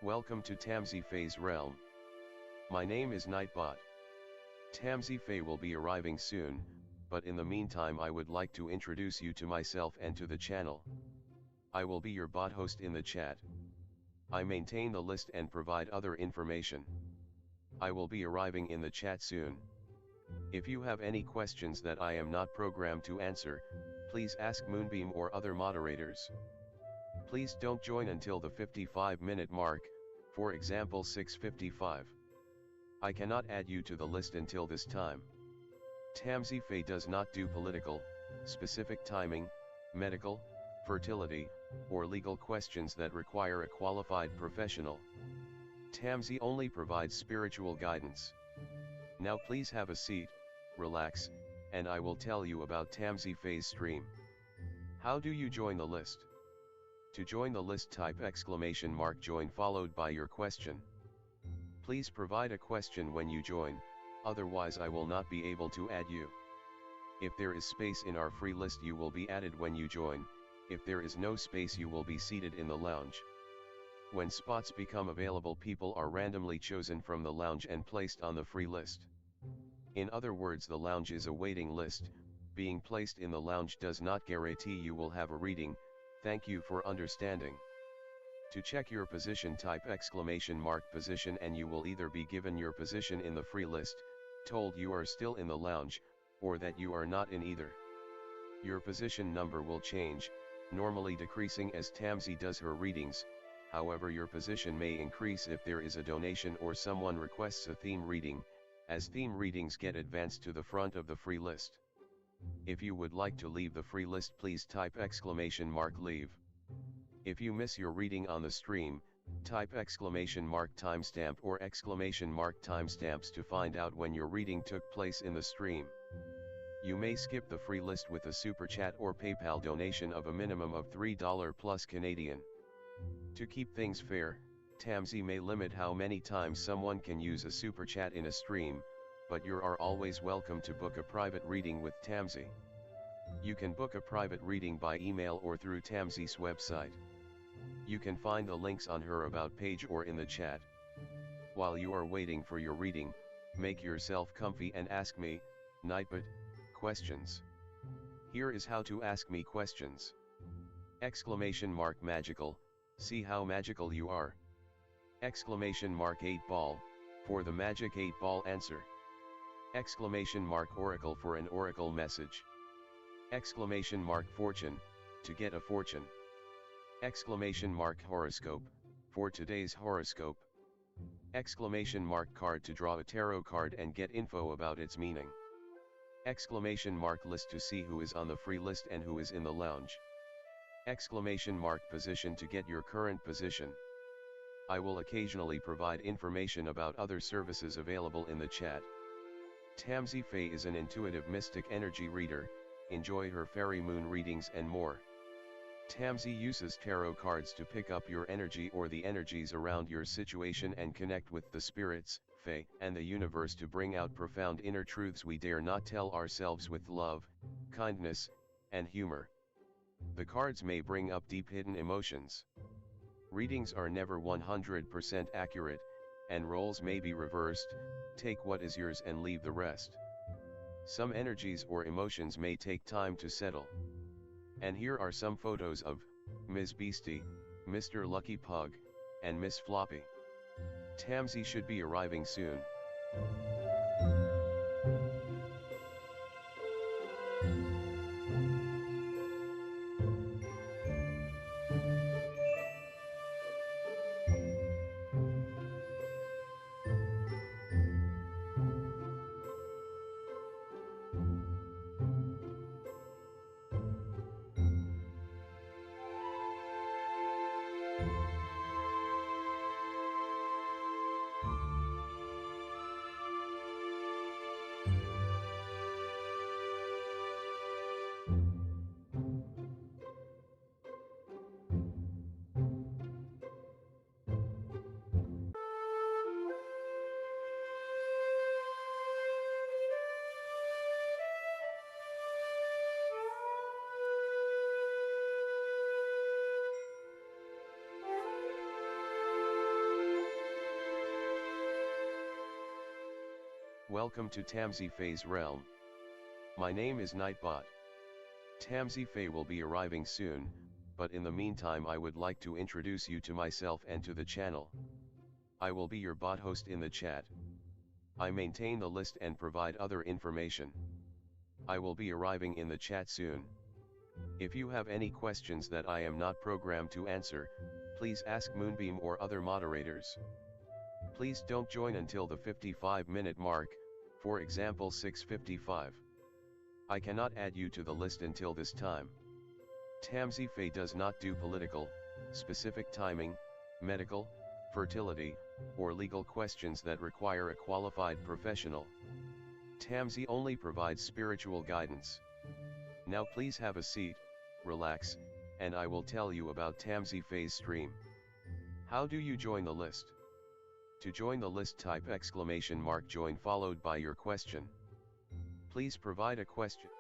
Welcome to Tamsy Fae's realm. My name is Nightbot. Tamsy Fae will be arriving soon, but in the meantime I would like to introduce you to myself and to the channel. I will be your bot host in the chat. I maintain the list and provide other information. I will be arriving in the chat soon. If you have any questions that I am not programmed to answer, please ask Moonbeam or other moderators. Please don't join until the 55-minute mark, for example 6:55. I cannot add you to the list until this time. Tamsy Fae does not do political, specific timing, medical, fertility, or legal questions that require a qualified professional. Tamsy only provides spiritual guidance. Now please have a seat, relax, and I will tell you about Tamsy Fae's stream. How do you join the list? To join the list, type !join followed by your question. Please provide a question when you join, otherwise I will not be able to add you. If there is space in our free list you will be added when you join. If there is no space you will be seated in the lounge. When spots become available, people are randomly chosen from the lounge and placed on the free list. In other words, the lounge is a waiting list. Being placed in the lounge does not guarantee you will have a reading. Thank you for understanding. To check your position, type !position and you will either be given your position in the free list, told you are still in the lounge, or that you are not in either. Your position number will change, normally decreasing as Tamsy does her readings. However, your position may increase if there is a donation or someone requests a theme reading, as theme readings get advanced to the front of the free list. If you would like to leave the free list, please type !leave. If you miss your reading on the stream, type !timestamp or !timestamps to find out when your reading took place in the stream. You may skip the free list with a super chat or PayPal donation of a minimum of $3 plus Canadian. To keep things fair, Tamsy may limit how many times someone can use a super chat in a stream, but you are always welcome to book a private reading with Tamsy. You can book a private reading by email or through Tamsy's website. You can find the links on her about page or in the chat. While you are waiting for your reading, make yourself comfy and ask me, Nightbot, questions. Here is how to ask me questions. !magical, see how magical you are. !8 ball, for the magic 8 ball answer. !oracle for an oracle message. !fortune, to get a fortune. !horoscope, for today's horoscope. !card to draw a tarot card and get info about its meaning. !list to see who is on the free list and who is in the lounge. !position to get your current position. I will occasionally provide information about other services available in the chat. Tamsy Fae is an intuitive mystic energy reader. Enjoy her fairy moon readings and more. Tamsy uses tarot cards to pick up your energy or the energies around your situation and connect with the spirits, Fae, and the universe to bring out profound inner truths we dare not tell ourselves with love, kindness, and humor. The cards may bring up deep hidden emotions. Readings are never 100% accurate, and roles may be reversed. Take what is yours and leave the rest. Some energies or emotions may take time to settle. And here are some photos of Ms. Beastie, Mr. Lucky Pug, and Miss Floppy. Tamsy should be arriving soon. Welcome to Tamsy Fae's realm. My name is Nightbot. Tamsy Fae will be arriving soon, but in the meantime I would like to introduce you to myself and to the channel. I will be your bot host in the chat. I maintain the list and provide other information. I will be arriving in the chat soon. If you have any questions that I am not programmed to answer, please ask Moonbeam or other moderators. Please don't join until the 55-minute mark, for example 6:55. I cannot add you to the list until this time. Tamsy Fae does not do political, specific timing, medical, fertility, or legal questions that require a qualified professional. Tamsy only provides spiritual guidance. Now please have a seat, relax, and I will tell you about Tamsy Fae's stream. How do you join the list? To join the list, type !join followed by your question. Please provide a question.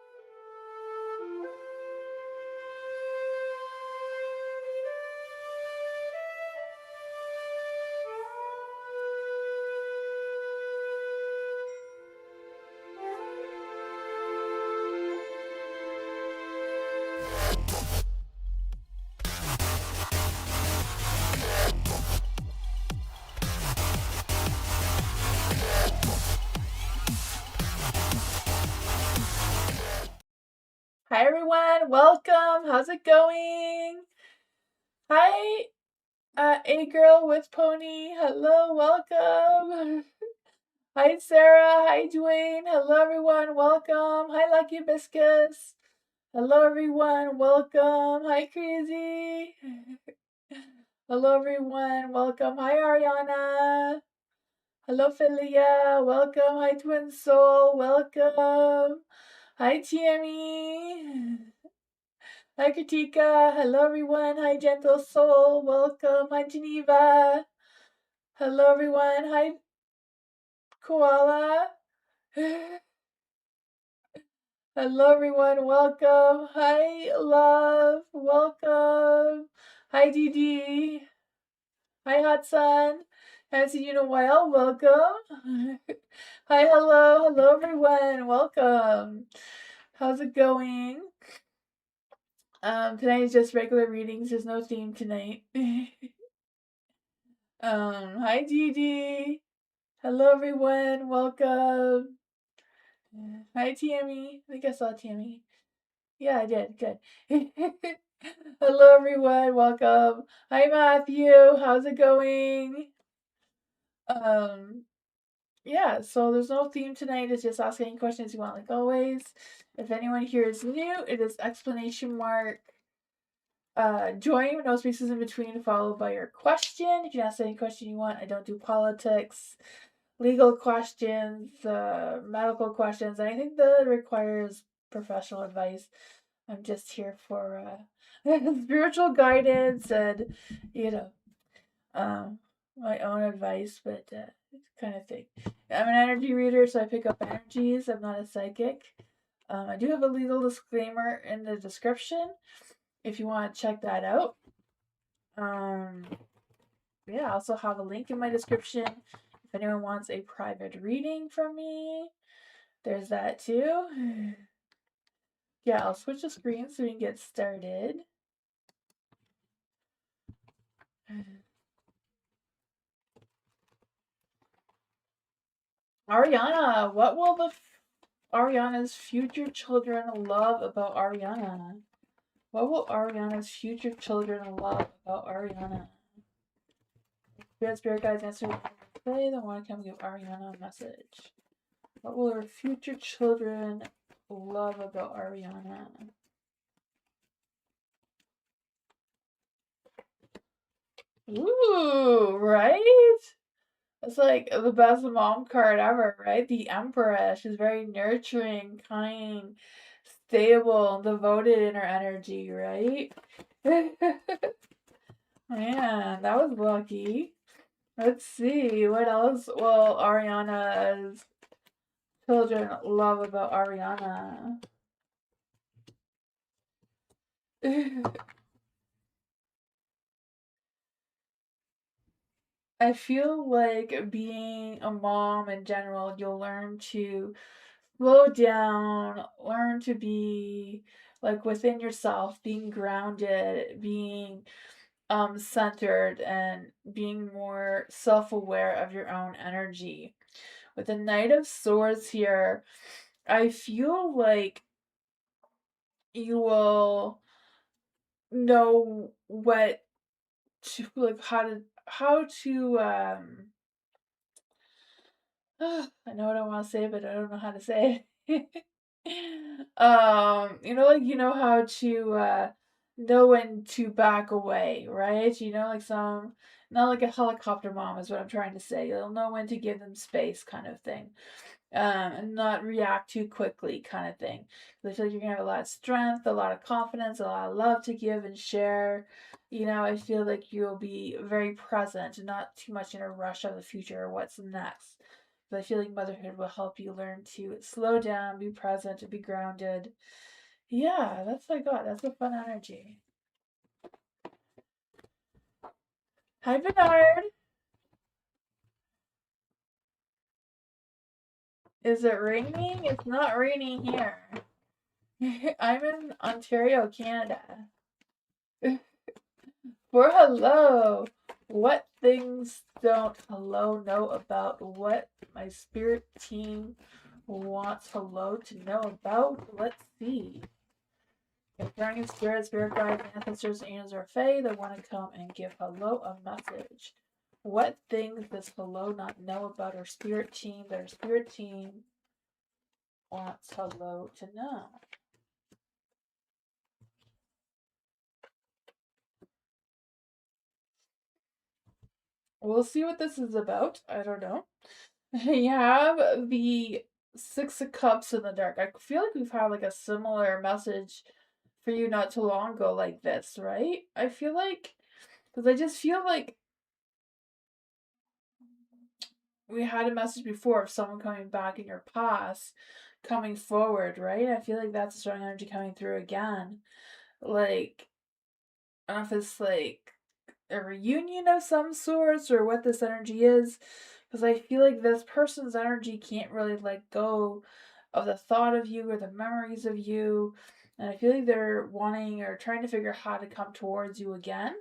Hi everyone, welcome. How's it going? Hi, A girl with pony. Hello, welcome. Hi Sarah. Hi Dwayne. Hello everyone, welcome. Hi Lucky Biscuits. Hello everyone, welcome. Hi Crazy. Hello everyone, welcome. Hi Ariana. Hello Philia, welcome. Hi Twin Soul, welcome. Hi Tammy. Hi Katika, hello everyone, hi Gentle Soul, welcome, hi Geneva, hello everyone, hi Koala, hello everyone, welcome, hi Love, welcome, hi Dee, hi Hot Sun, haven't seen you in a while, welcome, hi hello everyone, welcome, how's it going? Tonight is just regular readings, there's no theme tonight. Hi Dee. Hello everyone, welcome. Hi Tammy. I think I saw Tammy. Yeah, I did. Good. Hello everyone, welcome. Hi Matthew, how's it going? Yeah, so there's no theme tonight, it's just ask any questions you want like always. If anyone here is new, it is ! Join, no spaces in between, followed by your question. You can ask any question you want. I don't do politics, legal questions, medical questions, anything that requires professional advice. I'm just here for spiritual guidance and, my own advice, but kind of thing. I'm an energy reader, so I pick up energies. I'm not a psychic. I do have a legal disclaimer in the description if you want to check that out. Yeah, I also have a link in my description if anyone wants a private reading from me. There's that too. Yeah, I'll switch the screen so we can get started. Ariana, what will Ariana's future children love about Ariana? What will Ariana's future children love about Ariana? Spirit guides answer play, then want to come give Ariana a message. What will her future children love about Ariana? Ooh, right? It's like the best mom card ever, right? The Empress. She's very nurturing, kind, stable, and devoted in her energy, right? Man, that was lucky. Let's see, what else will Ariana's children love about Ariana? I feel like being a mom in general, you'll learn to slow down, learn to be like within yourself, being grounded, being centered, and being more self-aware of your own energy. With the Knight of Swords here, I feel like you will know what to like how to I know what I want to say, but I don't know how to say it. Like you know how to know when to back away, right? Like not like a helicopter mom is what I'm trying to say. You'll know when to give them space, kind of thing, and not react too quickly, kind of thing. I feel like you're gonna have a lot of strength, a lot of confidence, a lot of love to give and share. I feel like you'll be very present and not too much in a rush of the future or what's next. But I feel like motherhood will help you learn to slow down, be present, and be grounded. Yeah, that's what I got. That's a fun energy. Hi, Bernard. Is it raining? It's not raining here. I'm in Ontario, Canada. For hello, what things don't hello know about what my spirit team wants hello to know about? Let's see. If guardian spirits, spirit guides, ancestors, angels, or fae that want to come and give hello a message. What things does hello not know about our spirit team that our spirit team wants hello to know? We'll see what this is about. I don't know. You have the Six of Cups in the dark. I feel like we've had like a similar message for you not too long ago, like this, right? I feel like, because I just feel like we had a message before of someone coming back in your past, coming forward, right? I feel like that's a strong energy coming through again. Like, I don't know if it's like a reunion of some sorts or what this energy is, because I feel like this person's energy can't really let go of the thought of you or the memories of you, and I feel like they're wanting or trying to figure out how to come towards you again.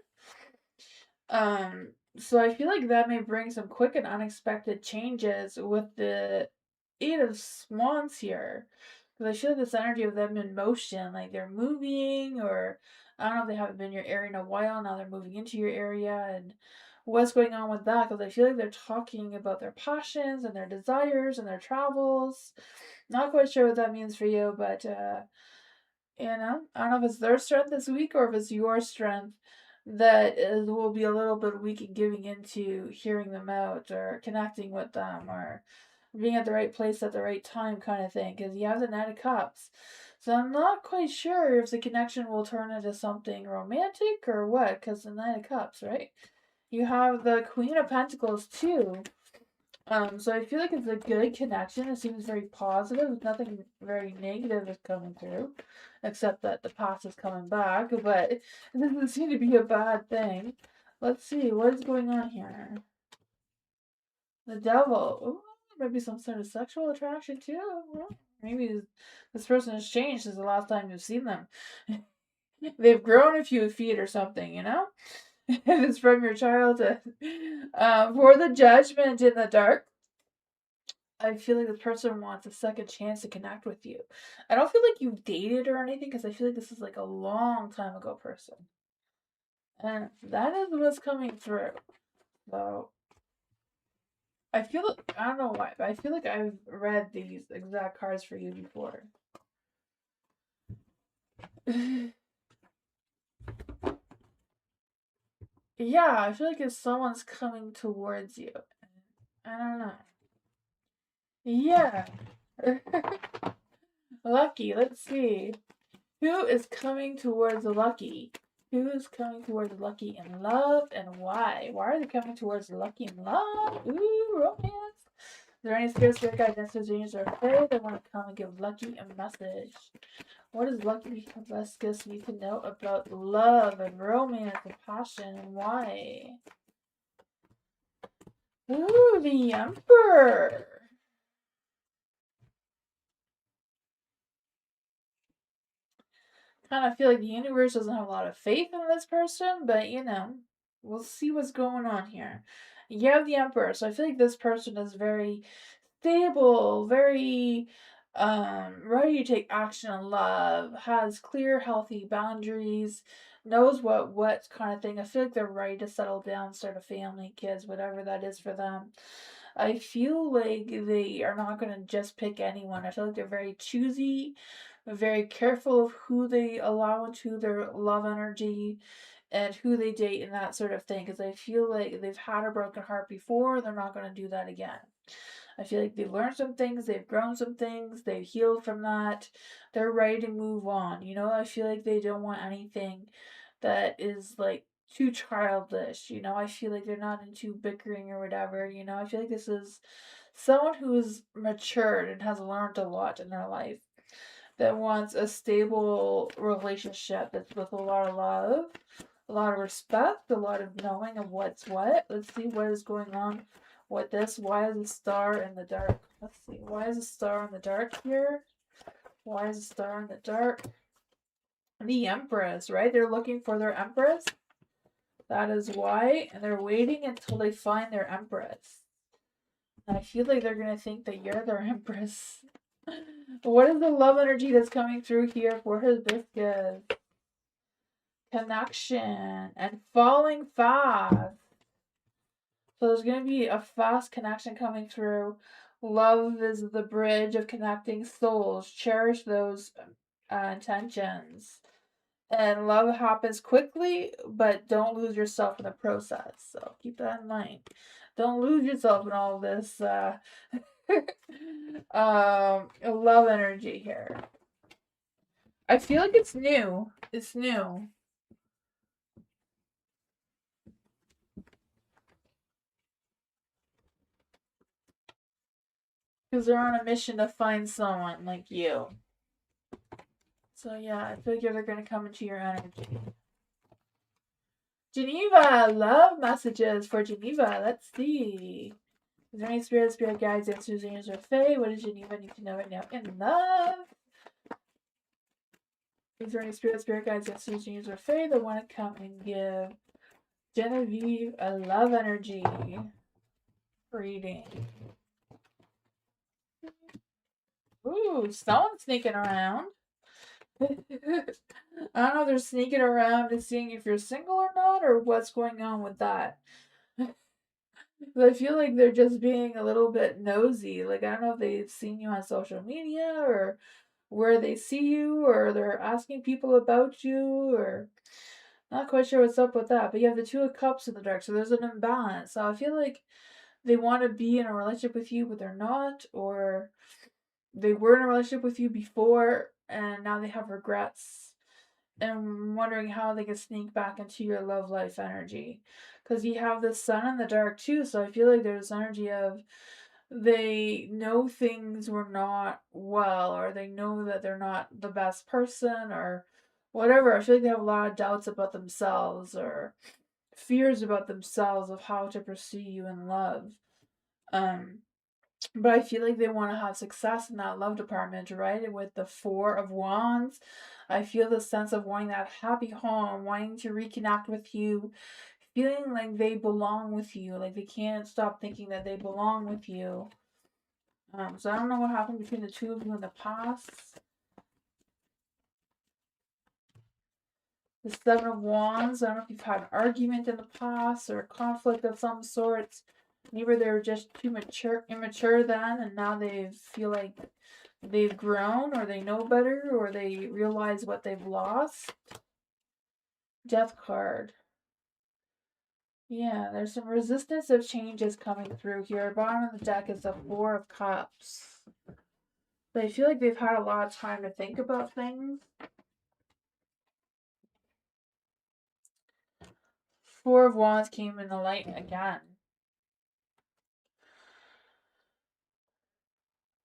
So I feel like that may bring some quick and unexpected changes with the Eight of Swans here. Because I feel like this energy of them in motion, like they're moving, or I don't know if they haven't been in your area in a while, now they're moving into your area, and what's going on with that? Because I feel like they're talking about their passions and their desires and their travels. Not quite sure what that means for you, but I don't know if it's their strength this week or if it's your strength that will be a little bit weak in giving into hearing them out or connecting with them or being at the right place at the right time, kind of thing. Because you have the Knight of Cups. So I'm not quite sure if the connection will turn into something romantic or what, because the Knight of Cups, right? You have the Queen of Pentacles too. So I feel like it's a good connection. It seems very positive. Nothing very negative is coming through, except that the past is coming back. But it doesn't seem to be a bad thing. Let's see what is going on here. The devil. Ooh, maybe some sort of sexual attraction too. Maybe this person has changed since the last time you've seen them. They've grown a few feet or something, if it's from your childhood. For the judgment in the dark. I feel like this person wants a second chance to connect with you. I don't feel like you've dated or anything because I feel like this is like a long time ago person. And that is what's coming through. So I feel like, I don't know why, but I feel like I've read these exact cards for you before. Yeah, I feel like if someone's coming towards you. I don't know. Yeah. Lucky, let's see. Who is coming towards Lucky? Who is coming towards Lucky in love and why? Why are they coming towards Lucky in love? Ooh, romance. Is there any spirit guides, ancestors, or fae that want to come and give Lucky a message? What does Lucky Hibiscus need to know about love and romance and passion and why? Ooh, the Emperor. Kind of feel like the universe doesn't have a lot of faith in this person, but you know, we'll see what's going on here. You have the Emperor, so I feel like this person is very stable, very ready to take action in love, has clear, healthy boundaries, knows what kind of thing. I feel like they're ready to settle down, start a family, kids, whatever that is for them. I feel like they are not going to just pick anyone. I feel like they're very choosy, very careful of who they allow into their love energy and who they date and that sort of thing. Because I feel like they've had a broken heart before, they're not going to do that again. I feel like they've learned some things, they've grown some things, they've healed from that. They're ready to move on. You know, I feel like they don't want anything that is like too childish. You know, I feel like they're not into bickering or whatever. You know, I feel like this is someone who is matured and has learned a lot in their life that wants a stable relationship that's with a lot of love, a lot of respect, a lot of knowing of what's what. Let's see what is going on with this. Why is a star in the dark? Let's see. Why is a star in the dark here? Why is a star in the dark? The Empress, right? They're looking for their Empress. That is why. And they're waiting until they find their Empress. And I feel like they're going to think that you're their Empress. What is the love energy that's coming through here for hibiscus? Connection and falling fast. So there's going to be a fast connection coming through. Love is the bridge of connecting souls. Cherish those intentions. And love happens quickly, but don't lose yourself in the process. So keep that in mind. Don't lose yourself in all this love energy here. I feel like it's new. It's new. Because they're on a mission to find someone like you. So yeah, I feel like they're going to come into your energy. Geneva, love messages for Geneva. Let's see. Is there any spirit guides, answers, angels, or fae? What does Geneva need to know right now in love? Is there any spirit guides, answers, angels, or fae that want to come and give Genevieve a love energy reading? Ooh, someone's sneaking around. I don't know if they're sneaking around and seeing if you're single or not, or what's going on with that. I feel like they're just being a little bit nosy. Like, I don't know if they've seen you on social media or where they see you, or they're asking people about you, or not quite sure what's up with that. But you have the Two of Cups in the dark, so there's an imbalance. So I feel like they want to be in a relationship with you, but they're not, or they were in a relationship with you before and now they have regrets and wondering how they can sneak back into your love life energy. Because you have the sun in the dark too, so I feel like there's energy of they know things were not well, or they know that they're not the best person, or whatever. I feel like they have a lot of doubts about themselves or fears about themselves of how to pursue you in love. Um, but I feel like they want to have success in that love department, right? And with the Four of Wands, I feel the sense of wanting that happy home, wanting to reconnect with you, feeling like they belong with you, like they can't stop thinking that they belong with you. So I don't know what happened between the two of you in the past. The Seven of Wands, I don't know if you've had an argument in the past or a conflict of some sorts. Maybe they were just too immature then, and now they feel like they've grown, or they know better, or they realize what they've lost. Death card. Yeah, there's some resistance of changes coming through here. Bottom of the deck is the Four of Cups. But I feel like they've had a lot of time to think about things. Four of Wands came in the light again.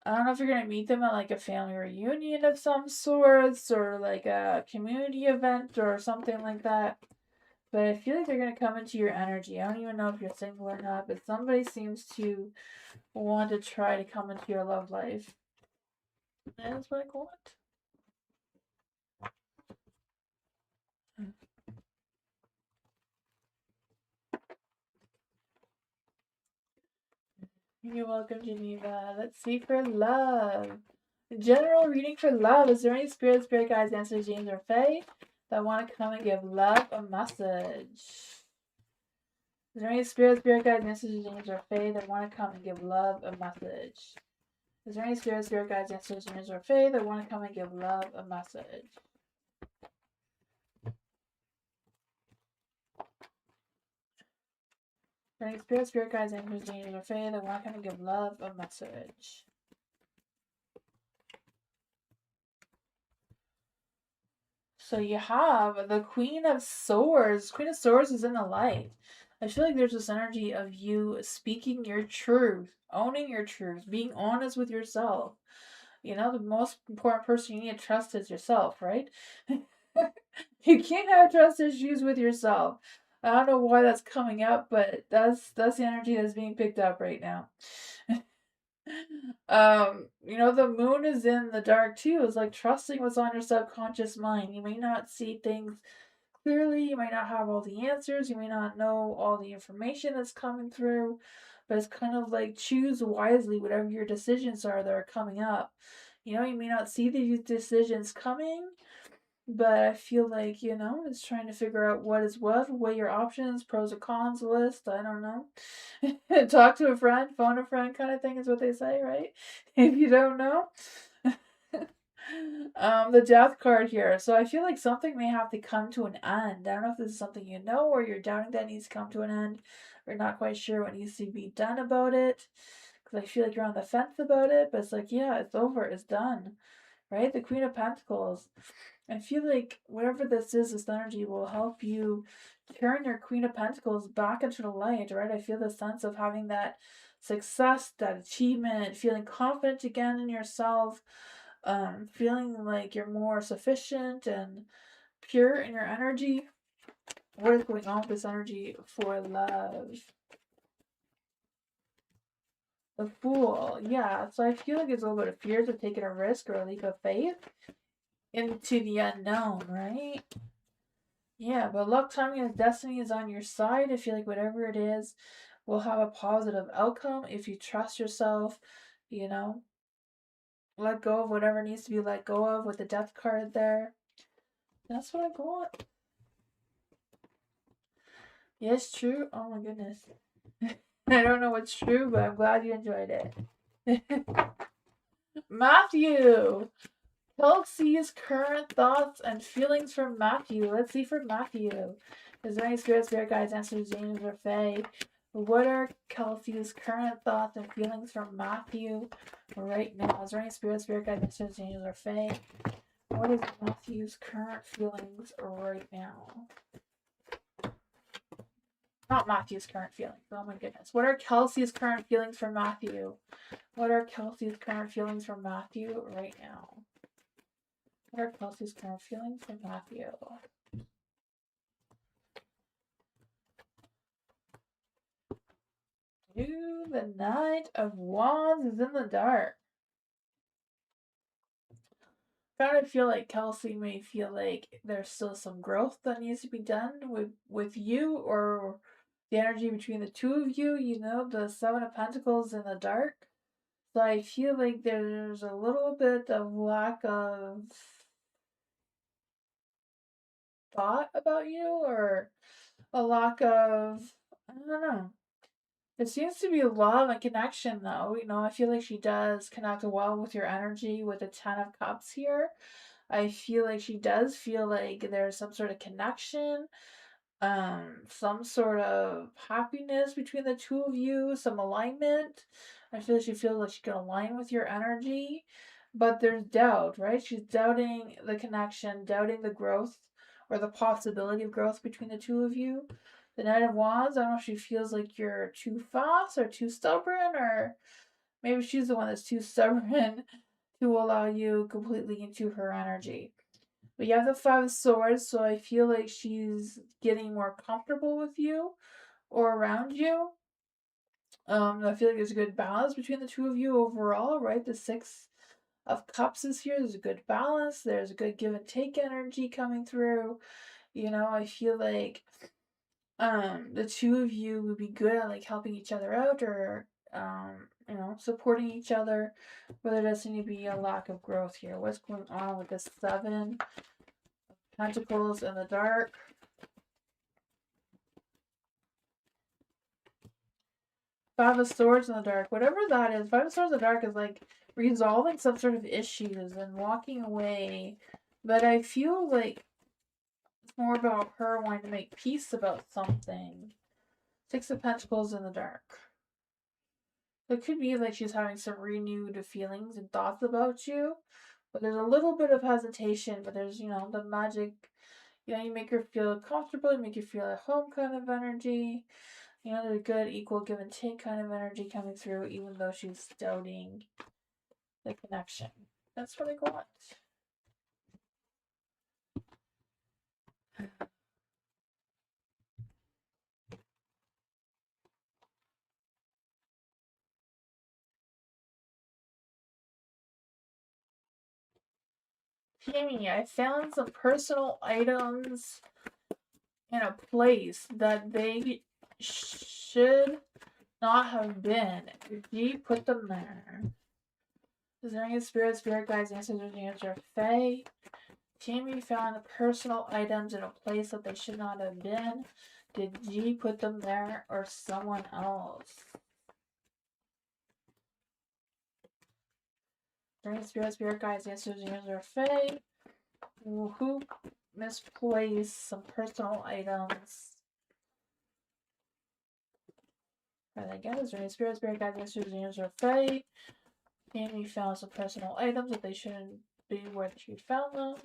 I don't know if you're gonna meet them at like a family reunion of some sorts or like a community event or something like that. but I feel like they're going to come into your energy. I don't even know if you're single or not, but somebody seems to want to try to come into your love life. That's what I want. You're welcome, Geneva. Let's see for love. General reading for love. Is there any spirit guides, answers, James, or Fae that want to come and give love a message? Is there any spirit guides, answers, James, or Fae that want to come and give love a message? Is there any spirit guides, answers, James, or Fae that want to come and give love a message? Is there any spirit guides, answers, James, or Fae that want to come and give love a message? So you have the Queen of Swords. Queen of Swords is in the light. I feel like there's this energy of you speaking your truth, owning your truth, being honest with yourself. You know, the most important person you need to trust is yourself, right? You can't have trust issues with yourself. I don't know why that's coming up, but that's the energy that's being picked up right now. You know, the moon is in the dark too. It's like trusting what's on your subconscious mind. You may not see things clearly, you might not have all the answers, you may not know all the information that's coming through, but it's kind of like choose wisely whatever your decisions are that are coming up. You know, you may not see these decisions coming, but I feel like, you know, it's trying to figure out what is what, weigh your options, pros and cons list, I don't know. Talk to a friend, phone a friend kind of thing is what they say, right? If you don't know. The death card here. So I feel like something may have to come to an end. I don't know if this is something you know or you're doubting that needs to come to an end. Or not quite sure what needs to be done about it. Because I feel like you're on the fence about it. But it's like, yeah, it's over. It's done. Right? The Queen of Pentacles. I feel like whatever this is, this energy will help you turn your Queen of Pentacles back into the light, right? I feel the sense of having that success, that achievement, feeling confident again in yourself, feeling like you're more sufficient and pure in your energy. What is going on with this energy for love? The Fool, yeah. So I feel like there's a little bit of fears of taking a risk or a leap of faith into the unknown, right? Yeah, but luck, timing, and destiny is on your side. I feel like whatever it is will have a positive outcome if you trust yourself, you know, let go of whatever needs to be let go of with the death card there. That's what I got. Yes, true. Oh my goodness. I don't know what's true, but I'm glad you enjoyed it. Matthew! Kelsey's current thoughts and feelings for Matthew. Let's see for Matthew. Is there any spirit guides, answers, James, or Fae? What are Kelsey's current thoughts and feelings for Matthew right now? Is there any spirit guides, answers, James, or Fae? What is Matthew's current feelings right now? Not Matthew's current feelings. Oh my goodness. What are Kelsey's current feelings for Matthew? What are Kelsey's current feelings for Matthew right now? What are Kelsey's current feelings for Matthew? Ooh, the Knight of Wands is in the dark. Kind of feel like Kelsey may feel like there's still some growth that needs to be done with you or the energy between the two of you. You know, the Seven of Pentacles in the dark. So I feel like there's a little bit of lack of thought about you or a lack of, I don't know. It seems to be love and connection though. You know, I feel like she does connect well with your energy with the Ten of Cups here. I feel like she does feel like there's some sort of connection, some sort of happiness between the two of you, some alignment. I feel like she feels like she can align with your energy, but there's doubt, right? She's doubting the connection, doubting the growth or the possibility of growth between the two of you. The Knight of Wands, I don't know if she feels like you're too fast or too stubborn, or maybe she's the one that's too stubborn to allow you completely into her energy. But you have the Five of Swords, so I feel like she's getting more comfortable with you or around you. I feel like there's a good balance between the two of you overall, right? The Six of Cups is here. There's a good balance. There's a good give and take energy coming through. You know, I feel like the two of you would be good at like helping each other out or you know, supporting each other, but there doesn't need to be a lack of growth here. What's going on with the Seven of Pentacles in the dark? Five of Swords in the dark. Whatever that is, Five of Swords in the dark is like resolving some sort of issues and walking away. But I feel like it's more about her wanting to make peace about something. Six of Pentacles in the dark. It could be like she's having some renewed feelings and thoughts about you. But there's a little bit of hesitation, but there's, you know, the magic, you know, you make her feel comfortable, you make her feel at home kind of energy. You know, there's a good equal give and take kind of energy coming through, even though she's doubting the connection. That's what I got. Jamie, I found some personal items in a place that they should not have been. You put them there. Is there any spirit guides, ancestors, or fae? Jamie found personal items in a place that they should not have been. Did G put them there or someone else? During spirit guides, ancestors, or fae? Who misplaced some personal items? Right, again, is there any spirit guides, ancestors, or fae? Jamie found some personal items that they shouldn't be where she found them.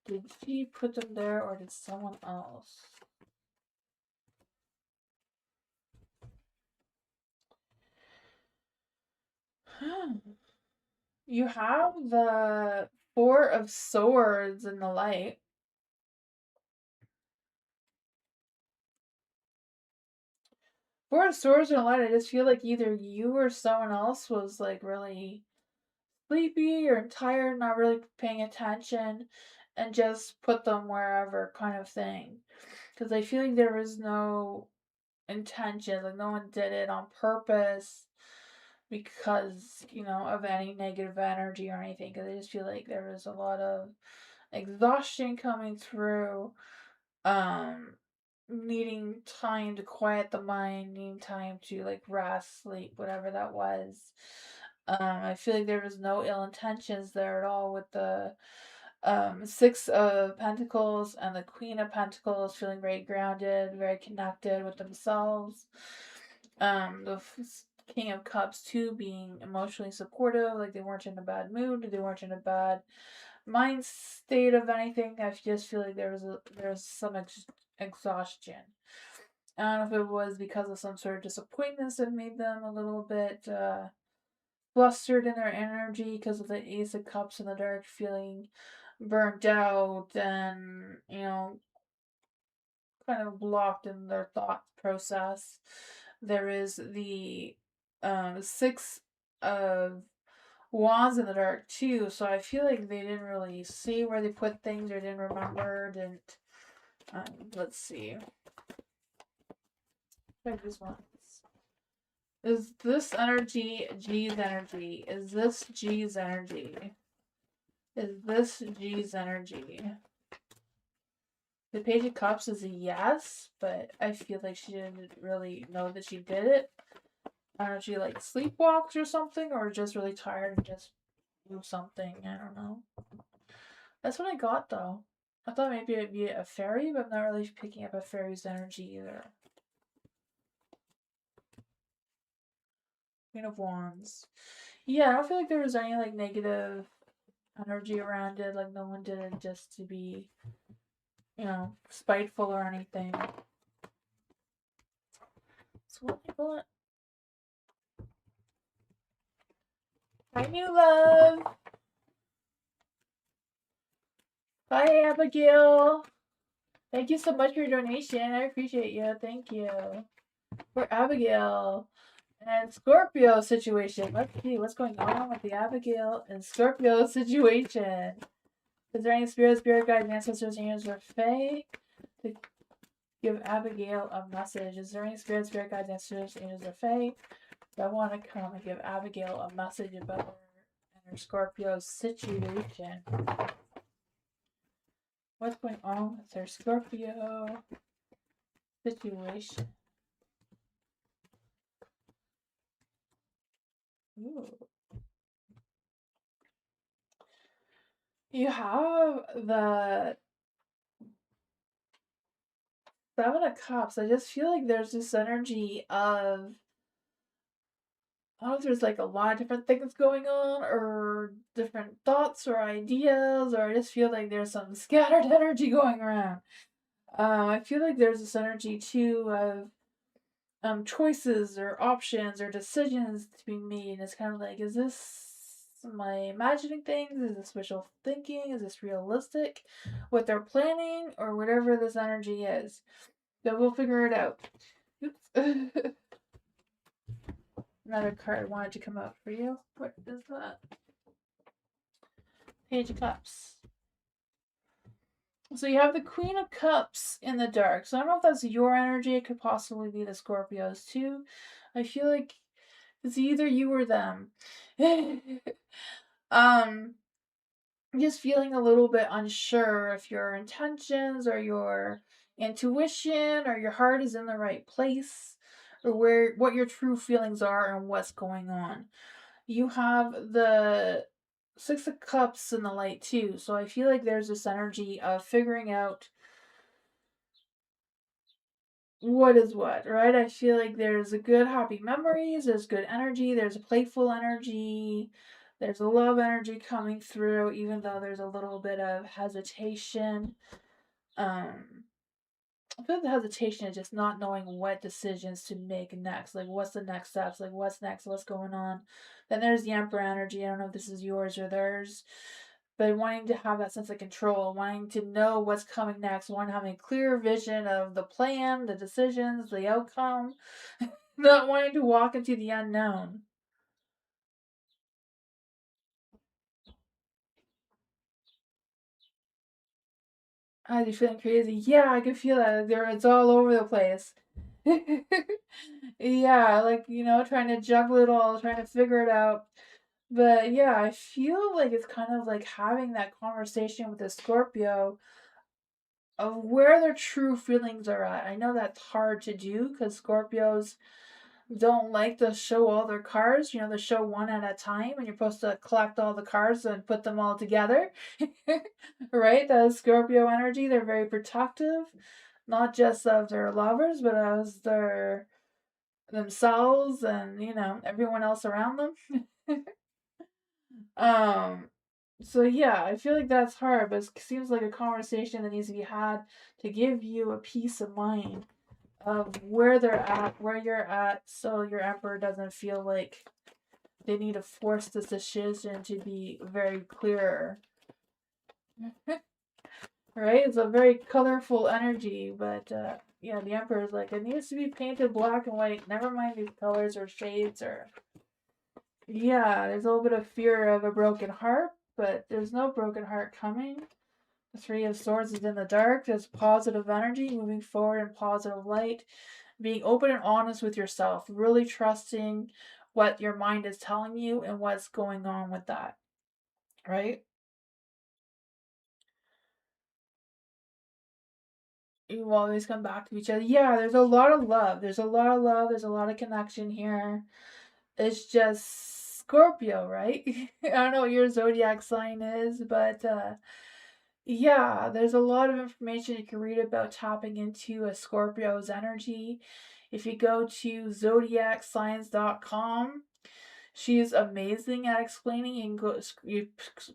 Did she put them there or did someone else? You have the Four of Swords in the light. Four of Swords in the light, I just feel like either you or someone else was like really sleepy or tired, not really paying attention, and just put them wherever kind of thing. Because I feel like there was no intention, like no one did it on purpose because, you know, of any negative energy or anything. Because I just feel like there was a lot of exhaustion coming through, um, needing time to quiet the mind, needing time to like rest, sleep, whatever that was. I feel like there was no ill intentions there at all with the Six of Pentacles and the Queen of Pentacles feeling very grounded, very connected with themselves. The King of Cups too being emotionally supportive, like they weren't in a bad mood, they weren't in a bad mind state of anything. I just feel like there was some exhaustion. I don't know if it was because of some sort of disappointments that made them a little bit flustered in their energy because of the Ace of Cups in the dark, feeling burnt out and, you know, kind of blocked in their thought process. There is the Six of Wands in the dark too, so I feel like they didn't really see where they put things or didn't remember, didn't. Let's see. Check these ones. Is this energy G's energy? Is this G's energy? Is this G's energy? The Page of Cups is a yes, but I feel like she didn't really know that she did it. I don't know if she like sleepwalked or something, or just really tired and just do something. I don't know. That's what I got though. I thought maybe it'd be a fairy, but I'm not really picking up a fairy's energy either. Queen of Wands. Yeah, I don't feel like there was any like negative energy around it. Like no one did it just to be, you know, spiteful or anything. So what I got? Hi, new love. Hi, Abigail. Thank you so much for your donation. I appreciate you. Thank you. For Abigail and Scorpio situation. Let's see what's going on with the Abigail and Scorpio situation. Is there any spirit guides, ancestors, angels, or fae to give Abigail a message? Is there any spirit guides, ancestors, angels, or fae that want to come and give Abigail a message about her and her Scorpio situation? What's going on with her Scorpio situation? Ooh. You have the Seven of Cups. I just feel like there's this energy of, I don't know if there's like a lot of different things going on or different thoughts or ideas, or I just feel like there's some scattered energy going around. I feel like there's this energy too of choices or options or decisions to be made. And it's kind of like, is this, am I imagining things? Is this wishful thinking? Is this realistic? What they're planning or whatever this energy is. So we'll figure it out. Oops. Another card wanted to come out for you. What is that? Page of Cups. So you have the Queen of Cups in the dark. So I don't know if that's your energy. It could possibly be the Scorpios too. I feel like it's either you or them. Just feeling a little bit unsure if your intentions or your intuition or your heart is in the right place, or what your true feelings are and what's going on. You have the Six of Cups in the light too, so I feel like there's this energy of figuring out what is what, right? I feel like there's a good happy memories, there's good energy, there's a playful energy, there's a love energy coming through, even though there's a little bit of hesitation. I feel like the hesitation is just not knowing what decisions to make next. Like, what's the next steps? Like, what's next? What's going on? Then there's the Emperor energy. I don't know if this is yours or theirs, but wanting to have that sense of control, wanting to know what's coming next, wanting having a clear vision of the plan, the decisions, the outcome, not wanting to walk into the unknown. Are you feeling crazy? Yeah, I can feel that. There, it's all over the place. Yeah, like, trying to juggle it all, trying to figure it out. But yeah, I feel like it's kind of like having that conversation with a Scorpio of where their true feelings are at. I know that's hard to do because Scorpios don't like to show all their cards. They show one at a time, and you're supposed to collect all the cards and put them all together. Right? That Scorpio energy. They're very protective, not just of their lovers, but as their themselves and everyone else around them. um so yeah, I feel like that's hard, but it seems like a conversation that needs to be had to give you a peace of mind of where they're at, where you're at, so your emperor doesn't feel like they need to force this decision to be very clear. Right? It's a very colorful energy, but yeah, the emperor is like, it needs to be painted black and white. Never mind these colors or shades or. Yeah, there's a little bit of fear of a broken heart, but there's no broken heart coming. The Three of Swords is in the dark. There's positive energy, moving forward in positive light, being open and honest with yourself, really trusting what your mind is telling you and what's going on with that, right? You always come back to each other. Yeah, there's a lot of love. There's a lot of love. There's a lot of connection here. It's just Scorpio, right? I don't know what your zodiac sign is, but yeah, there's a lot of information you can read about tapping into a Scorpio's energy. If you go to zodiacscience.com, she's amazing at explaining. You can go, you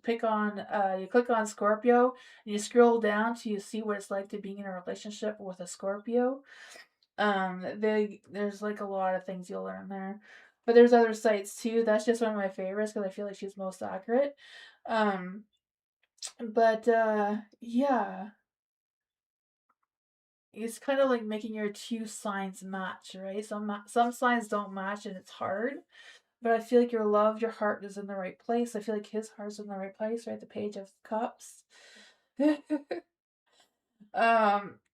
click on Scorpio, and you scroll down to see what it's like to be in a relationship with a Scorpio. There's like a lot of things you'll learn there, but there's other sites too. That's just one of my favorites because I feel like she's most accurate. Um, But yeah, it's kind of like making your two signs match, right? Some signs don't match and it's hard. But I feel like your love, your heart is in the right place. I feel like his heart's in the right place, right? The Page of Cups.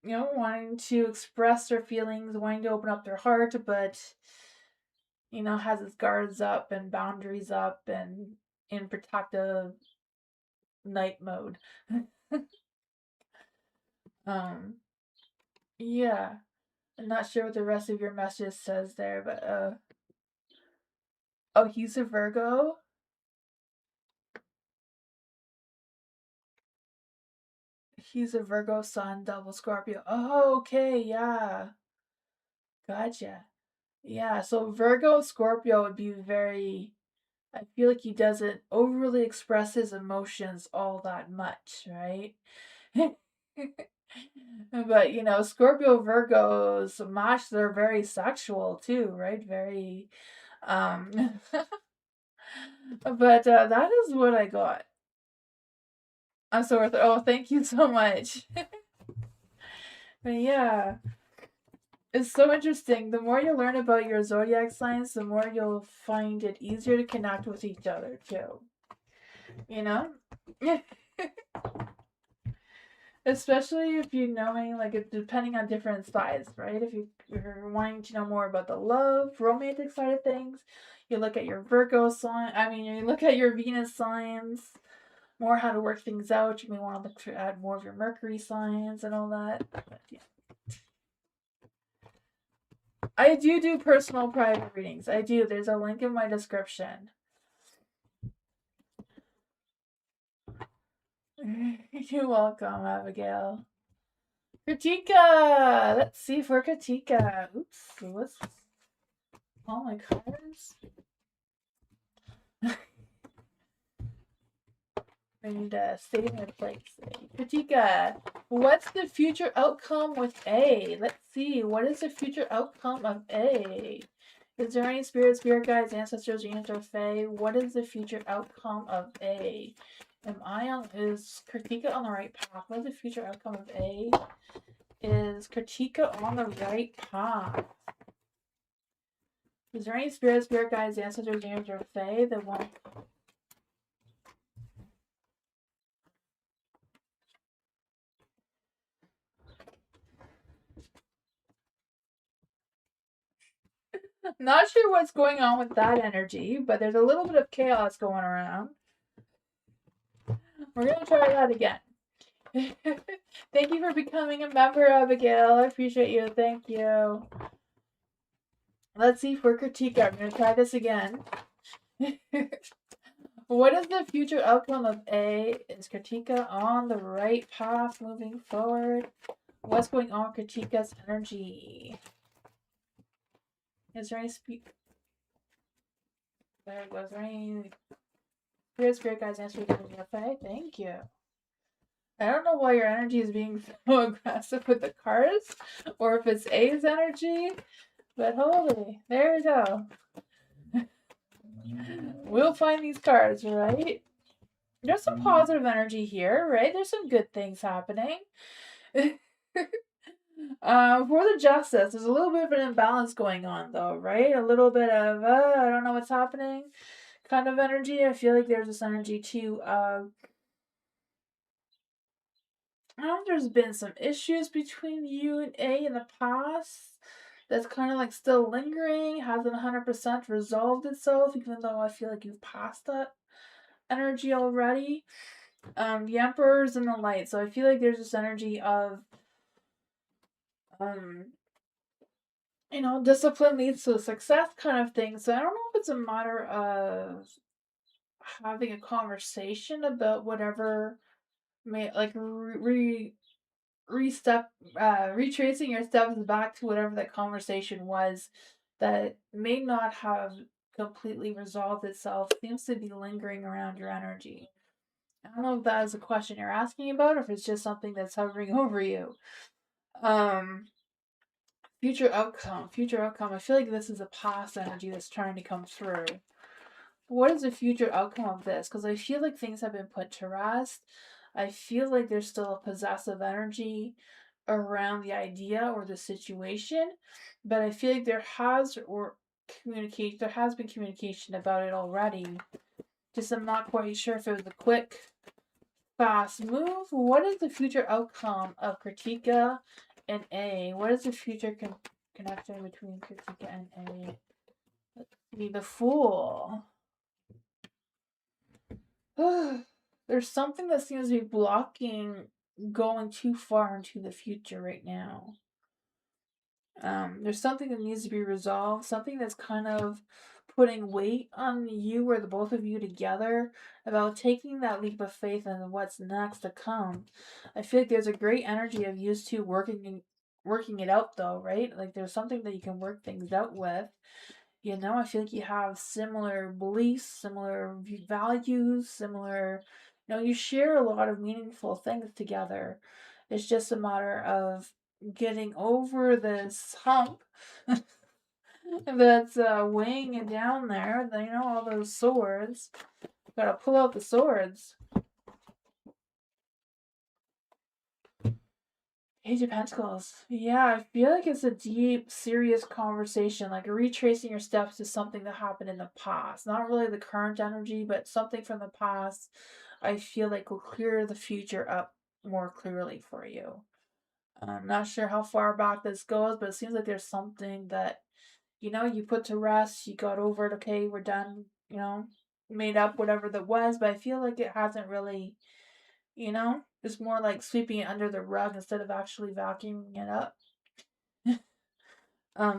Wanting to express their feelings, wanting to open up their heart, but has his guards up and boundaries up and in protective night mode. um, yeah. I'm not sure what the rest of your message says there, but oh, he's a Virgo. He's a Virgo Sun, double Scorpio. Oh, okay, yeah. Gotcha. Yeah, so Virgo Scorpio would be very. I feel like he doesn't overly express his emotions all that much, right? But Scorpio Virgos match, they're very sexual too, right? Very um but that is what I got. I'm so worth it. Oh, thank you so much. But yeah, it's so interesting. The more you learn about your zodiac signs, the more you'll find it easier to connect with each other too. You know? Especially if you're knowing, like, it depending on different sides, right? If you're wanting to know more about the love, romantic side of things, you look at your Virgo sign. I mean, you look at your Venus signs, more how to work things out. You may want to look to add more of your Mercury signs and all that. But yeah. I do personal private readings. I do. There's a link in my description. You're welcome, Abigail. Kritika! Let's see for Kritika. Oops, what's all my cards? I need to stay in their place. Kritika, what's the future outcome with A? Let's see. What is the future outcome of A? Is there any spirit guides, ancestors, unions, or fae? What is the future outcome of A? Is Kritika on the right path? What is the future outcome of A? Is Kritika on the right path? Is there any spirit guides, ancestors, unions, or fae that want Not sure what's going on with that energy, but there's a little bit of chaos going around. We're going to try that again. Thank you for becoming a member, Abigail. I appreciate you. Thank you. Let's see for Kritika. I'm going to try this again. What is the future outcome of A? Is Kritika on the right path moving forward? What's going on with Kritika's energy? Is there any was there any spirit guys answering your fae? Thank you. I don't know why your energy is being so aggressive with the cards, or if it's A's energy, but holy, there we go. We'll find these cards, right? There's some positive energy here, right? There's some good things happening. For the justice, there's a little bit of an imbalance going on, though, right? A little bit of, I don't know what's happening kind of energy. I feel like there's this energy, too, of there's been some issues between you and A in the past that's kind of like still lingering, hasn't 100% resolved itself, even though I feel like you've passed that energy already. The Emperor's in the light, so I feel like there's this energy of, discipline leads to success kind of thing. So I don't know if it's a matter of having a conversation about whatever may like retracing your steps back to whatever that conversation was that may not have completely resolved itself, seems to be lingering around your energy. I don't know if that is a question you're asking about, or if it's just something that's hovering over you. Future outcome. I feel like this is a past energy that's trying to come through. what is the future outcome of this? Because I feel like things have been put to rest. I feel like there's still a possessive energy around the idea or the situation, but I feel like there has been communication about it already. Just I'm not quite sure if it was a quick, fast move. What is the future outcome of Kritika and A? What is the future connection between Kritika and A? Let's see, the Fool. There's something that seems to be blocking going too far into the future right now. There's something that needs to be resolved, something that's kind of putting weight on you or the both of you together about taking that leap of faith and what's next to come. I feel like there's a great energy of you two working it out though, right? Like there's something that you can work things out with. You know, I feel like you have similar beliefs, similar values, similar, you share a lot of meaningful things together. It's just a matter of getting over this hump that's weighing it down there. All those swords. Gotta pull out the swords. Page of Pentacles. Yeah, I feel like it's a deep, serious conversation, like retracing your steps to something that happened in the past. Not really the current energy, but something from the past I feel like will clear the future up more clearly for you. I'm not sure how far back this goes, but it seems like there's something that, you put to rest, you got over it, okay, we're done, made up whatever that was, but I feel like it hasn't really, it's more like sweeping it under the rug instead of actually vacuuming it up.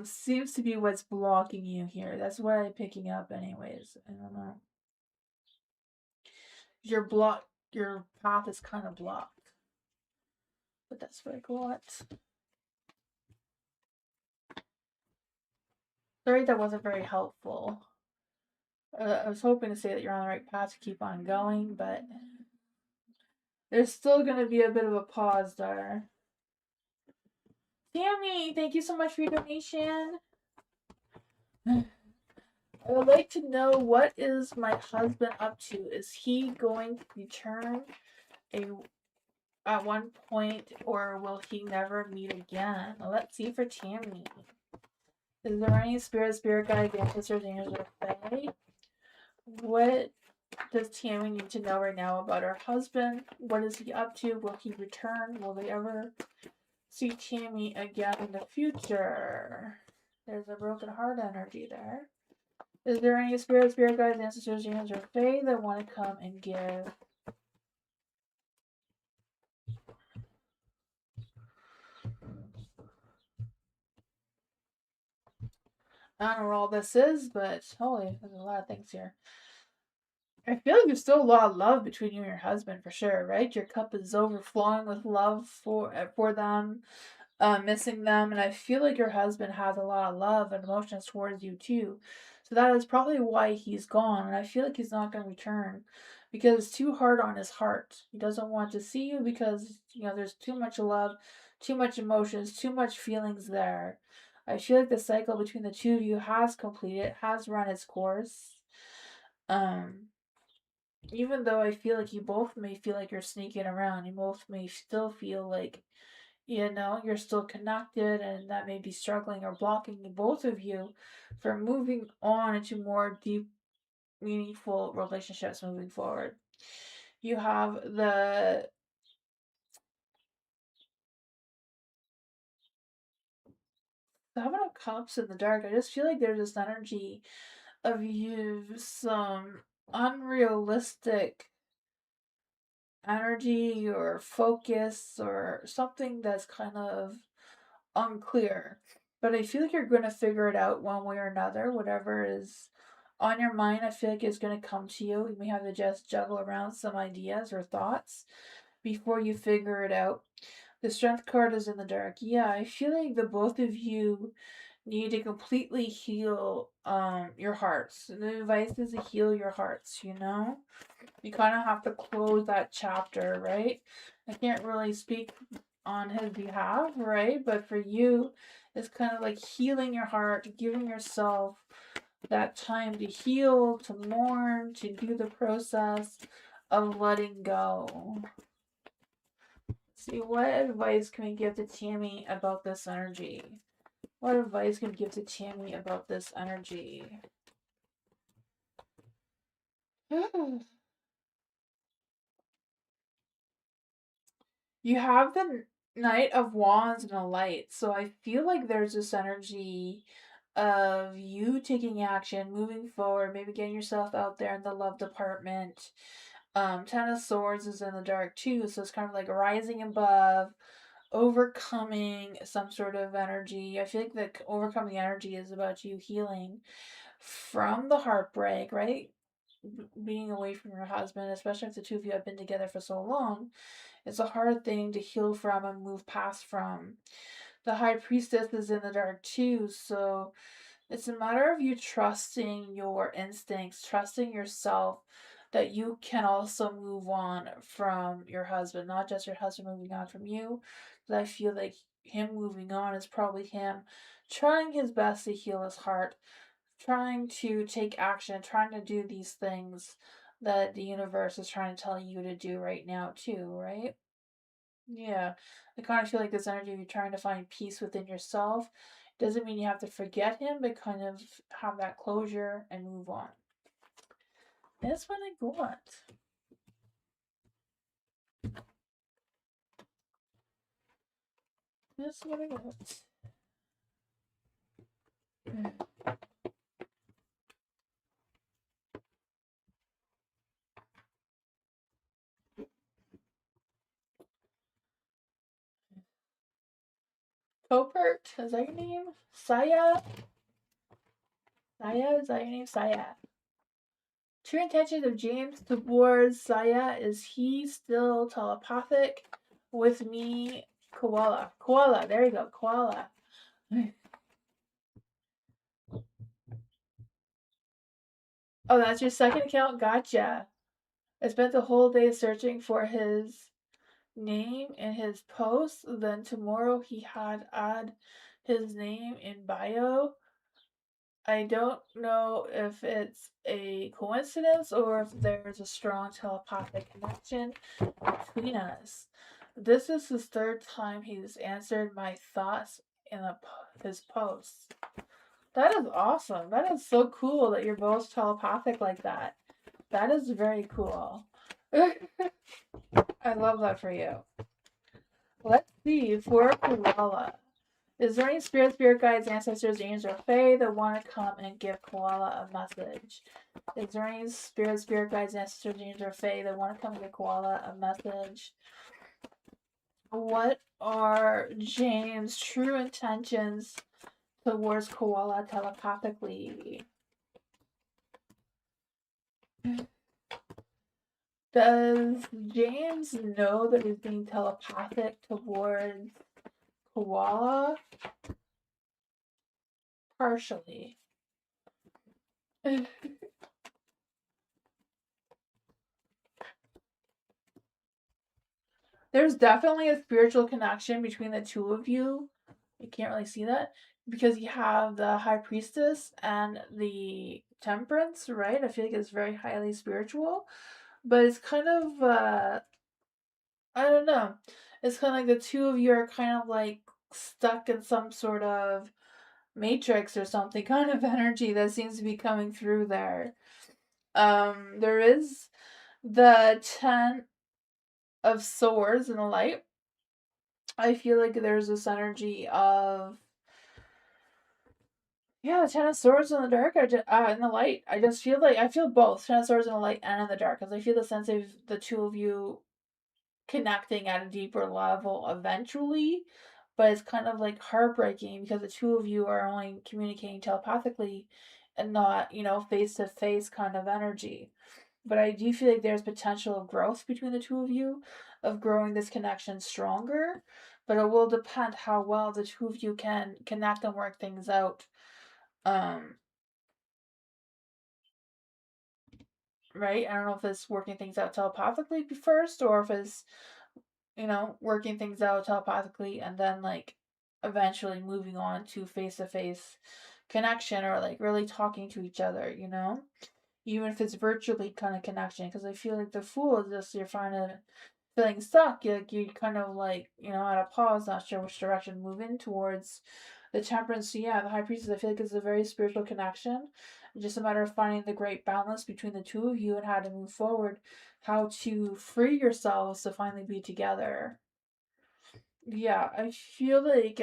Seems to be what's blocking you here. That's what I'm picking up anyways. I don't know. Your path is kind of blocked. But that's what I got. Sorry that wasn't very helpful. I was hoping to say that you're on the right path to keep on going, but there's still going to be a bit of a pause there. Tammy, thank you so much for your donation. I would like to know, what is my husband up to? Is he going to return at one point, or will he never meet again? Let's see for Tammy. Is there any spirit guide, ancestors, angels, or fae? What does Tammy need to know right now about her husband? What is he up to? Will he return? Will they ever see Tammy again in the future? There's a broken heart energy there. Is there any spirit guides, ancestors, angels, or fae that want to come and give? I don't know what all this is, but holy, there's a lot of things here. I feel like there's still a lot of love between you and your husband for sure, right? Your cup is overflowing with love for them, missing them, and I feel like your husband has a lot of love and emotions towards you too. So that is probably why he's gone, and I feel like he's not going to return because it's too hard on his heart. He doesn't want to see you because there's too much love, too much emotions, too much feelings there. I feel like the cycle between the two of you has completed, has run its course. Um, Even though I feel like you both may feel like you're sneaking around, you both may still feel like, you're still connected, and that may be struggling or blocking both of you from moving on into more deep, meaningful relationships moving forward. You have the Seven of Cups in the dark. I just feel like there's this energy of you, some unrealistic energy or focus or something that's kind of unclear. But I feel like you're going to figure it out one way or another. Whatever is on your mind, I feel like it's going to come to you. You may have to just juggle around some ideas or thoughts before you figure it out. The Strength card is in the dark. Yeah, I feel like the both of you need to completely heal your hearts. And the advice is to heal your hearts, You kind of have to close that chapter, right? I can't really speak on his behalf, right? But for you, it's kind of like healing your heart, giving yourself that time to heal, to mourn, to do the process of letting go. See, what advice can we give to Tammy about this energy? What advice can we give to Tammy about this energy? You have the Knight of Wands and a light, so I feel like there's this energy of you taking action, moving forward, maybe getting yourself out there in the love department. Ten of Swords is in the dark too, so it's kind of like rising above, overcoming some sort of energy. I feel like the overcoming energy is about you healing from the heartbreak, right? Being away from your husband, especially if the two of you have been together for so long, it's a hard thing to heal from and move past from. The High Priestess is in the dark too, so it's a matter of you trusting your instincts, trusting yourself that you can also move on from your husband, not just your husband moving on from you. But I feel like him moving on is probably him trying his best to heal his heart, trying to take action, trying to do these things that the universe is trying to tell you to do right now, too, right? Yeah. I kind of feel like this energy of you trying to find peace within yourself doesn't mean you have to forget him, but kind of have that closure and move on. That's what I got. That's what I got. Copert, is that your name? Saya? Saya? Is that your name? Saya. True intentions of James towards Saya, is he still telepathic with me? Koala. Koala, there you go, koala. Oh, that's your second account? Gotcha. I spent the whole day searching for his name in his post. Then tomorrow he had add his name in bio. I don't know if it's a coincidence or if there's a strong telepathic connection between us. This is his third time he's answered my thoughts in his posts. That is awesome. That is so cool that you're both telepathic like that. That is very cool. I love that for you. Let's see, for Koala. Is there any spirit guides, ancestors, angels, or fae that want to come and give Koala a message? Is there any spirit guides, ancestors, angels, or fae that want to come and give Koala a message? What are James' true intentions towards Koala telepathically? Does James know that he's being telepathic towards Koala? Partially. There's definitely a spiritual connection between the two of you. You can't really see that because you have the High Priestess and the Temperance, right? I feel like it's very highly spiritual, but it's kind of I don't know. It's kind of like the two of you are kind of like stuck in some sort of matrix or something kind of energy that seems to be coming through there. There is the 10 of swords in the light. I feel like there's this energy of the 10 of swords in the dark. In the light. I feel both 10 of swords in the light and in the dark because I feel the sense of the two of you connecting at a deeper level eventually. But it's kind of like heartbreaking because the two of you are only communicating telepathically and not, face to face kind of energy. But I do feel like there's potential of growth between the two of you, of growing this connection stronger. But it will depend how well the two of you can connect and work things out. Right? I don't know if it's working things out telepathically first or if it's, working things out telepathically and then like eventually moving on to face connection or like really talking to each other, even if it's virtually kind of connection. Because I feel like the Fool is just you're feeling stuck. You kind of like at a pause, not sure which direction to move in towards. The Temperance, so yeah, the High Priestess, I feel like is a very spiritual connection. Just a matter of finding the great balance between the two of you and how to move forward, how to free yourselves to finally be together. Yeah, I feel like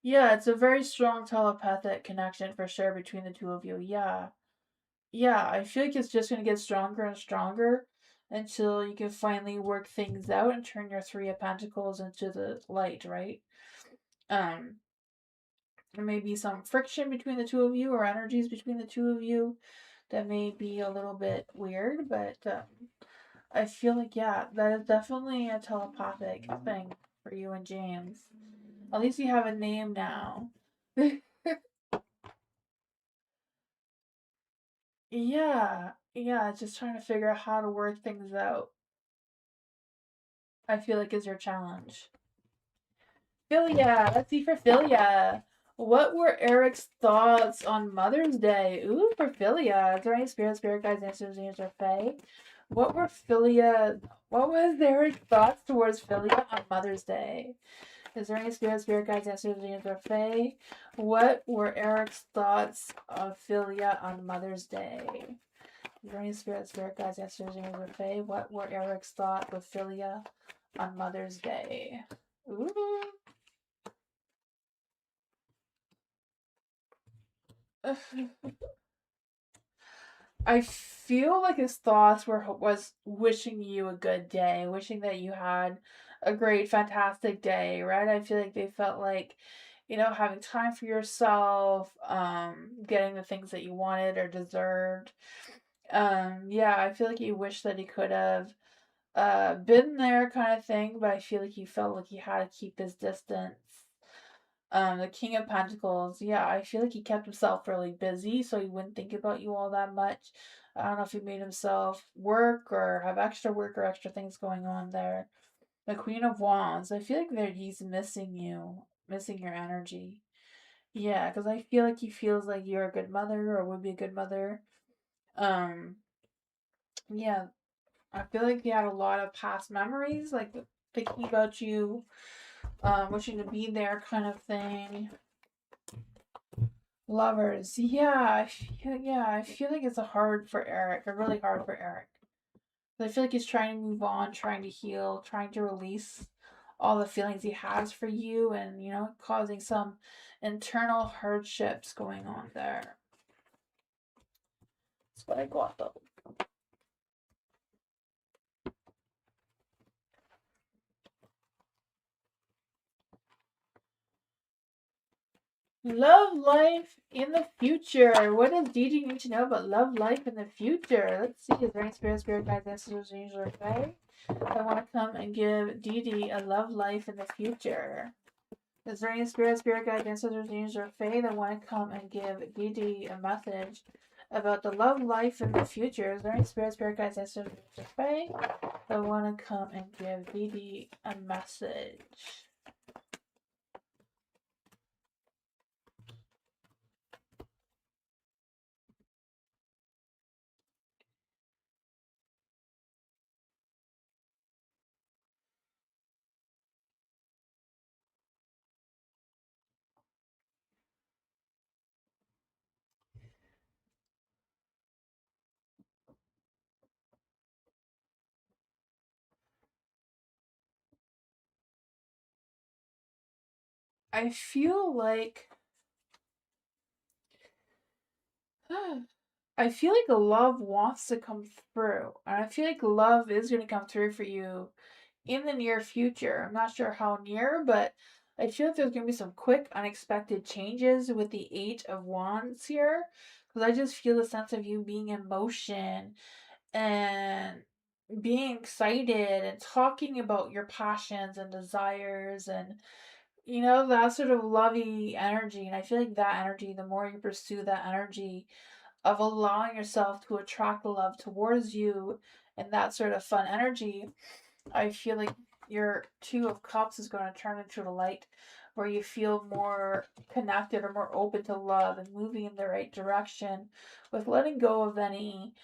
yeah, it's a very strong telepathic connection for sure between the two of you. Yeah. Yeah, I feel like it's just gonna get stronger and stronger until you can finally work things out and turn your Three of Pentacles into the light, right? Um, there may be some friction between the two of you or energies between the two of you that may be a little bit weird, but I feel like, yeah, that is definitely a telepathic thing for you and James. At least you have a name now. Yeah, yeah, just trying to figure out how to work things out. I feel like is your challenge. Philia, let's see for Philia. What were Eric's thoughts on Mother's Day? Ooh, for Philia. Is there any spirit guides, answers, or Fae? What was Eric's thoughts towards Philia on Mother's Day? Is there any spirit guides, answers, or Fae? What were Eric's thoughts of Philia on Mother's Day? Is there any spirit guides, answers, or Fae? What were Eric's thoughts with Philia on Mother's Day? Ooh. I feel like his thoughts was wishing you a good day, wishing that you had a great, fantastic day, right? I feel like they felt like, having time for yourself, getting the things that you wanted or deserved. Yeah, I feel like he wished that he could have been there kind of thing, but I feel like he felt like he had to keep his distance. The King of Pentacles, yeah, I feel like he kept himself really busy so he wouldn't think about you all that much. I don't know if he made himself work or have extra work or extra things going on there. The Queen of Wands, I feel like that he's missing you, missing your energy. Yeah, because I feel like he feels like you're a good mother or would be a good mother. Um, yeah, I feel like he had a lot of past memories, like thinking about you, wishing to be there kind of thing. Lovers. I feel like it's a hard for Eric, a really hard for Eric. I feel like he's trying to move on, trying to heal, trying to release all the feelings he has for you and, causing some internal hardships going on there. That's what I got though. Love life in the future. What does Didi need to know about love life in the future? Let's see. Is there any spirit guides, ancestors, angels, or fae? I want to come and give Didi a love life in the future. Is there any spirit guides, ancestors, angels, or fae that want to come and give Didi a message about the love life in the future? Is there any spirit guides, ancestors, angels, or fae that want to come and give Didi a message? I feel like I feel like love wants to come through. And I feel like love is going to come through for you in the near future. I'm not sure how near, but I feel like there's going to be some quick, unexpected changes with the Eight of Wands here. Because I just feel a sense of you being in motion and being excited and talking about your passions and desires and that sort of lovey energy. And I feel like that energy, the more you pursue that energy of allowing yourself to attract love towards you and that sort of fun energy, I feel like your Two of Cups is going to turn into the light where you feel more connected or more open to love and moving in the right direction with letting go of any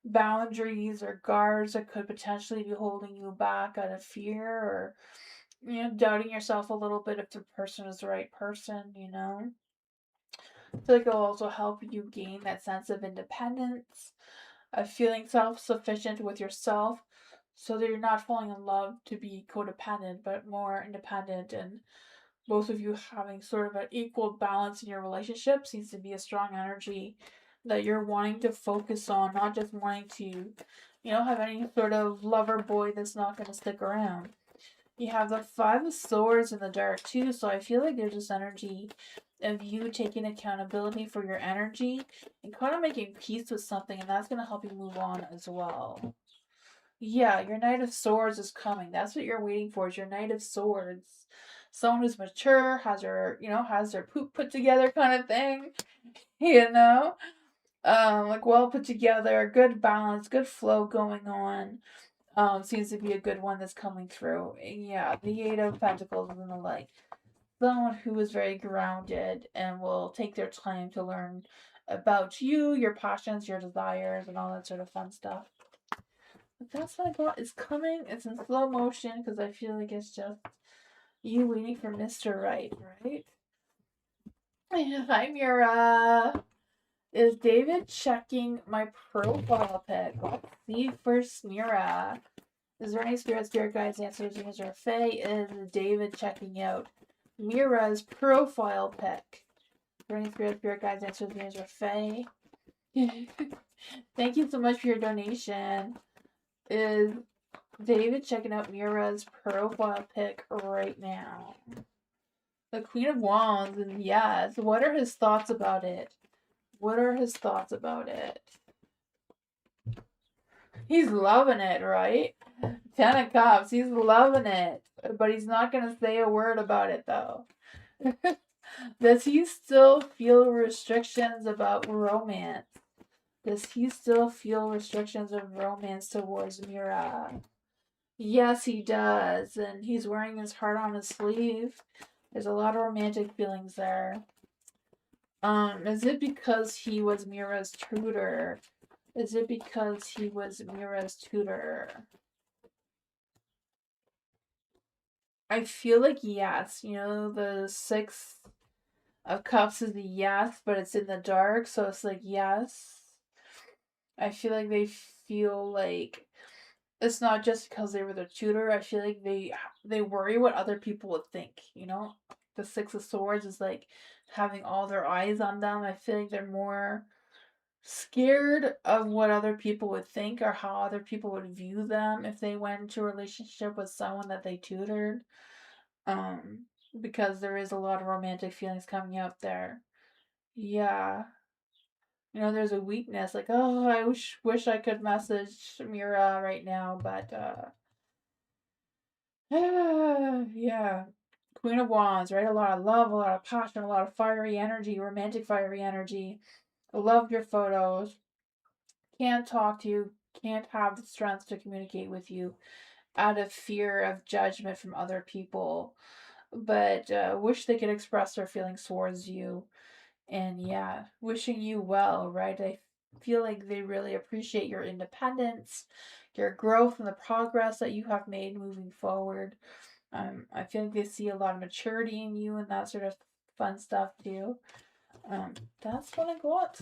boundaries or guards that could potentially be holding you back out of fear or, doubting yourself a little bit if the person is the right person. I feel like it'll also help you gain that sense of independence, of feeling self sufficient with yourself, so that you're not falling in love to be codependent, but more independent, and both of you having sort of an equal balance in your relationship seems to be a strong energy that you're wanting to focus on, not just wanting to, have any sort of lover boy that's not going to stick around. You have the Five of Swords in the dark too, so I feel like there's this energy of you taking accountability for your energy and kind of making peace with something, and that's going to help you move on as well. Yeah, your Knight of Swords is coming. That's what you're waiting for, is your Knight of Swords. Someone who's mature, has their poop put together kind of thing, you know? Like well put together, good balance, good flow going on. Seems to be a good one that's coming through. Yeah, the Eight of Pentacles is in the light. Someone who is very grounded and will take their time to learn about you, your passions, your desires, and all that sort of fun stuff. But that's what I got. It's coming. It's in slow motion because I feel like it's just you waiting for Mr. Right, right? Hi, Mira. Is David checking my profile pic? Let's see first, Mira. Is there any spirit guides, answers, or Fae? Is David checking out Mira's profile pic? Is there any spirit guides, answers, or Fae? Thank you so much for your donation. Is David checking out Mira's profile pic right now? The Queen of Wands, and yes, what are his thoughts about it? What are his thoughts about it? He's loving it, right? Ten of Cups, he's loving it. But he's not going to say a word about it, though. Does he still feel restrictions about romance? Does he still feel restrictions of romance towards Mira? Yes, he does. And he's wearing his heart on his sleeve. There's a lot of romantic feelings there. Is it because he was Mira's tutor? Is it because he was Mira's tutor? I feel like yes. The Six of Cups is the yes, but it's in the dark, so it's like yes. I feel like they feel like it's not just because they were the tutor. I feel like they worry what other people would think. The Six of Swords is like having all their eyes on them. I feel like they're more scared of what other people would think or how other people would view them if they went into a relationship with someone that they tutored. Because there is a lot of romantic feelings coming out there. Yeah. There's a weakness, like, oh, I wish I could message Mira right now, but yeah. Queen of Wands, right? A lot of love, a lot of passion, a lot of fiery energy, romantic fiery energy. I love your photos. Can't talk to you, can't have the strength to communicate with you out of fear of judgment from other people, but wish they could express their feelings towards you. And yeah, wishing you well, right? I feel like they really appreciate your independence, your growth, and the progress that you have made moving forward. I feel like they see a lot of maturity in you and that sort of fun stuff too. That's what I got.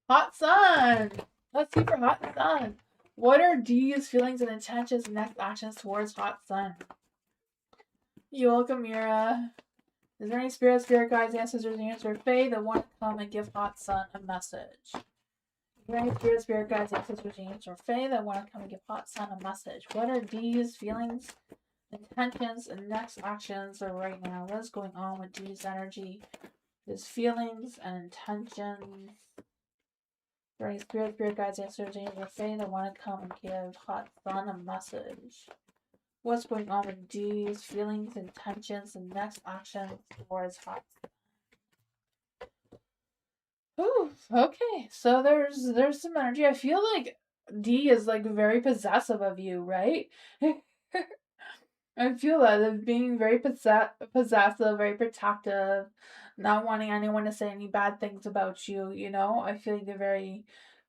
Hot sun. Let's see for hot sun. What are D's feelings and intentions and next actions towards hot sun? You're welcome, Mira. Is there any spirit guides, ancestors, or Fae that want to come and give hot sun a message? Is there any spirit guides, ancestors, or Fae that want to come and give hot sun a message? What are D's feelings, intentions, and next actions right now? What is going on with D's energy? His feelings and intentions. For any spirit guides, ancestors, or Fae that want to come and give hot sun a message. What's going on with D's feelings, intentions, and next action towards hot? Ooh, okay. So there's some energy. I feel like D is like very possessive of you, right? I feel that of being very possessive, very protective, not wanting anyone to say any bad things about you, you know? I feel like they're very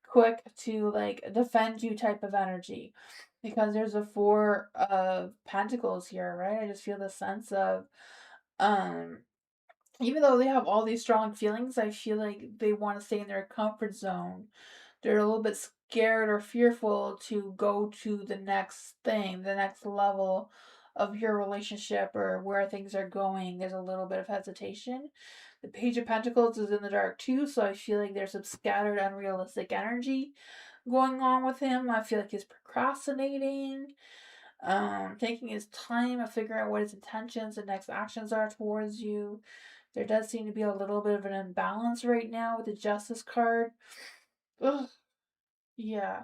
quick to like defend you type of energy. Because there's a four of pentacles here, right? I just feel the sense of um even though they have all these strong feelings, I feel like they want to stay in their comfort zone. They're a little bit scared or fearful to go to the next thing, the next level of your relationship or where things are going. There's a little bit of hesitation. The Page of Pentacles is in the dark too, so I feel like there's some scattered, unrealistic energy going on with him. I feel like he's procrastinating, taking his time to figure out what his intentions and next actions are towards you. There does seem to be a little bit of an imbalance right now with the Justice card. Ugh, yeah.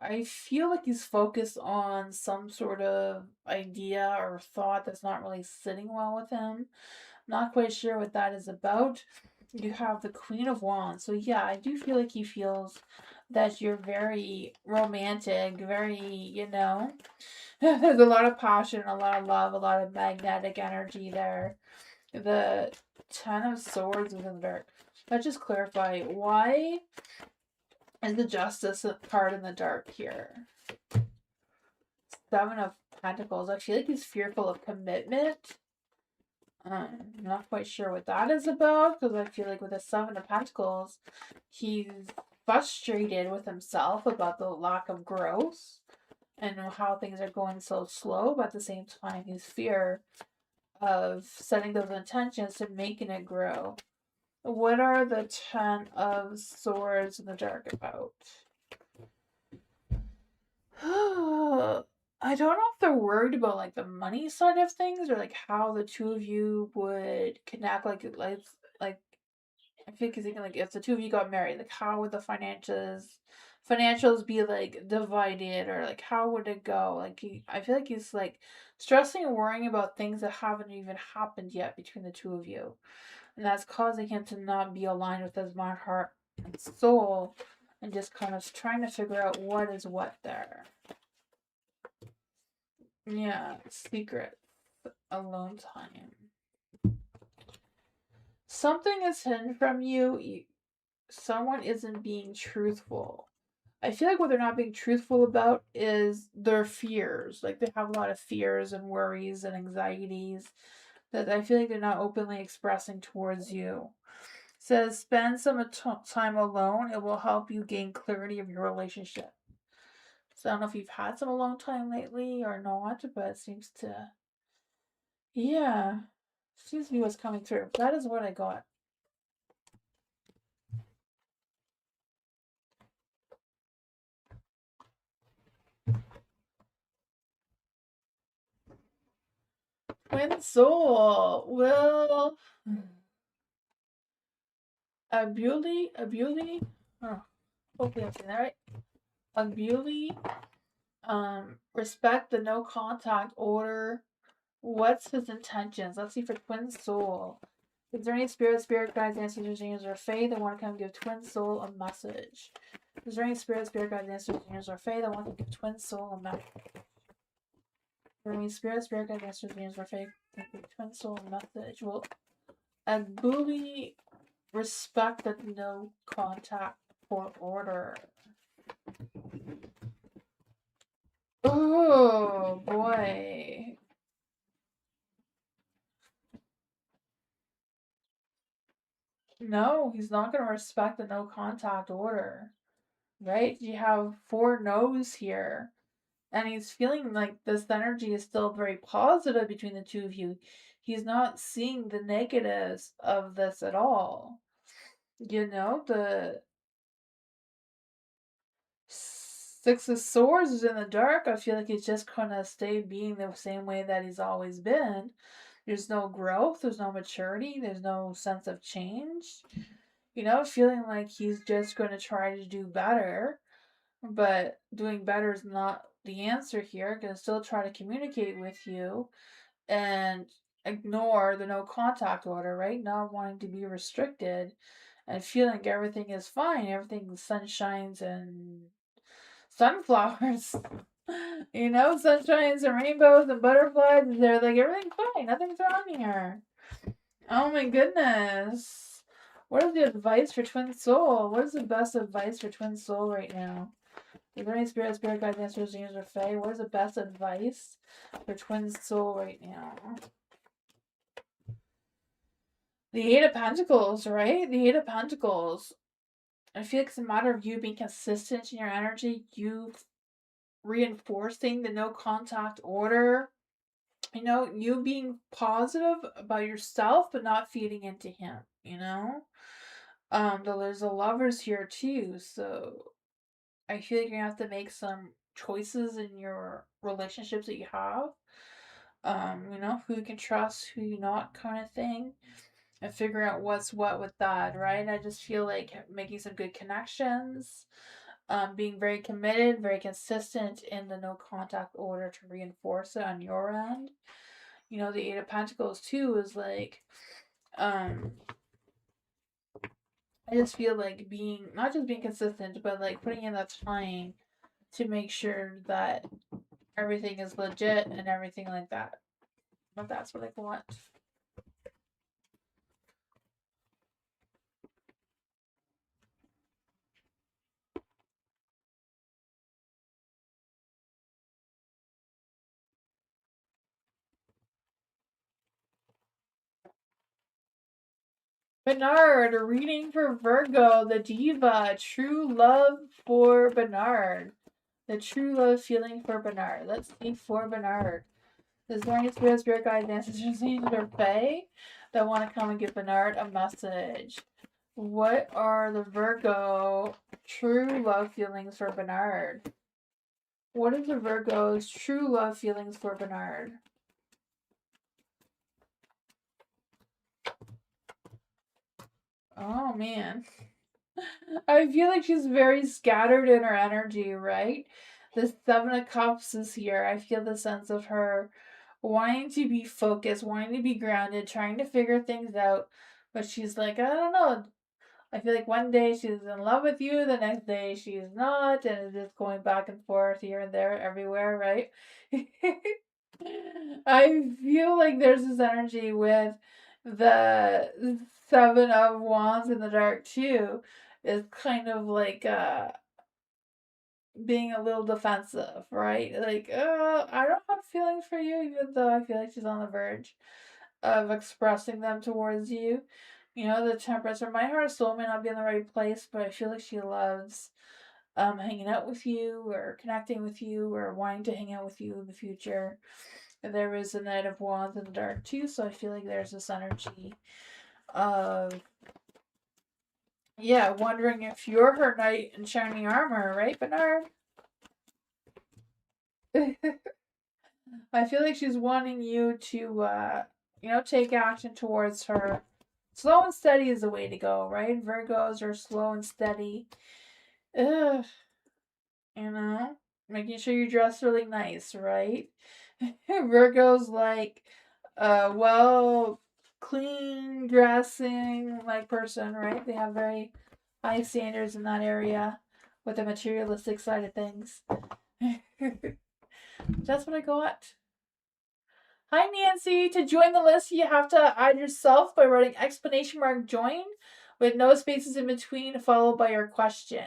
I feel like he's focused on some sort of idea or thought that's not really sitting well with him. Not quite sure what that is about. You have the Queen of Wands. So, yeah, I do feel like he feels that you're very romantic, very, there's a lot of passion, a lot of love, a lot of magnetic energy there. The Ten of Swords is in there. Let's just clarify, why is the Justice card in the dark here? Seven of Pentacles. I feel like he's fearful of commitment. I'm not quite sure what that is about, because I feel like with the Seven of Pentacles, he's frustrated with himself about the lack of growth and how things are going so slow, but at the same time, he's fear of setting those intentions and making it grow. What are the Ten of Swords in the dark about? I don't know if they're worried about like the money side of things or like how the two of you would connect. Like I think he's thinking like if the two of you got married, like how would the financials be like divided, or like how would it go? I feel like he's like stressing and worrying about things that haven't even happened yet between the two of you, and that's causing him to not be aligned with his mind, heart, and soul, and just kind of trying to figure out what is what there. Yeah, secret, alone time. Something is hidden from you. Someone isn't being truthful. I feel like what they're not being truthful about is their fears. Like they have a lot of fears and worries and anxieties that I feel like they're not openly expressing towards you. It says spend some time alone. It will help you gain clarity of your relationship. So I don't know if you've had some alone time lately or not, but it seems to, yeah, seems to be what's coming through. That is what I got. Twin soul. Well, a beauty. Oh, hopefully I'm saying that right. A beauty. Respect the no contact order. What's his intentions? Let's see for twin soul. Is there any spirit guides, ancestors, angels, or fae that want to come give twin soul a message? Is there any spirit guides, ancestors, angels, or fae that want to give twin soul a message? Is there any spirit guides, ancestors, angels, or fae that give twin soul a message? Well, a bully respect the no contact for order. Oh boy. No, he's not going to respect the no contact order. Right? You have four no's here. And he's feeling like this energy is still very positive between the two of you. He's not seeing the negatives of this at all. The Six of Swords is in the dark. I feel like he's just gonna stay being the same way that he's always been. There's no growth, there's no maturity, there's no sense of change. Feeling like he's just gonna try to do better, but doing better is not the answer here, gonna still try to communicate with you and ignore the no contact order, right? Not wanting to be restricted and feeling everything is fine, everything sunshines and sunflowers. You know, sunshines and rainbows and butterflies. They're like, everything's fine, nothing's wrong here. Oh my goodness. What is the advice for Twin Soul? What is the best advice for Twin Soul right now? Is there any spirit guides, answers, angels, or fae? What is the best advice for Twin Soul right now? The Eight of Pentacles, right? The Eight of Pentacles. I feel like it's a matter of you being consistent in your energy, you reinforcing the no contact order, you know, you being positive about yourself but not feeding into him, you know? There's a lovers here too, so I feel like you're gonna have to make some choices in your relationships that you have. You know, who you can trust, who you not kind of thing. And figure out what's what with that, right? I just feel like making some good connections, being very committed, very consistent in the no contact order to reinforce it on your end. You know, the Eight of Pentacles too is like, I just feel like being, not just being consistent, but like putting in that time to make sure that everything is legit and everything like that. But that's what I want. Bernard, a reading for Virgo, the diva, true love for Bernard. The true love feeling for Bernard. Let's see for Bernard. Is there any spirit guides, ancestors, angels, or fae that want to come and give Bernard a message? What are the Virgo true love feelings for Bernard? What is the Virgo's true love feelings for Bernard? Oh man. I feel like she's very scattered in her energy, right? The Seven of Cups is here. I feel the sense of her wanting to be focused, wanting to be grounded, trying to figure things out. But she's like, I don't know. I feel like one day she's in love with you, the next day she's not, and it's just going back and forth here and there, everywhere, right? I feel like there's this energy with the Seven of Wands in the dark too. Is kind of like being a little defensive, right? Like, I don't have feelings for you, even though I feel like she's on the verge of expressing them towards you. You know, the Temperance, or my heart and soul may not be in the right place, but I feel like she loves hanging out with you or connecting with you or wanting to hang out with you in the future. And there is a Knight of Wands in the dark too, so I feel like there's this energy of, yeah, wondering if you're her knight in shining armor, right, Bernard? I feel like she's wanting you to, you know, take action towards her. Slow and steady is the way to go, right? Virgos are slow and steady. Ugh, you know, making sure you dress really nice, right? Virgos like, well, clean dressing like person, right? They have very high standards in that area with the materialistic side of things. That's what I got. Hi, Nancy. To join the list, you have to add yourself by writing !join with no spaces in between, followed by your question.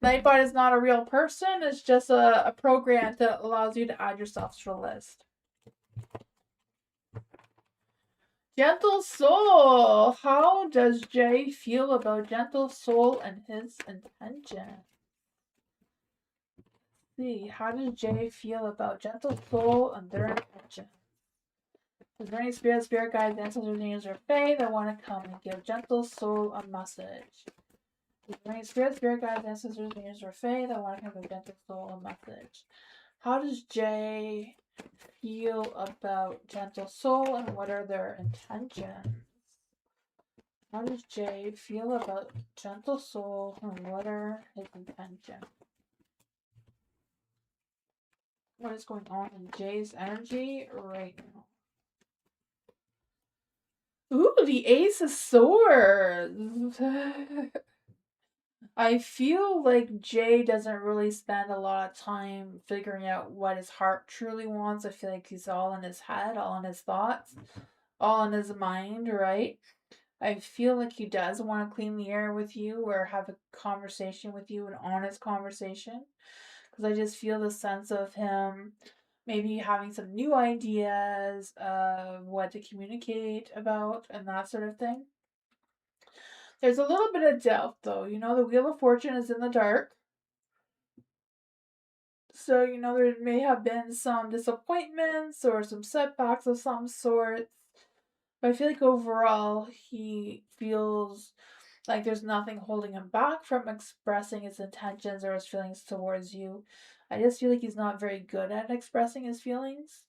Nightbot is not a real person. It's just a program that allows you to add yourself to the list. Gentle Soul. How does Jay feel about Gentle Soul and his intention? Let's see. How does Jay feel about Gentle Soul and their intention? Is there any spirit guides, ancestors, angels, or fae that want to come and give Gentle Soul a message? Is there any spirit guides, ancestors, angels, or fae that want to come and give Gentle Soul a message? How does Jay feel about Gentle Soul and what are their intentions? How does Jay feel about Gentle Soul and what are his intentions? What is going on in Jay's energy right now? Ooh, the Ace of Swords. I feel like Jay doesn't really spend a lot of time figuring out what his heart truly wants. I feel like he's all in his head, all in his thoughts, all in his mind, right? I feel like he does want to clean the air with you or have a conversation with you, an honest conversation. Because I just feel the sense of him maybe having some new ideas of what to communicate about and that sort of thing. There's a little bit of doubt though. The Wheel of Fortune is in the dark. So, there may have been some disappointments or some setbacks of some sort. But I feel like overall he feels like there's nothing holding him back from expressing his intentions or his feelings towards you. I just feel like he's not very good at expressing his feelings.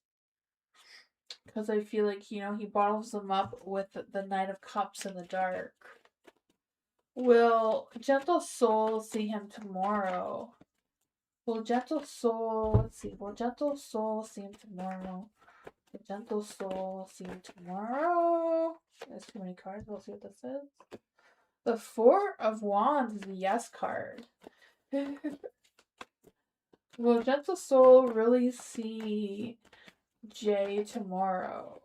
Because I feel like, he bottles them up with the Knight of Cups in the dark. Will Gentle Soul see him tomorrow? Will Gentle Soul, let's see, will Gentle Soul see him tomorrow? Will Gentle Soul see him tomorrow? There's too many cards, we'll see what this is. The Four of Wands is the yes card. Will Gentle Soul really see Jay tomorrow?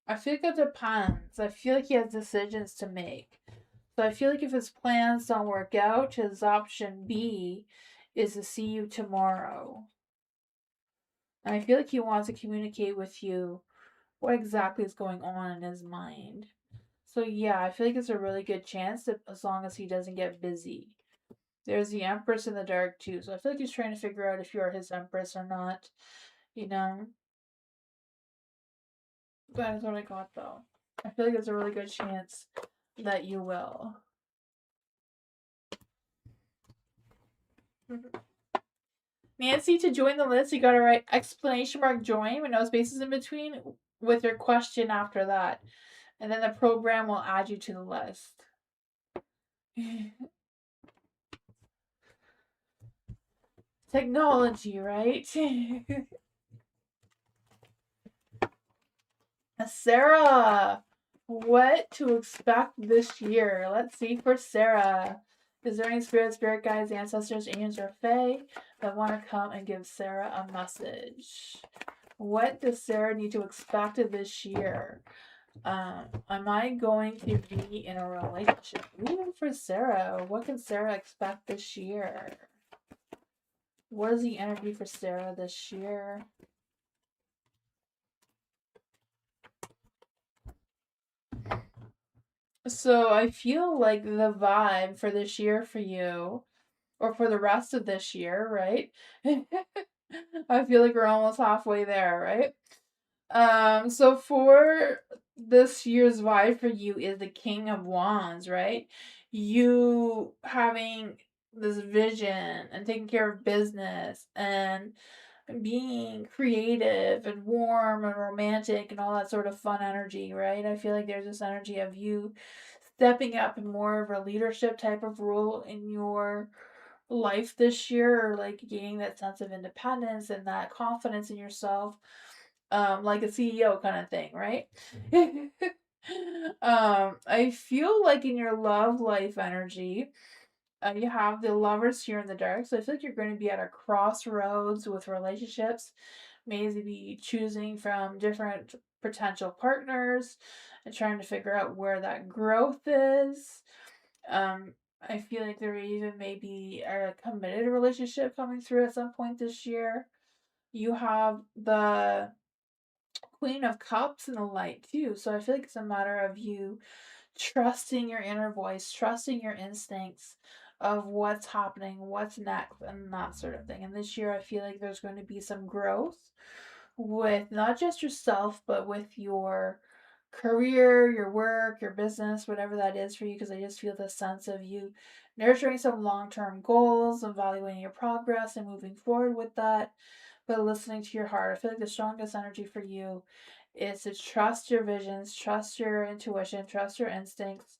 I feel like it depends. I feel like he has decisions to make. So I feel like if his plans don't work out, his option B is to see you tomorrow. And I feel like he wants to communicate with you what exactly is going on in his mind. So yeah, I feel like it's a really good chance that as long as he doesn't get busy. There's the Empress in the dark too, so I feel like he's trying to figure out if you are his Empress or not. You know, that is what I got though. I feel like there's a really good chance that you will. Nancy, to join the list, you gotta write exclamation mark join with no spaces in between with your question after that. And then the program will add you to the list. Technology, right? Sarah, what to expect this year? Let's see for Sarah. Is there any spirit guides, ancestors, angels, or fae that want to come and give Sarah a message? What does Sarah need to expect this year? Am I going to be in a relationship? Even for Sarah, what can Sarah expect this year? What is the energy for Sarah this year? So I feel like the vibe for this year for you, or for the rest of this year, right? I feel like we're almost halfway there, right? So for this year's vibe for you is the King of Wands, right? You having this vision and taking care of business and being creative and warm and romantic and all that sort of fun energy, right? I feel like there's this energy of you stepping up in more of a leadership type of role in your life this year, or like gaining that sense of independence and that confidence in yourself, like a CEO kind of thing, right? I feel like in your love life energy, you have the Lovers here in the dark, so I feel like you're going to be at a crossroads with relationships, maybe choosing from different potential partners and trying to figure out where that growth is. I feel like there even may be a committed relationship coming through at some point this year. You have the Queen of Cups in the light too, so I feel like it's a matter of you trusting your inner voice, trusting your instincts of what's happening, what's next, and that sort of thing. And this year, I feel like there's going to be some growth with not just yourself, but with your career, your work, your business, whatever that is for you, because I just feel the sense of you nurturing some long-term goals, evaluating your progress, and moving forward with that, but listening to your heart. I feel like the strongest energy for you is to trust your visions, trust your intuition, trust your instincts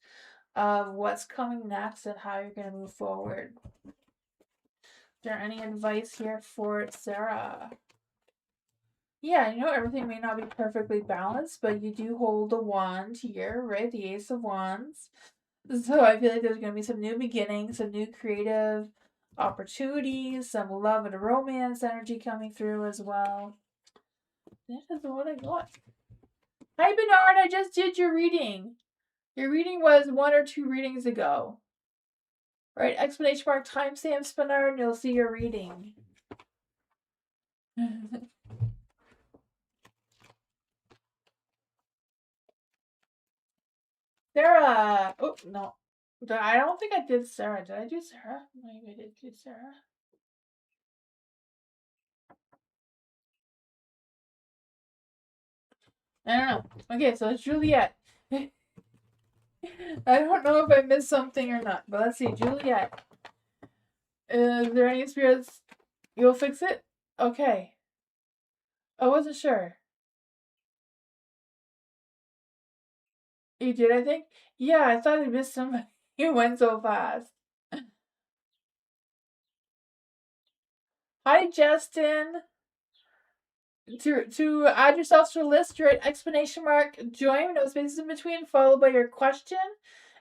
of what's coming next and how you're going to move forward. Is there any advice here for Sarah? Yeah, everything may not be perfectly balanced, but you do hold the wand here, right? The Ace of Wands. So I feel like there's going to be some new beginnings, some new creative opportunities, some love and romance energy coming through as well. That is what I got. Hi, Bernard. I just did your reading. Your reading was 1 or 2 readings ago. Right? Exclamation mark timestamps, Bernard, and you'll see your reading. Sarah. Oh, no. I don't think I did Sarah. Did I do Sarah? Maybe I did do Sarah. I don't know. Okay, so it's Juliet. I don't know if I missed something or not, but let's see. Juliet. Is there any spirits? You'll fix it? Okay. I wasn't sure. You did, I think? Yeah, I thought I missed somebody. You went so fast. Hi, Justin. To add yourself to a list, write exclamation mark join, no spaces in between, followed by your question.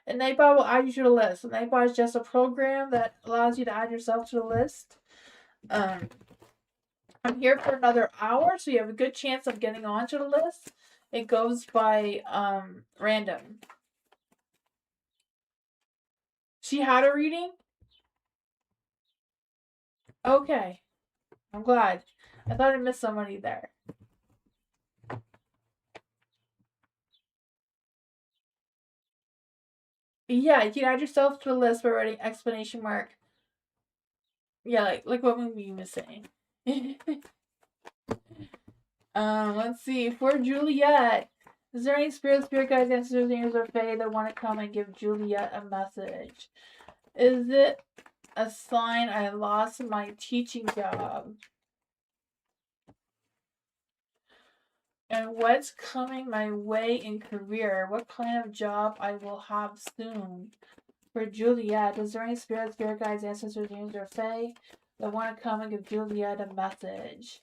And Nightbot will add you to the list. And Nightbot is just a program that allows you to add yourself to the list. I'm here for another hour, so you have a good chance of getting onto the list. It goes by random. She had a reading? Okay. I'm glad. I thought I missed somebody there. Yeah, you can add yourself to the list by writing exclamation mark. Yeah, like what movie was saying. Let's see. For Juliet, is there any spirit guides, ancestors, angels, or fae that want to come and give Juliet a message? Is it a sign I lost my teaching job? And what's coming my way in career? What kind of job I will have soon? For Juliet, is there any spirit guides, ancestors, angels, or fae that want to come and give Juliet a message?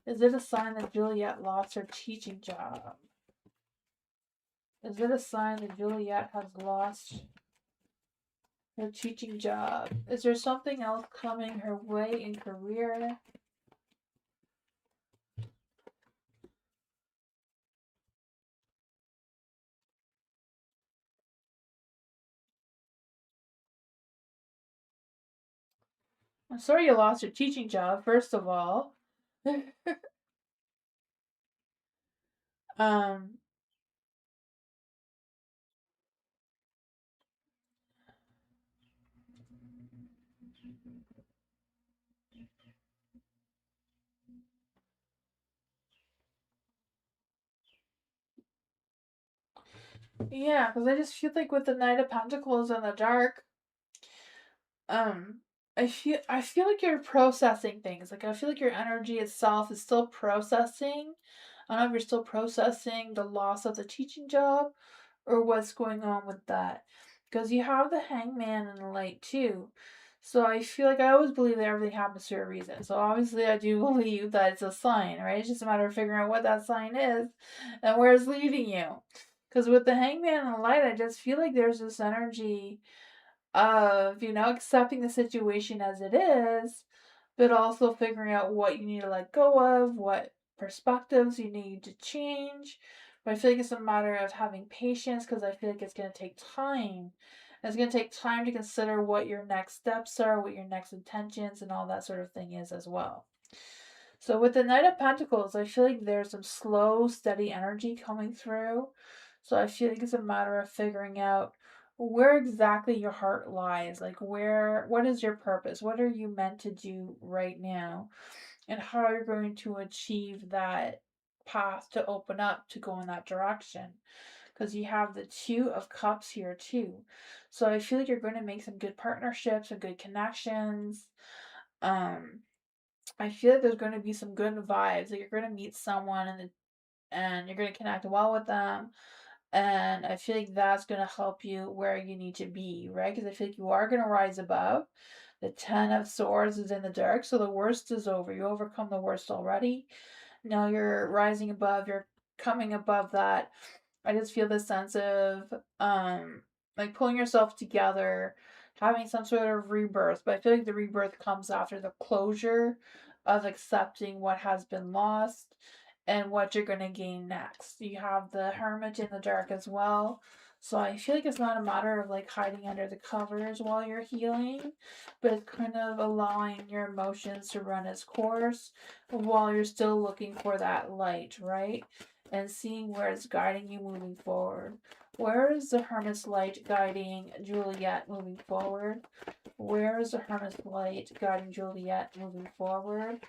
Is it a sign that Juliet lost her teaching job? Is it a sign that Juliet has lost her teaching job? Is there something else coming her way in career? I'm sorry you lost your teaching job, first of all. um, yeah, because I just feel like with the Knight of Pentacles in the dark, um, I feel like you're processing things. Like I feel like your energy itself is still processing. I don't know if you're still processing the loss of the teaching job or what's going on with that. Because you have the hangman and the light too. So I feel like I always believe that everything happens for a reason. So obviously I do believe that it's a sign, right? It's just a matter of figuring out what that sign is and where it's leading you. Because with the hangman and the light, I just feel like there's this energy of, accepting the situation as it is, but also figuring out what you need to let go of, what perspectives you need to change. But I feel like it's a matter of having patience because I feel like it's going to take time. It's going to take time to consider what your next steps are, what your next intentions, and all that sort of thing is as well. So with the Knight of Pentacles, I feel like there's some slow, steady energy coming through. So I feel like it's a matter of figuring out where exactly your heart lies. Like what is your purpose? What are you meant to do right now? And how you're going to achieve that path to open up to go in that direction. because you have the Two of Cups here too. So I feel like you're going to make some good partnerships and good connections. I feel like there's going to be some good vibes. Like you're going to meet someone and you're going to connect well with them. And I feel like that's going to help you where you need to be, right? Because I feel like you are going to rise above. The Ten of Swords is in the dark, so the worst is over. You overcome the worst already. Now you're rising above, you're coming above that. I just feel this sense of like pulling yourself together, having some sort of rebirth. But I feel like the rebirth comes after the closure of accepting what has been lost and what you're going to gain next. You have the Hermit in the dark as well. So I feel like it's not a matter of like hiding under the covers while you're healing, but it's kind of allowing your emotions to run its course while you're still looking for that light, right? And seeing where it's guiding you moving forward. Where is the Hermit's light guiding Juliet moving forward? Where is the Hermit's light guiding Juliet moving forward?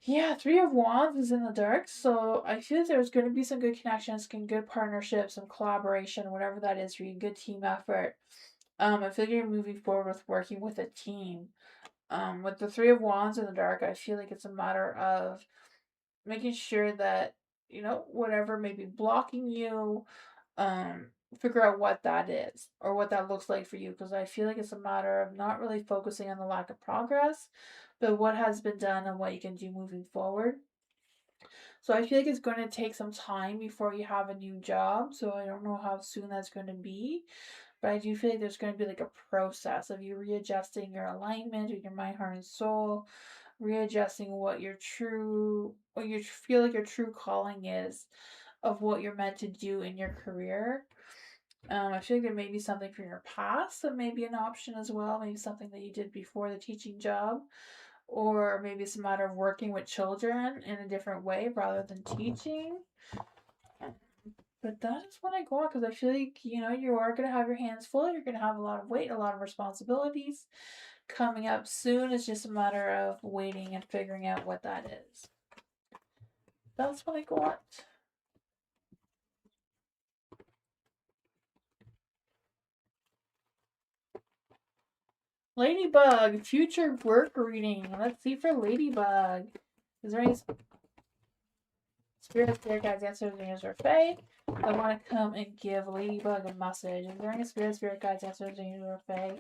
Yeah, Three of Wands is in the dark, so I feel there's going to be some good connections, some good partnerships, some collaboration, whatever that is for you, good team effort. I feel like you're moving forward with working with a team. With the Three of Wands in the dark, I feel like it's a matter of making sure that, you know, whatever may be blocking you, um, figure out what that is or what that looks like for you. Because I feel like it's a matter of not really focusing on the lack of progress, but what has been done and what you can do moving forward. So I feel like it's going to take some time before you have a new job. So I don't know how soon that's going to be. But I do feel like there's going to be like a process of you readjusting your alignment with your mind, heart, and soul, readjusting what you feel like your true calling is of what you're meant to do in your career. I feel like there may be something from your past that may be an option as well. Maybe something that you did before the teaching job, or maybe it's a matter of working with children in a different way rather than teaching. But that is what I go on because I feel like, you know, you are going to have your hands full. You're going to have a lot of weight, a lot of responsibilities coming up soon. It's just a matter of waiting and figuring out what that is. That's what I got. Ladybug, future work reading. Let's see for Ladybug. Is there any spirit guides, answers, dreams, or fae that want to come and give Ladybug a message? Is there any spirit guides, answers, dreams, or fae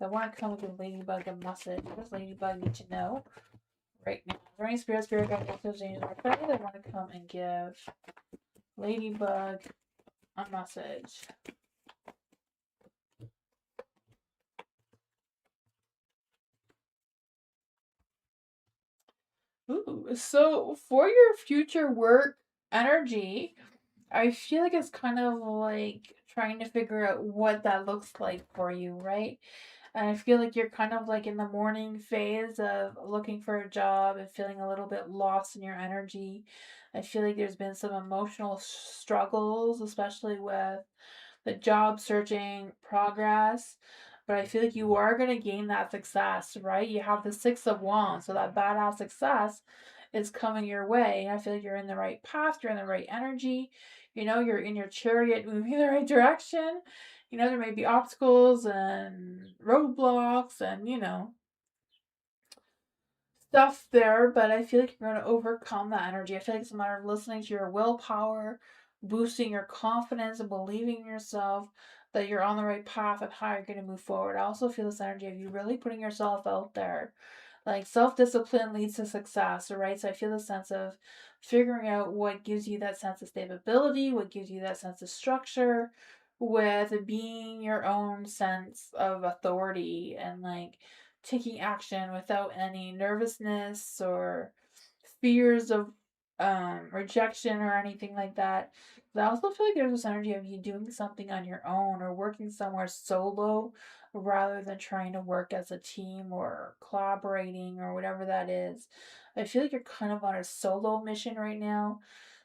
that want to come and give Ladybug a message? What does Ladybug need to know right now? Is there any spirit guides, answers, dreams, or fae that want to come and give Ladybug a message? Ooh, so for your future work energy, I feel like it's kind of like trying to figure out what that looks like for you, right? And I feel like you're kind of like in the morning phase of looking for a job and feeling a little bit lost in your energy. I feel like there's been some emotional struggles, especially with the job searching progress. But I feel like you are going to gain that success, right? You have the Six of Wands, so that badass success is coming your way. I feel like you're in the right path, you're in the right energy. You know, you're in your chariot moving in the right direction. You know, there may be obstacles and roadblocks and, you know, stuff there, but I feel like you're going to overcome that energy. I feel like it's a matter of listening to your willpower, boosting your confidence, and believing in yourself that you're on the right path and how you're going to move forward. I also feel this energy of you really putting yourself out there. Like self discipline leads to success, right? So I feel the sense of figuring out what gives you that sense of stability, what gives you that sense of structure, with being your own sense of authority and like taking action without any nervousness or fears of rejection or anything like that. But I also feel like there's this energy of you doing something on your own or working somewhere solo rather than trying to work as a team or collaborating or whatever that is. I feel like you're kind of on a solo mission right now.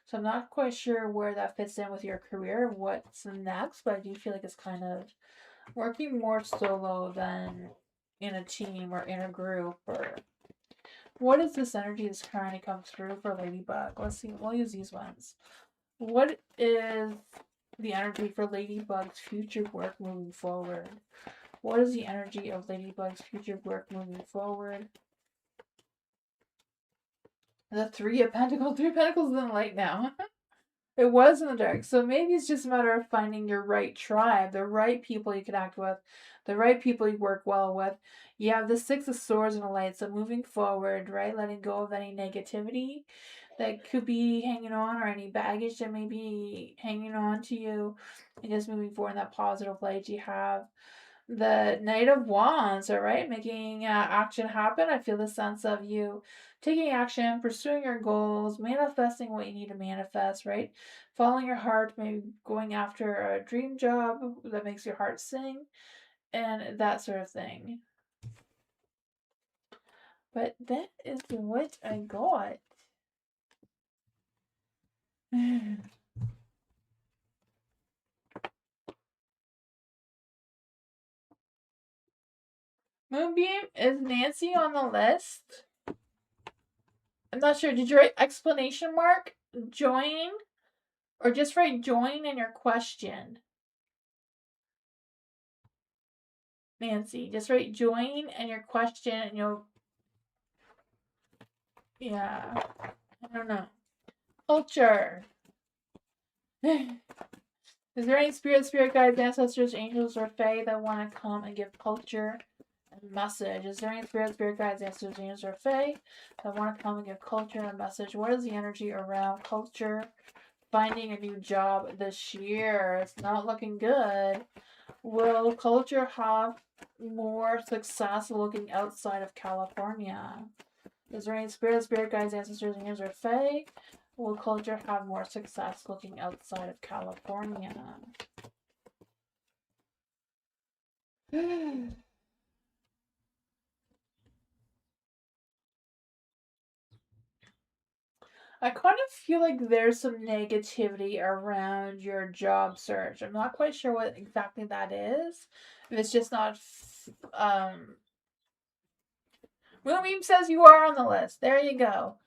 So I'm not quite sure where that fits in with your career, what's next, but I do feel like it's kind of working more solo than in a team or in a group or what is this energy that's trying to come through for Ladybug? Let's see. We'll use these ones. What is the energy for Ladybug's future work moving forward? What is the energy of Ladybug's future work moving forward? The Three of Pentacles. Three of Pentacles in the light now. It was in the dark. So maybe it's just a matter of finding your right tribe, the right people you connect with, the right people you work well with. You have the Six of Swords in the light. So moving forward, right? Letting go of any negativity that could be hanging on, or any baggage that may be hanging on to you, and just moving forward in that positive light. You have the Knight of Wands, all right, making action happen. I feel the sense of you taking action, pursuing your goals, manifesting what you need to manifest, right? Following your heart, maybe going after a dream job that makes your heart sing, and that sort of thing. But that is what I got. Moonbeam, is Nancy on the list? I'm not sure. Did you write exclamation mark? Join? Or just write join in your question? Nancy, just write join and your question and you'll, yeah, I don't know. Culture. Is there any spirit guides, ancestors, angels, or fae that want to come and give culture and message? Is there any spirit guides, ancestors, angels, or fae that want to come and give culture and message? What is the energy around culture? Finding a new job this year. It's not looking good. Will culture have more success looking outside of California? Is there any spirit guides, ancestors, angels, or fae? Will culture have more success looking outside of California? I kind of feel like there's some negativity around your job search. I'm not quite sure what exactly that is. If it's just not. Moonbeam says you are on the list. There you go.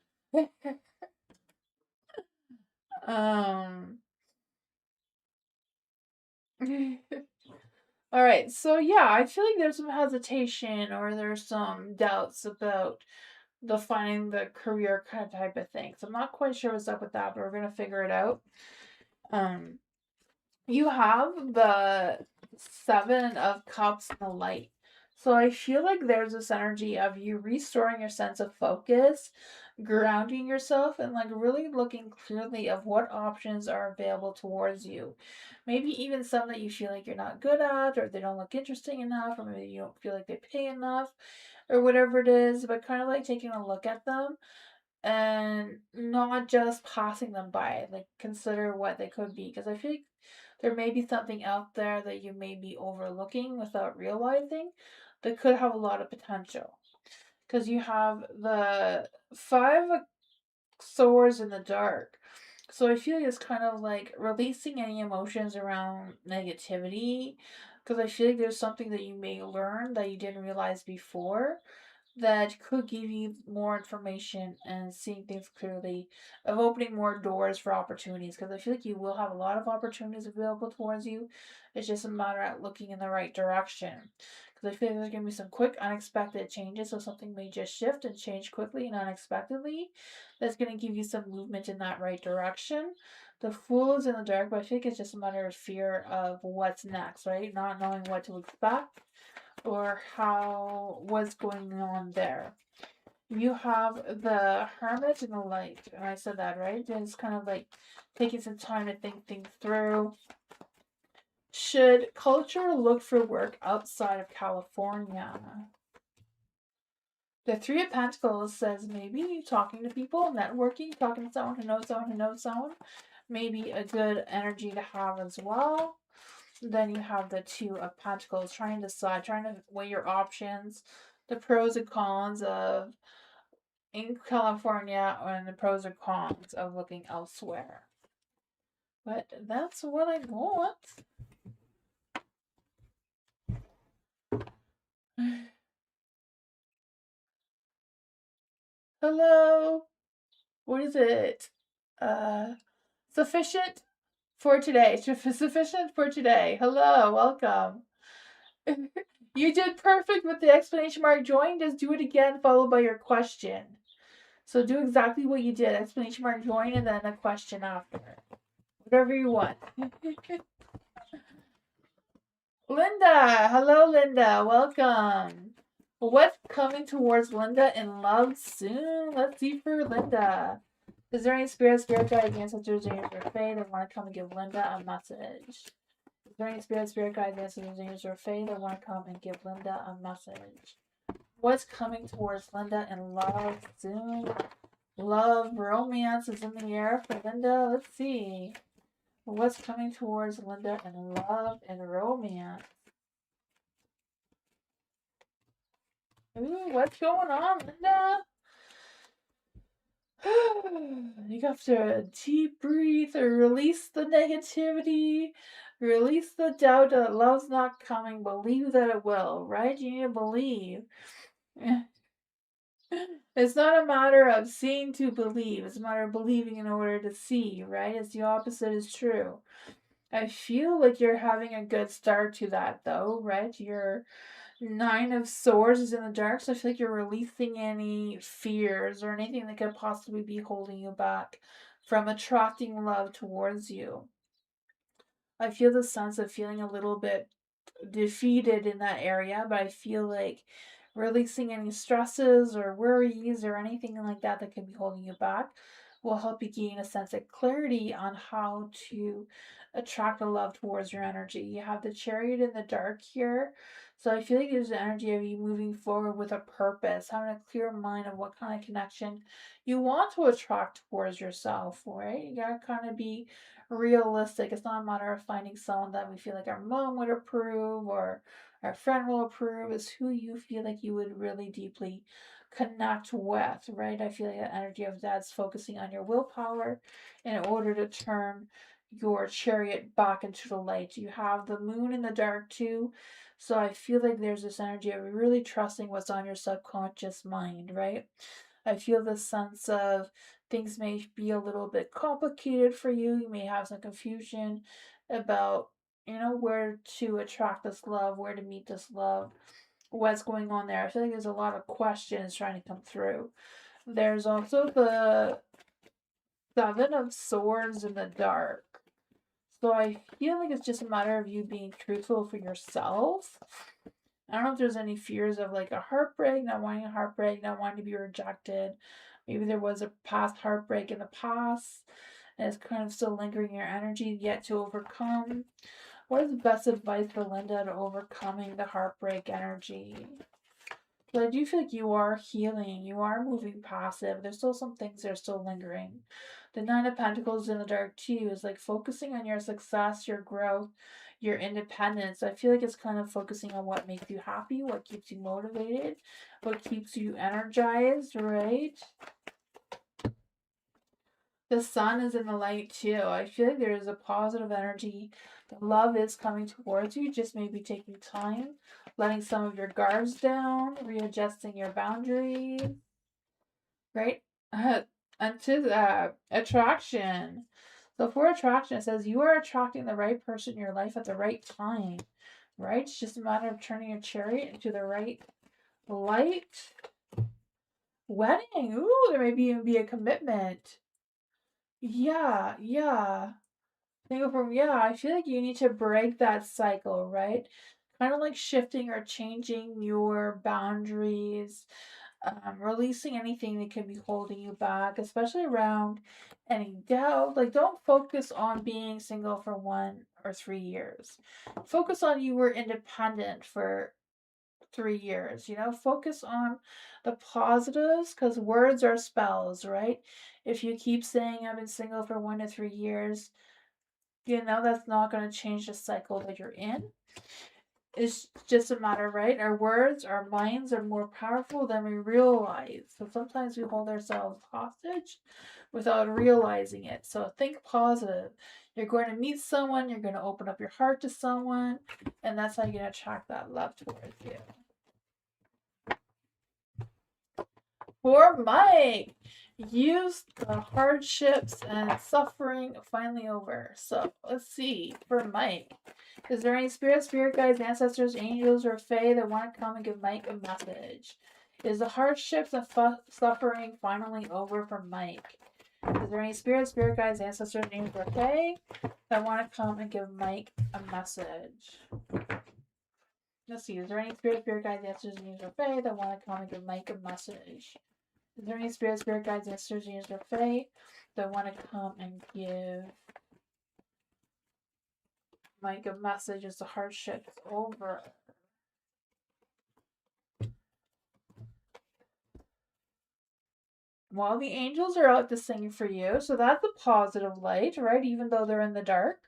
um. All right, so yeah, I feel like there's some hesitation or there's some doubts about the finding the career kind of type of thing. So I'm not quite sure what's up with that, but we're gonna figure it out. Um, you have the Seven of Cups in the light. So I feel like there's this energy of you restoring your sense of focus, grounding yourself, and like really looking clearly of what options are available towards you. Maybe even some that you feel like you're not good at, or they don't look interesting enough, or maybe you don't feel like they pay enough, or whatever it is, but kind of like taking a look at them and not just passing them by. Like consider what they could be, because I feel like there may be something out there that you may be overlooking without realizing that could have a lot of potential. Because you have the Five of Swords in the dark. So I feel like it's kind of like releasing any emotions around negativity. Because I feel like there's something that you may learn that you didn't realize before that could give you more information and seeing things clearly, of opening more doors for opportunities, because I feel like you will have a lot of opportunities available towards you. It's just a matter of looking in the right direction, because I feel like there's going to be some quick unexpected changes, so something may just shift and change quickly and unexpectedly. That's going to give you some movement in that right direction. The Fool is in the dark, but I think it's just a matter of fear of what's next, right? Not knowing what to expect or what's going on there. You have the Hermit and the Light, and I said that right. And it's kind of like taking some time to think things through. Should culture look for work outside of California? The Three of Pentacles says maybe talking to people, networking, talking to someone who knows someone who knows someone, maybe a good energy to have as well. Then you have the Two of Pentacles, trying to decide, trying to weigh your options, the pros and cons of in California, and the pros and cons of looking elsewhere. But that's what I got. Hello. What is it? Sufficient for today. Sufficient for today. Hello, welcome. You did perfect with the exclamation mark join. Just do it again, followed by your question. So do exactly what you did. Exclamation mark join and then a question after. Whatever you want. Linda. Hello, Linda. Welcome. What's coming towards Linda in love soon? Let's see for Linda. Is there any spirit guides, ancestors, angels, or fae that want to come and give Linda a message? Is there any spirit guides, ancestors, angels, or fae that want to come and give Linda a message? What's coming towards Linda in love soon? Love, romance is in the air for Linda. Let's see. What's coming towards Linda in love and romance? Ooh, what's going on, Linda? You have to deep breathe or release the negativity, release the doubt that love's not coming. Believe that it will, right? You need to believe. It's not a matter of seeing to believe. It's a matter of believing in order to see, right? It's the opposite is true. I feel like you're having a good start to that, though, right? Your 9 of Swords is in the dark, so I feel like you're releasing any fears or anything that could possibly be holding you back from attracting love towards you. I feel the sense of feeling a little bit defeated in that area, but I feel like releasing any stresses or worries or anything like that that could be holding you back will help you gain a sense of clarity on how to attract a love towards your energy. You have the Chariot in the dark here. So I feel like there's an energy of you moving forward with a purpose, having a clear mind of what kind of connection you want to attract towards yourself, right? You gotta kind of be realistic. It's not a matter of finding someone that we feel like our mom would approve or our friend will approve. It's who you feel like you would really deeply connect with, right? I feel like the energy of that's focusing on your willpower in order to turn your chariot back into the light. You have the moon in the dark too. So I feel like there's this energy of really trusting what's on your subconscious mind, right? I feel this sense of things may be a little bit complicated for you. You may have some confusion about, where to attract this love, where to meet this love, what's going on there. I feel like there's a lot of questions trying to come through. There's also the 7 of Swords in the dark. So I feel like it's just a matter of you being truthful for yourself. I don't know if there's any fears of like a heartbreak, not wanting a heartbreak, not wanting to be rejected. Maybe there was a past heartbreak in the past and it's kind of still lingering your energy yet to overcome. What is the best advice for Linda to overcoming the heartbreak energy? But I do feel like you are healing. You are moving past it. But there's still some things that are still lingering. The 9 of Pentacles in the dark too is like focusing on your success, your growth, your independence. I feel like it's kind of focusing on what makes you happy, what keeps you motivated, what keeps you energized, right? The sun is in the light too. I feel like there is a positive energy. The love is coming towards you. Just maybe taking time, letting some of your guards down, readjusting your boundaries, right? And to attraction. So for attraction, it says you are attracting the right person in your life at the right time, right? It's just a matter of turning your chariot into the right light. Wedding. Ooh, there may even be a commitment. Yeah, yeah. I feel like you need to break that cycle, right? Kind of like shifting or changing your boundaries, releasing anything that can be holding you back, especially around any doubt. Like, don't focus on being single for 1 or 3 years. Focus on you were independent for 3 years. Focus on the positives because words are spells, right? If you keep saying I've been single for 1 to 3 years, that's not going to change the cycle that you're in. It's just a matter, right? Our words, our minds are more powerful than we realize. So sometimes we hold ourselves hostage without realizing it. So think positive. You're going to meet someone, you're going to open up your heart to someone, and that's how you're going to attract that love towards you. For Mike, use the hardships and suffering finally over. So let's see for Mike. Is there any spirit guides, ancestors, angels, or fae that want to come and give Mike a message? Is the hardships and suffering finally over for Mike? Is there any spirit guides, ancestors, angels, or fae that want to come and give Mike a message? Let's see. Is there any spirit guides, ancestors, angels, or fae that want to come and give Mike a message? Is there any spirit guides, ancestors, angels, or fae that want to come and give Mike a message as the hardship is over? Well, the angels are out to sing for you, so that's a positive light, right? Even though they're in the dark.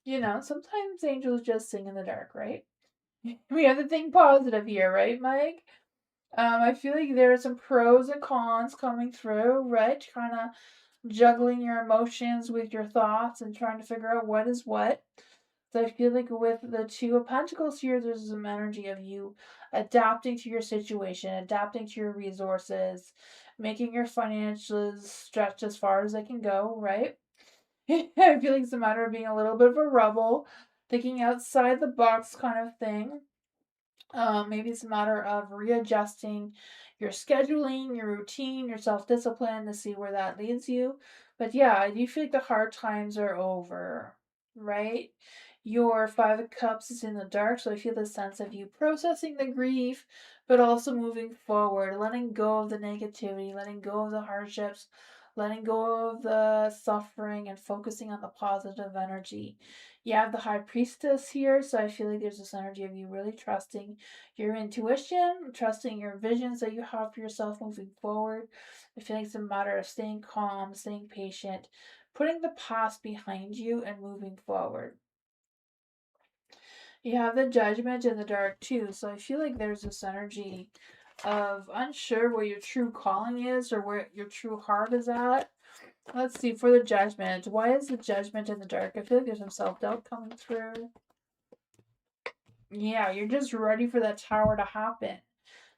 You know, sometimes angels just sing in the dark, right? We have to think positive here, right, Mike? I feel like there are some pros and cons coming through, right? Kind of juggling your emotions with your thoughts and trying to figure out what is what. So I feel like with the Two of Pentacles here, there's some energy of you adapting to your situation, adapting to your resources, making your finances stretch as far as they can go, right? I feel like it's a matter of being a little bit of a rebel, thinking outside the box kind of thing. Maybe it's a matter of readjusting your scheduling, your routine, your self discipline to see where that leads you. But yeah, I do feel like the hard times are over, right? Your Five of Cups is in the dark, so I feel the sense of you processing the grief, but also moving forward, letting go of the negativity, letting go of the hardships, letting go of the suffering, and focusing on the positive energy. You have the High Priestess here, so I feel like there's this energy of you really trusting your intuition, trusting your visions that you have for yourself moving forward. I feel like it's a matter of staying calm, staying patient, putting the past behind you, and moving forward. You have the Judgment in the dark too, so I feel like there's this energy of unsure what your true calling is or where your true heart is at. Let's see, for the Judgment. Why is the Judgment in the dark? I feel like there's some self-doubt coming through. Yeah, you're just ready for that tower to happen.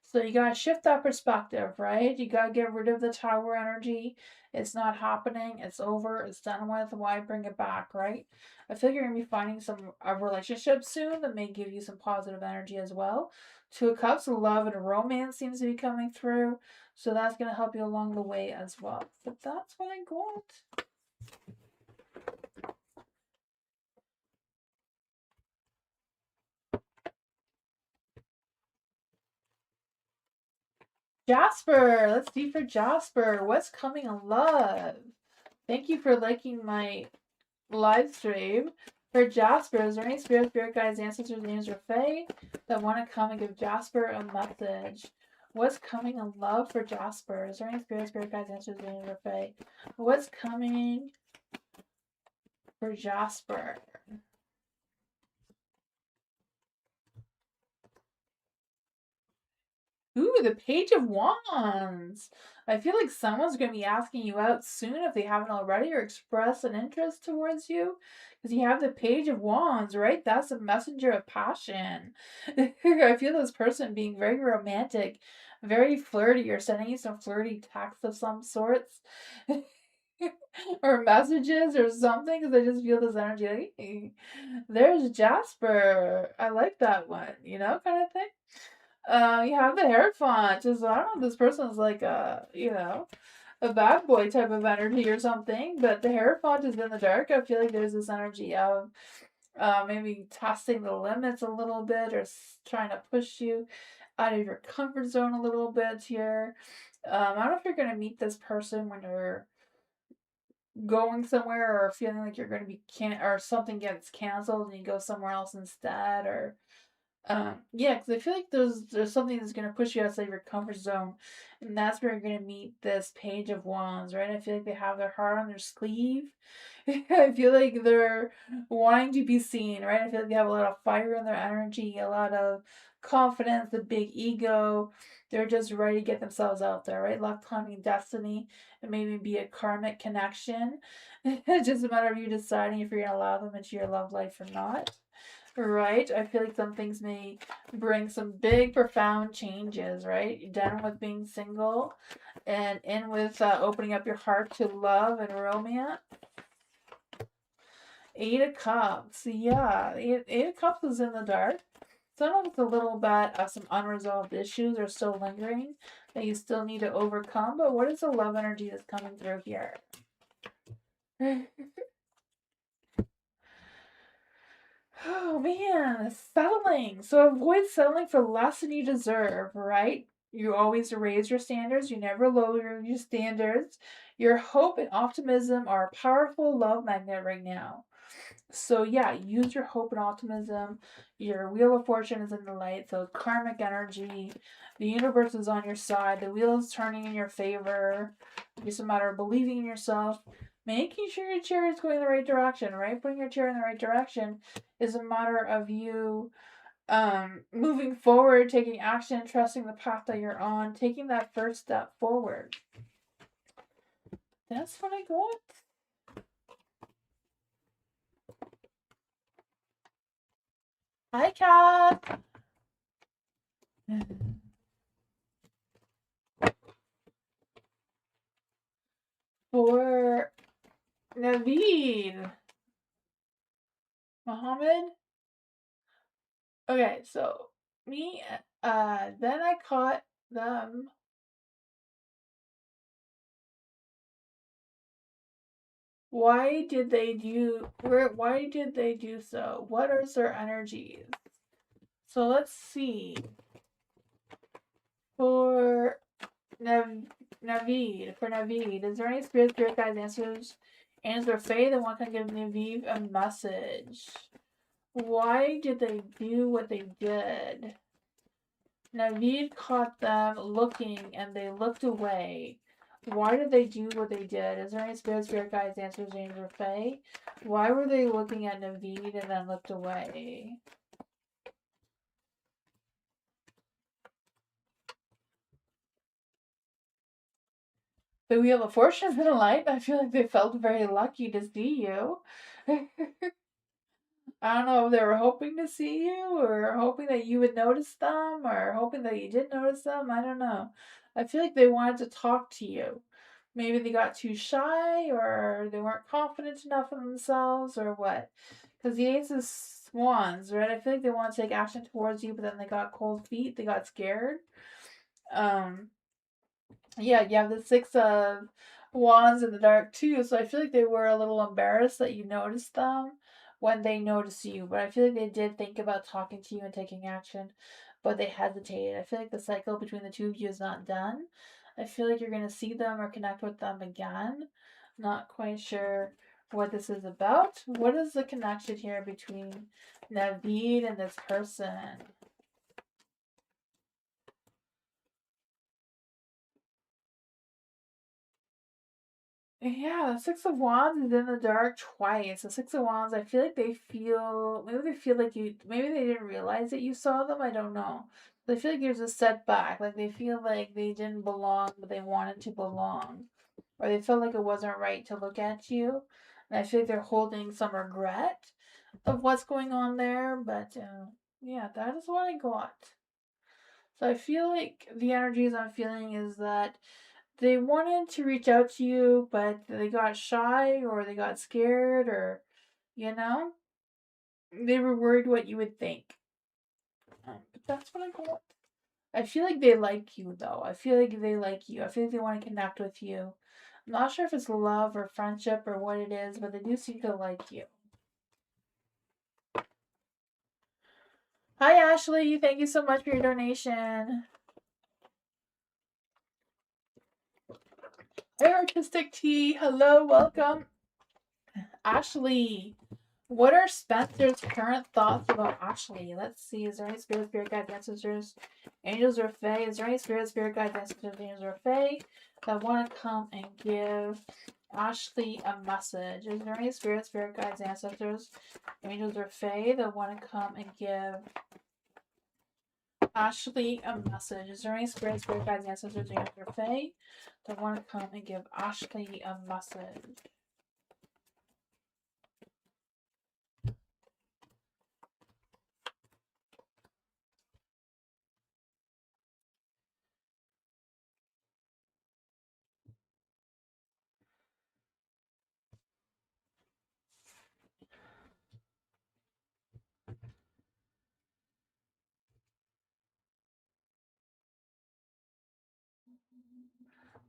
So you gotta shift that perspective, right? You gotta get rid of the tower energy. It's not happening. It's over. It's done with. Why bring it back, right? I feel you're gonna be finding a relationship soon that may give you some positive energy as well. Two of Cups, love and romance seems to be coming through. So that's gonna help you along the way as well. But that's what I got. Jasper, let's see for Jasper. What's coming in love? Thank you for liking my live stream. For Jasper, is there any spirit guides, ancestors, names, or fae that want to come and give Jasper a message? What's coming in love for Jasper? Is there any spirit guides, ancestors, names, or fae? What's coming for Jasper? Ooh, the Page of Wands. I feel like someone's going to be asking you out soon if they haven't already or express an interest towards you. Because you have the Page of Wands, right? That's a messenger of passion. I feel this person being very romantic, very flirty, or sending you some flirty texts of some sorts. Or messages or something because I just feel this energy like, hey, there's Jasper. I like that one, kind of thing. You have the hair font. Just I don't know if this person's like a bad boy type of energy or something, but the hair font is in the dark. I feel like there's this energy of maybe testing the limits a little bit or trying to push you out of your comfort zone a little bit here. I don't know if you're gonna meet this person when you're going somewhere or feeling like you're gonna be or something gets canceled and you go somewhere else instead or yeah, because I feel like there's something that's gonna push you outside your comfort zone, and that's where you're gonna meet this Page of Wands, right? I feel like they have their heart on their sleeve. I feel like they're wanting to be seen, right? I feel like they have a lot of fire in their energy, a lot of confidence, a big ego. They're just ready to get themselves out there, right? Luck, timing, destiny, and maybe be a karmic connection. It's just a matter of you deciding if you're gonna allow them into your love life or not. right? I feel like some things may bring some big, profound changes, right? You're done with being single and in with opening up your heart to love and romance. 8 of Cups, yeah. Eight of Cups is in the dark. Some of it's a little bit of some unresolved issues are still lingering that you still need to overcome. But what is the love energy that's coming through here? Oh man, settling. So avoid settling for less than you deserve, right? You always raise your standards, you never lower your standards. Your hope and optimism are a powerful love magnet right now. So yeah, use your hope and optimism. Your wheel of fortune is in the light, so karmic energy. The universe is on your side. The wheel is turning in your favor. It's a matter of believing in yourself, making sure your chair is going in the right direction, right? Putting your chair in the right direction is a matter of you moving forward, taking action, trusting the path that you're on, taking that first step forward. That's what I got. Hi, Kat. For Naveed. Mohammed. Okay, so me, then I caught them. Why did they do? Why did they do so? What are their energies? So let's see. For Naveed, is there any spirit guides, answers or faith that want to give Naveed a message? Why did they do what they did? Naveed caught them looking and they looked away. Why did they do what they did? Is there any spirit guides, answers, angels, or fae? Why were they looking at Naveed and then looked away? The Wheel of Fortune has been a light. I feel like they felt very lucky to see you. I don't know if they were hoping to see you or hoping that you would notice them or hoping that you did notice them. I don't know. I feel like they wanted to talk to you. Maybe they got too shy or they weren't confident enough in themselves or what. Because the Ace of Wands, right? I feel like they want to take action towards you, but then they got cold feet. They got scared. Um, yeah, you have the Six of Wands in the dark too, so I feel like they were a little embarrassed that you noticed them when they noticed you, but I feel like they did think about talking to you and taking action, but they hesitated. I feel like the cycle between the two of you is not done. I feel like you're going to see them or connect with them again. Not quite sure what this is about. What is the connection here between Naveed and this person? Yeah, the Six of Wands is in the dark twice. The Six of Wands, I feel like maybe they feel like maybe they didn't realize that you saw them. I don't know. They feel like there's a setback. Like they feel like they didn't belong, but they wanted to belong. Or they felt like it wasn't right to look at you. And I feel like they're holding some regret of what's going on there. But yeah, that is what I got. So I feel like the energies I'm feeling is that they wanted to reach out to you, but they got shy or they got scared or, you know, they were worried what you would think. But that's what I got. I feel like they like you, though. I feel like they like you. I feel like they want to connect with you. I'm not sure if it's love or friendship or what it is, but they do seem to like you. Hi, Ashley. Thank you so much for your donation. Hey, Artistic Tea. Hello, welcome. Ashley. What are Spencer's current thoughts about Ashley? Let's see. Is there any spirit guides, ancestors, angels, or fae? Is there any spirit guides, ancestors, angels, or fae that want to come and give Ashley a message? Is there any spirit guides, ancestors, angels, or fae that want to come and give Ashley a message? Is there any spirit guides, ancestors, angels, or fae that want to come and give Ashley a message?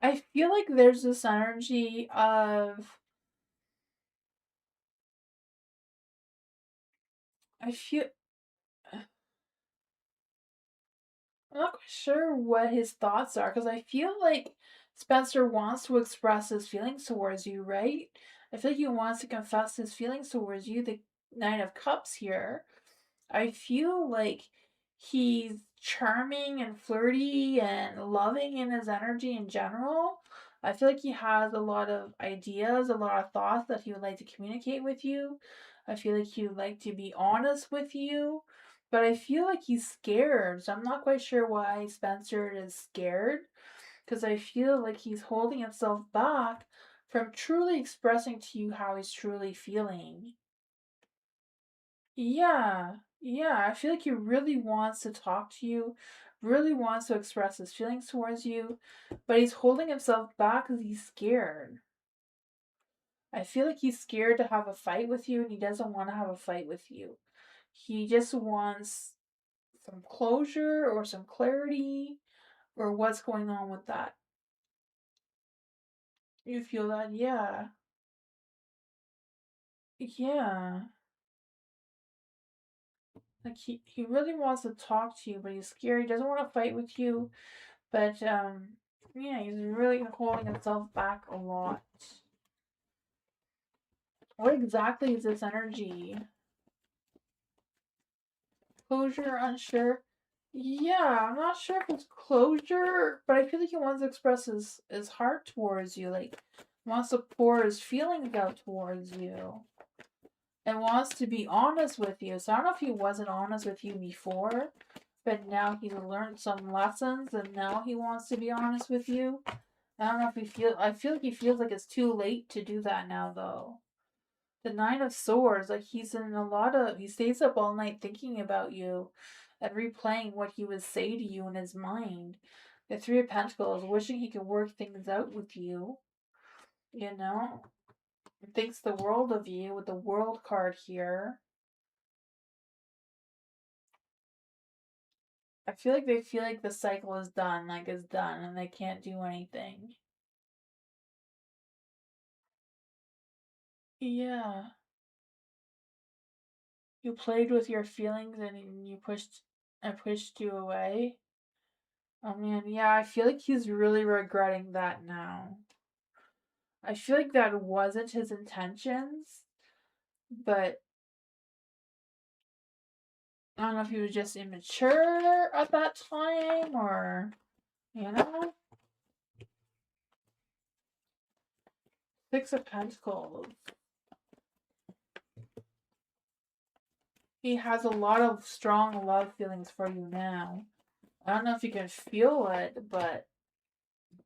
I feel like there's this energy of, I feel, I'm not quite sure what his thoughts are because I feel like Spencer wants to express his feelings towards you, right? I feel like he wants to confess his feelings towards you, the Nine of Cups here. I feel like he's charming and flirty and loving in his energy in general. I feel like he has a lot of ideas, a lot of thoughts that he would like to communicate with you. I feel like he would like to be honest with you. But I feel like he's scared. So I'm not quite sure why Spencer is scared. Because I feel like he's holding himself back from truly expressing to you how he's truly feeling. Yeah, yeah. I feel like he really wants to talk to you, really wants to express his feelings towards you, but he's holding himself back because he's scared. I feel like he's scared to have a fight with you and he doesn't want to have a fight with you. He just wants some closure or some clarity or what's going on with that. You feel that? Yeah. Yeah. Like he really wants to talk to you, but he's scared. He doesn't want to fight with you. But yeah, he's really holding himself back a lot. What exactly is this energy? Closure, unsure. Yeah, I'm not sure if it's closure, but I feel like he wants to express his heart towards you, like wants to pour his feelings out towards you. And wants to be honest with you. So I don't know if he wasn't honest with you before, but now he's learned some lessons and now he wants to be honest with you. I don't know if I feel like he feels like it's too late to do that now though. The Nine of Swords, like he stays up all night thinking about you and replaying what he would say to you in his mind. The Three of Pentacles, wishing he could work things out with you, you know? Thinks the world of you with the World card here. I feel like they feel like the cycle is done, like it's done, and they can't do anything. Yeah. You played with your feelings and I pushed you away. Oh man, yeah, I feel like he's really regretting that now. I feel like that wasn't his intentions, but I don't know if he was just immature at that time or, you know? Six of Pentacles. He has a lot of strong love feelings for you now. I don't know if you can feel it, but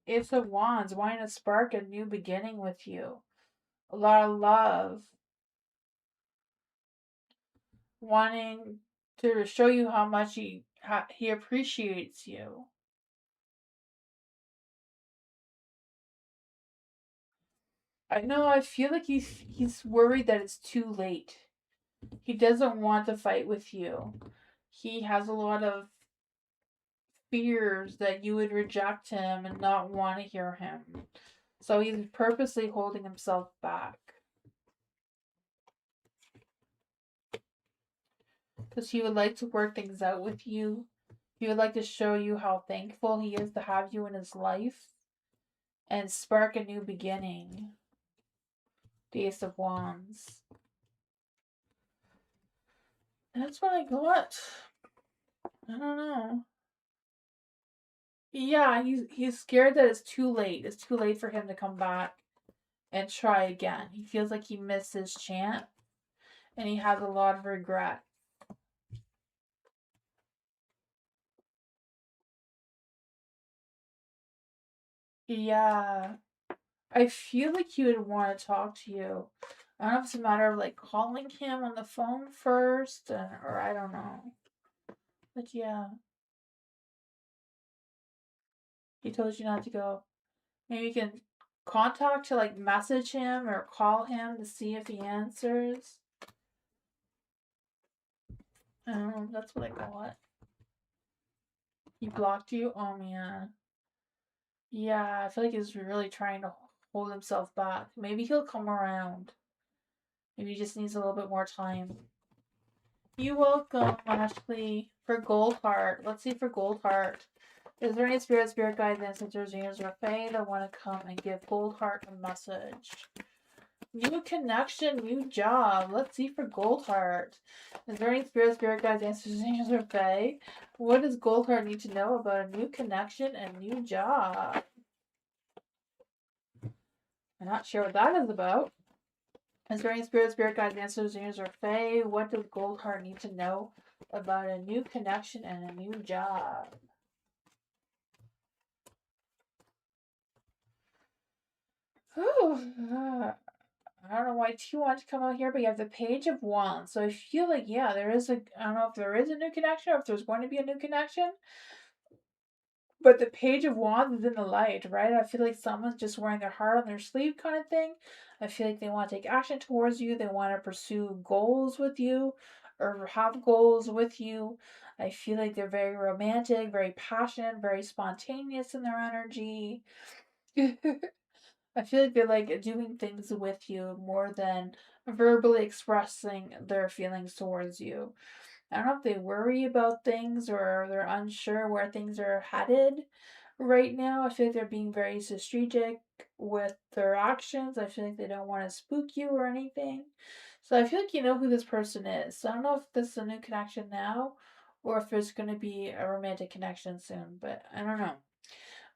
Ace of Wands wanting to spark a new beginning with you. A lot of love. Wanting to show you how much he appreciates you. I know I feel like he's worried that it's too late. He doesn't want to fight with you. He has a lot of fears that you would reject him and not want to hear him. So he's purposely holding himself back. Because he would like to work things out with you. He would like to show you how thankful he is to have you in his life and spark a new beginning. The Ace of Wands. That's what I got. I don't know. Yeah, he's scared that it's too late. It's too late for him to come back and try again. He feels like he missed his chance and he has a lot of regret. Yeah. I feel like he would want to talk to you. I don't know if it's a matter of like calling him on the phone first, or I don't know. But yeah, he told you not to go. Maybe you can contact to like message him or call him to see if he answers. I don't know. That's what I call it. He blocked you? Oh man. Yeah, I feel like he's really trying to hold himself back. Maybe he'll come around. Maybe he just needs a little bit more time. You're welcome, Ashley, for Gold Heart. Let's see for Gold Heart. Is there any spirit guides, ancestors, angels, or fae that want to come and give Gold Heart a message? New connection, new job. Let's see for Gold Heart. Is there any spirit guides, ancestors, angels, or fae? What does Gold Heart need to know about a new connection and new job? I'm not sure what that is about. Is there any spirit guides, ancestors, angels, or fae? What does Gold Heart need to know about a new connection and a new job? Whew. I don't know why two want to come out here, but you have the Page of Wands. So I feel like, yeah, there is a, I don't know if there is a new connection or if there's going to be a new connection, but the Page of Wands is in the light, right? I feel like someone's just wearing their heart on their sleeve kind of thing. I feel like they want to take action towards you. They want to pursue goals with you or have goals with you. I feel like they're very romantic, very passionate, very spontaneous in their energy. I feel like they like doing things with you more than verbally expressing their feelings towards you. I don't know if they worry about things or they're unsure where things are headed right now. I feel like they're being very strategic with their actions. I feel like they don't want to spook you or anything. So I feel like you know who this person is. So I don't know if this is a new connection now or if there's going to be a romantic connection soon, but I don't know.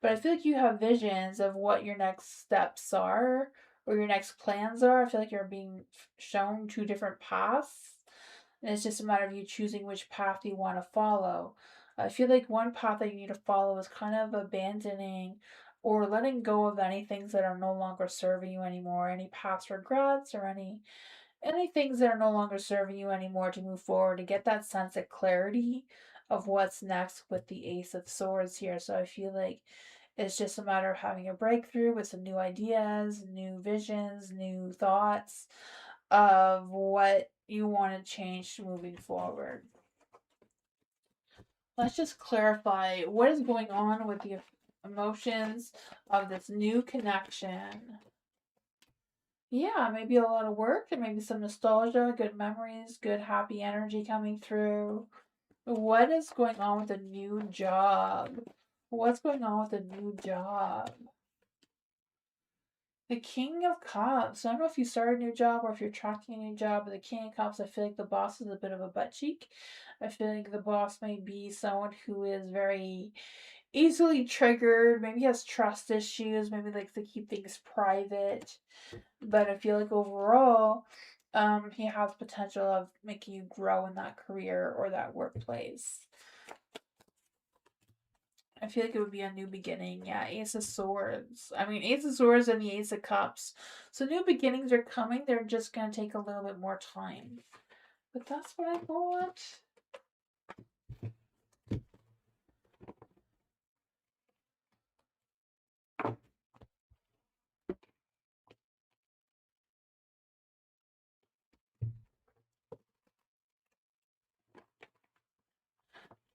But I feel like you have visions of what your next steps are or your next plans are. I feel like you're being shown two different paths. And it's just a matter of you choosing which path you want to follow. I feel like one path that you need to follow is kind of abandoning or letting go of any things that are no longer serving you anymore, any past regrets or any things that are no longer serving you anymore to move forward, to get that sense of clarity of what's next with the Ace of Swords here. So I feel like it's just a matter of having a breakthrough with some new ideas, new visions, new thoughts of what you want to change moving forward. Let's just clarify what is going on with the emotions of this new connection. Yeah, maybe a lot of work and maybe some nostalgia, good memories, good happy energy coming through. What is going on with the new job? What's going on with the new job? The King of Cups. So I don't know if you started a new job or if you're tracking a new job, but the King of Cups, I feel like the boss is a bit of a butt cheek. I feel like the boss may be someone who is very easily triggered, maybe has trust issues, maybe likes to keep things private. But I feel like overall, he has potential of making you grow in that career or that workplace. I feel like it would be a new beginning. Yeah, Ace of Swords. I mean, Ace of Swords and the Ace of Cups. So new beginnings are coming. They're just going to take a little bit more time. But that's what I want.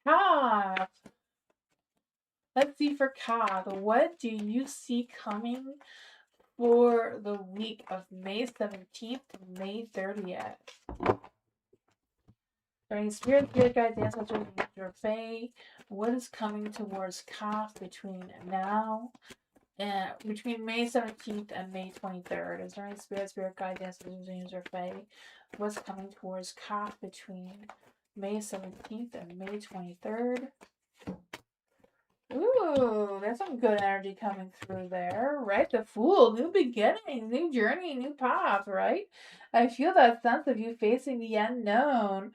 Cat. Let's see for Cat. What do you see coming for the week of May 17th to May 30th? During spirit guides, ancestors, your fae, what is coming towards Cat between now and between May 17th and May 23rd? Is there any spirit guides, ancestors, angels, or fae? What's coming towards Cat between May 17th and May 23rd? Ooh, there's some good energy coming through there, right? The Fool, new beginning, new journey, new path, right? I feel that sense of you facing the unknown.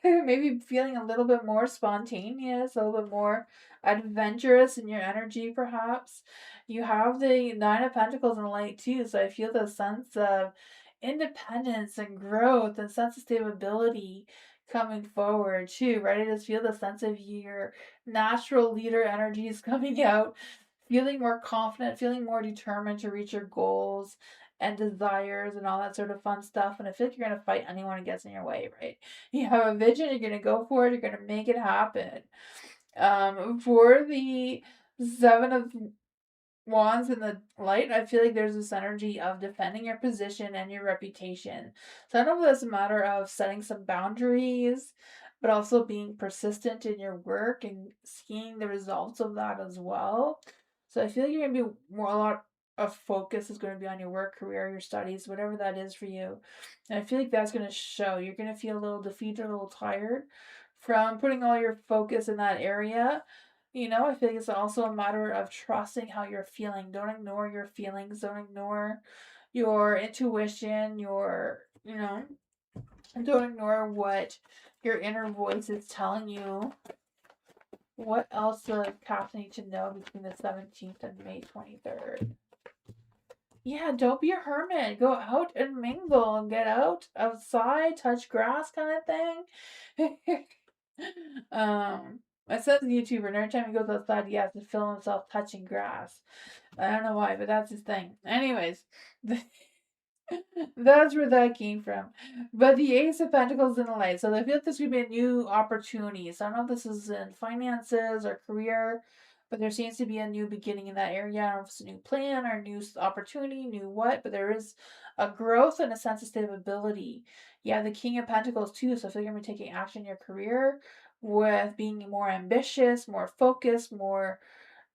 Maybe feeling a little bit more spontaneous, a little bit more adventurous in your energy, perhaps. You have the Nine of Pentacles in light too, so I feel the sense of independence and growth and sense of stability coming forward too, right? I just feel the sense of your natural leader energy is coming out, feeling more confident, feeling more determined to reach your goals and desires and all that sort of fun stuff. And I feel like you're going to fight anyone who gets in your way, right? You have a vision, you're going to go for it, you're going to make it happen. For the Seven of Wands in the light, I feel like there's this energy of defending your position and your reputation. So I don't know if that's a matter of setting some boundaries, but also being persistent in your work and seeing the results of that as well. So I feel like you're gonna be more a lot of focus is going to be on your work, career, your studies, whatever that is for you. And I feel like that's going to show. You're going to feel a little defeated, a little tired from putting all your focus in that area. You know, I feel like it's also a matter of trusting how you're feeling. Don't ignore your feelings. Don't ignore your intuition, don't ignore what your inner voice is telling you. What else does Cass need to know between the 17th and May 23rd? Yeah, don't be a hermit. Go out and mingle and get outside, touch grass kind of thing. My son's a YouTuber, and every time he goes outside, he has to film himself touching grass. I don't know why, but that's his thing. Anyways, that's where that came from. But the Ace of Pentacles in the light. So I feel like this could be a new opportunity. So I don't know if this is in finances or career, but there seems to be a new beginning in that area. I don't know if it's a new plan or a new opportunity, new what, but there is a growth and a sense of stability. Yeah, the King of Pentacles too. So I feel like you're going to be taking action in your career with being more ambitious, more focused, more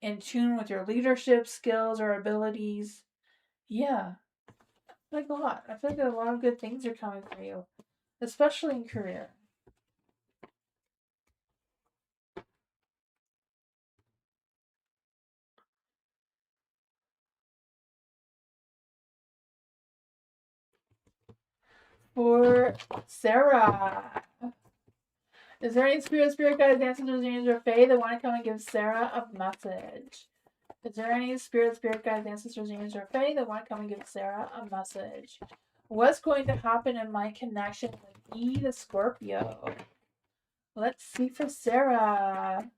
in tune with your leadership skills or abilities. Yeah, like a lot. I feel like a lot of good things are coming for you, especially in career. For Sarah, is there any spirit guides, ancestors, angels, or fae that want to come and give Sarah a message? Is there any spirit guides, ancestors, angels, or fae that want to come and give Sarah a message? What's going to happen in my connection with E the Scorpio? Let's see for Sarah.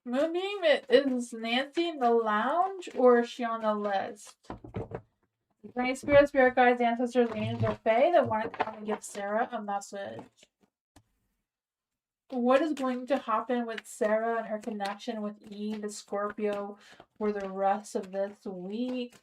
Moonbeam, is Nancy in the lounge or is she on the list? Any spirit guides, ancestors, angels, or fae that want to come and give Sarah a message? What is going to happen with Sarah and her connection with E the Scorpio for the rest of this week?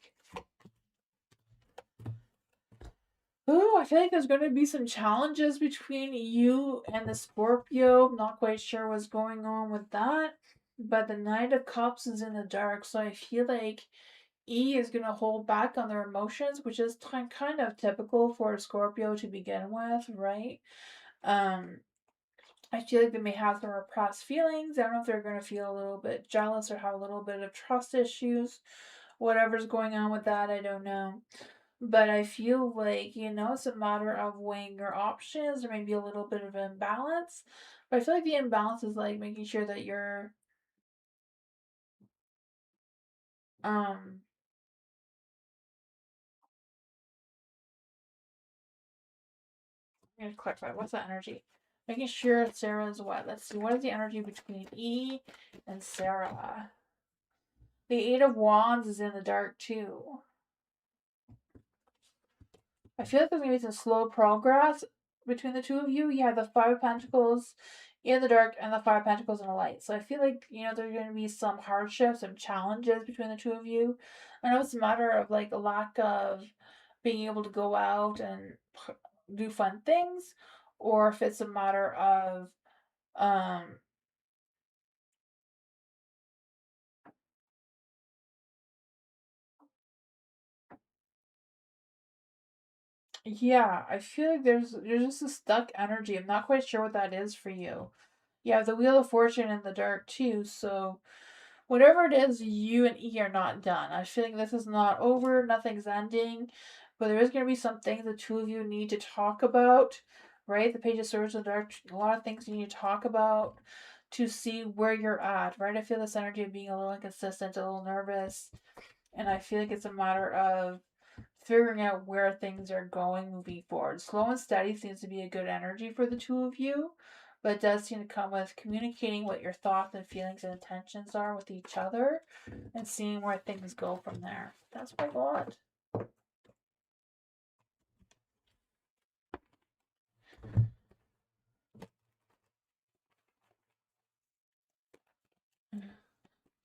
Ooh, I feel like there's going to be some challenges between you and the Scorpio. I'm not quite sure what's going on with that. But the Knight of Cups is in the dark, so I feel like E is going to hold back on their emotions, which is kind of typical for a Scorpio to begin with, right? Um, I feel like they may have some repressed feelings. I don't know if they're going to feel a little bit jealous or have a little bit of trust issues. Whatever's going on with that, I don't know. But I feel like, it's a matter of weighing your options. There may be a little bit of imbalance. But I feel like the imbalance is like making sure that you're um I'm gonna clarify. What's that energy? Making sure Sarah's what? Let's see. What is the energy between E and Sarah? The Eight of Wands is in the dark too. I feel like there's gonna be some slow progress between the two of you. You have the Five of Pentacles in the dark and the Five of Pentacles in the light. So I feel like, there's gonna be some hardships, some challenges between the two of you. I know it's a matter of like a lack of being able to go out and do fun things, or if it's a matter of um yeah, I feel like there's just a stuck energy. I'm not quite sure what that is for you. Yeah, the Wheel of Fortune in the dark too, so whatever it is, you and E are not done. I feel like this is not over, nothing's ending, but there is going to be some things the two of you need to talk about, right? The Page of Swords in the dark, a lot of things you need to talk about to see where you're at, right? I feel this energy of being a little inconsistent, a little nervous, and I feel like it's a matter of figuring out where things are going moving forward. Slow and steady seems to be a good energy for the two of you, but it does seem to come with communicating what your thoughts and feelings and intentions are with each other and seeing where things go from there. That's what I got.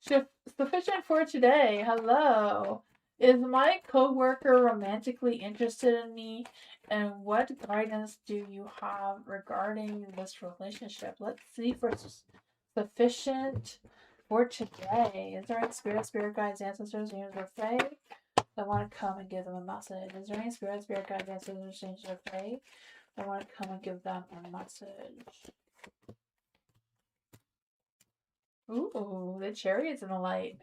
Sufficient for today. Hello. Is my coworker romantically interested in me? And what guidance do you have regarding this relationship? Let's see for sufficient for today. Is there any spirit guides, ancestors, angels, or fae that want to come and give them a message? Is there any spirit guides, ancestors, angels, or fae that want to come and give them a message? Ooh, the Chariot's in the light.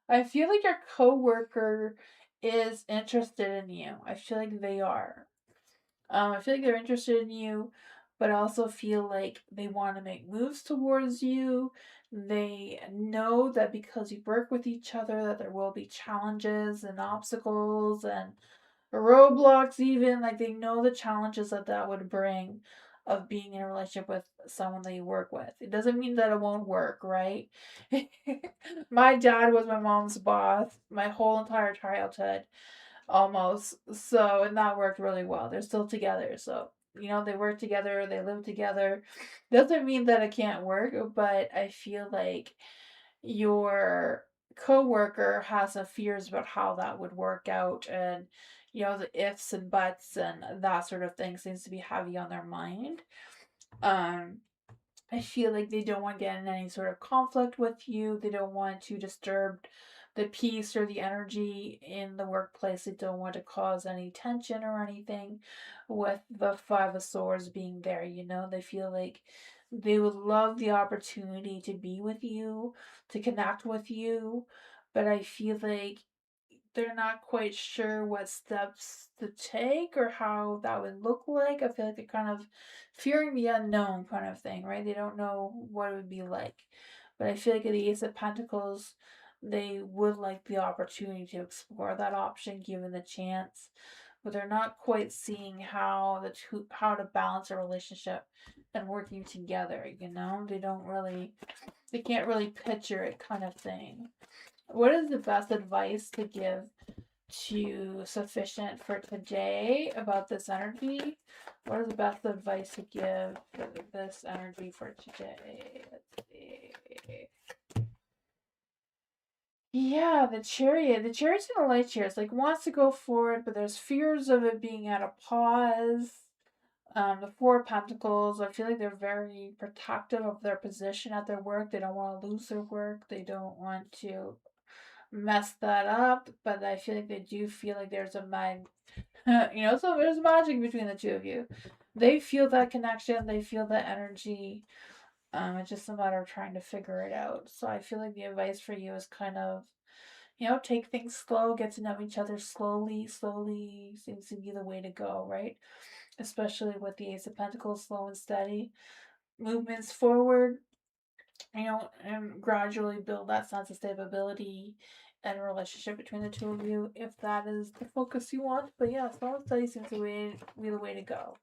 I feel like your coworker is interested in you. I feel like they are. I feel like they're interested in you, but I also feel like they want to make moves towards you. They know that because you work with each other, that there will be challenges and obstacles and roadblocks. Even like they know the challenges that that would bring of being in a relationship with someone that you work with. It doesn't mean that it won't work, right? My dad was my mom's boss my whole entire childhood almost. So, and that worked really well. They're still together. So, they work together, they live together. Doesn't mean that it can't work, but I feel like your coworker has some fears about how that would work out, and the ifs and buts and that sort of thing seems to be heavy on their mind. um I feel like they don't want to get in any sort of conflict with you. They don't want to disturb the peace or the energy in the workplace. They don't want to cause any tension or anything with the Five of Swords being there. They feel like they would love the opportunity to be with you, to connect with you. But I feel like they're not quite sure what steps to take or how that would look like. I feel like they're kind of fearing the unknown kind of thing, right? They don't know what it would be like. But I feel like the Ace of Pentacles, they would like the opportunity to explore that option given the chance. But they're not quite seeing how to balance a relationship and working together, they can't really picture it kind of thing. What is the best advice to give to Sufficient for today about this energy? What is the best advice to give for this energy for today? Let's see. Yeah, the Chariot. The Chariot's in the light here. It's like wants to go forward, but there's fears of it being at a pause. The Four of Pentacles, I feel like they're very protective of their position at their work. They don't want to lose their work. They don't want to mess that up, but I feel like they do feel like there's a so there's magic between the two of you. They feel that connection, they feel that energy. It's just a matter of trying to figure it out. So I feel like the advice for you is kind of, take things slow, get to know each other slowly. Slowly seems to be the way to go, right? Especially with the Ace of Pentacles, slow and steady movements forward, and gradually build that sense of stability and relationship between the two of you if that is the focus you want. But yeah, slow and steady seems to be the way to go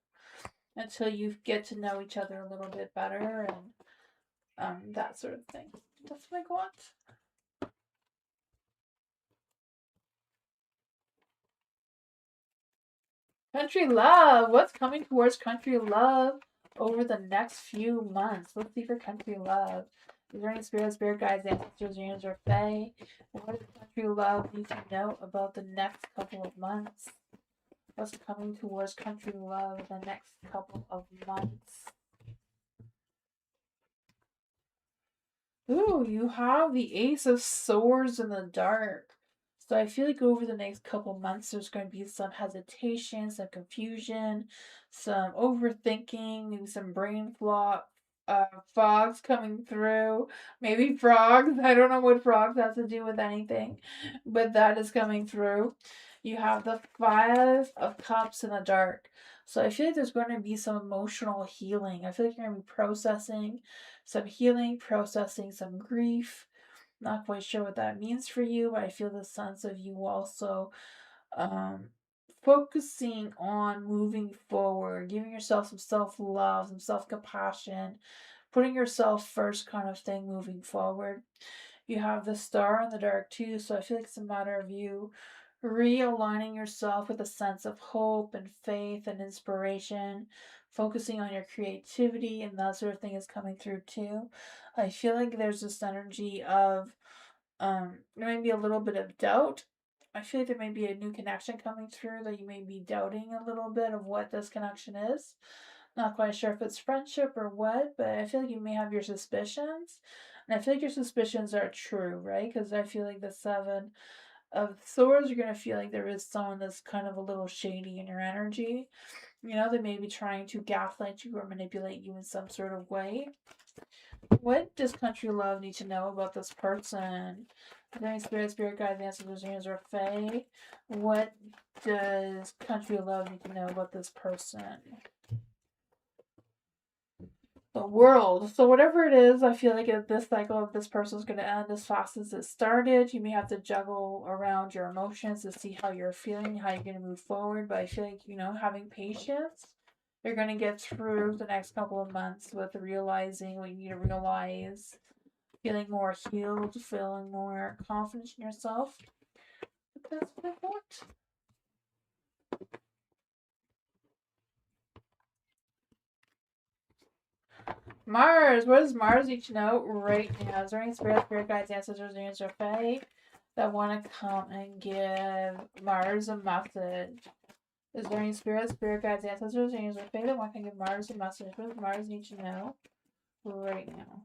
until you get to know each other a little bit better and that sort of thing. That's what I want. Country love. What's coming towards country love over the next few months? Let's see for country love. Is there any spirit guides, ancestors, angels, or fae? What does country love need to know about the next couple of months? What's coming towards country love the next couple of months? Ooh, you have the Ace of Swords in the dark. So I feel like over the next couple months, there's going to be some hesitation, some confusion, some overthinking, maybe some fogs coming through. Maybe frogs. I don't know what frogs has to do with anything, but that is coming through. You have the Five of Cups in the dark. So I feel like there's going to be some emotional healing. I feel like you're going to be processing some healing, processing some grief. Not quite sure what that means for you, but I feel the sense of you also um, focusing on moving forward, giving yourself some self love, some self compassion, putting yourself first kind of thing moving forward. You have the Star in the dark too, so I feel like it's a matter of you realigning yourself with a sense of hope and faith and inspiration, focusing on your creativity and that sort of thing is coming through too. I feel like there's this energy of there may be a little bit of doubt. I feel like there may be a new connection coming through that you may be doubting a little bit of what this connection is. Not quite sure if it's friendship or what, but I feel like you may have your suspicions. And I feel like your suspicions are true, right? Because I feel like the Seven of Swords, you're going to feel like there is someone that's kind of a little shady in your energy. You know, they may be trying to gaslight you or manipulate you in some sort of way. What does country love need to know about this person? Spirit guides, ancestors, or fae. What does country love need to know about this person? The world. So whatever it is, I feel like this cycle of this person is going to end as fast as it started. You may have to juggle around your emotions to see how you're feeling, how you're going to move forward. But I feel like, having patience, you're going to get through the next couple of months with realizing what you need to realize, feeling more healed, feeling more confident in yourself. But that's what I want. Mars. What does Mars need to know right now? Is there any spirit guides, ancestors, angels, or fae that want to come and give Mars a message? Is there any spirit guides, ancestors, angels, or fae that want to give Mars a message? What does Mars need to know right now?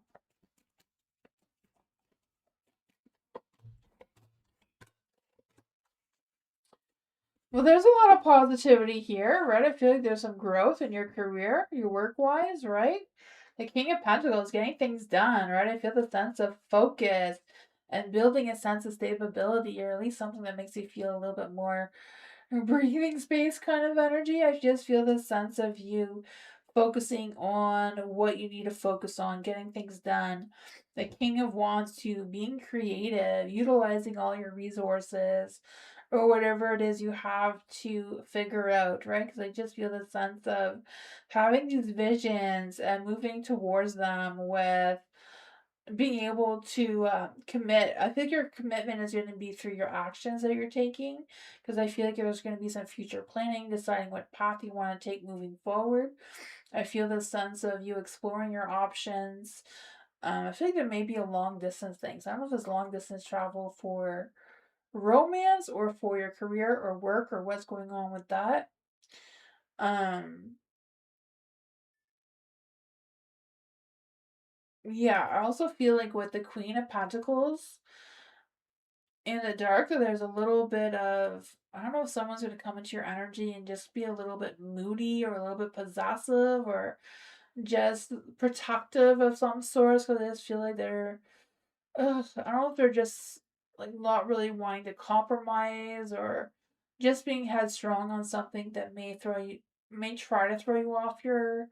Well, there's a lot of positivity here, right? I feel like there's some growth in your career, your work-wise, right? The King of Pentacles, getting things done, right? I feel the sense of focus and building a sense of stability, or at least something that makes you feel a little bit more breathing space kind of energy. I just feel the sense of you focusing on what you need to focus on, getting things done. The King of Wands to being creative, utilizing all your resources or whatever it is you have to figure out, right? Because I just feel the sense of having these visions and moving towards them with being able to commit. I think your commitment is going to be through your actions that you're taking, because I feel like there's going to be some future planning, deciding what path you want to take moving forward. I feel the sense of you exploring your options. I feel like there may be a long distance thing. So I don't know if it's long distance travel for romance or for your career or work or what's going on with that. Yeah, I also feel like with the Queen of Pentacles in the dark, there's a little bit of, I don't know if someone's going to come into your energy and just be a little bit moody or a little bit possessive or just protective of some sort, because I just feel like they're, I don't know if they're just like not really wanting to compromise or just being headstrong on something that may try to throw you off your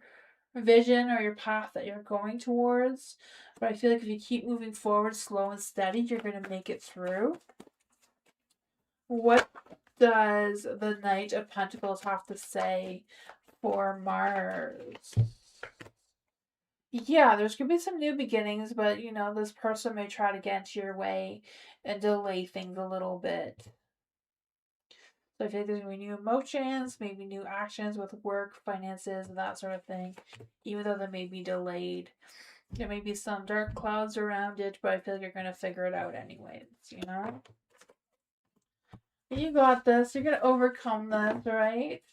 vision or your path that you're going towards. But I feel like if you keep moving forward slow and steady, you're going to make it through. What does the Knight of Pentacles have to say for Mars? Yeah, there's gonna be some new beginnings, but this person may try to get into your way and delay things a little bit. So I feel like there's gonna be new emotions, maybe new actions with work, finances, and that sort of thing, even though they may be delayed. There may be some dark clouds around it, but I feel like you're gonna figure it out anyways, You got this. You're gonna overcome this, right?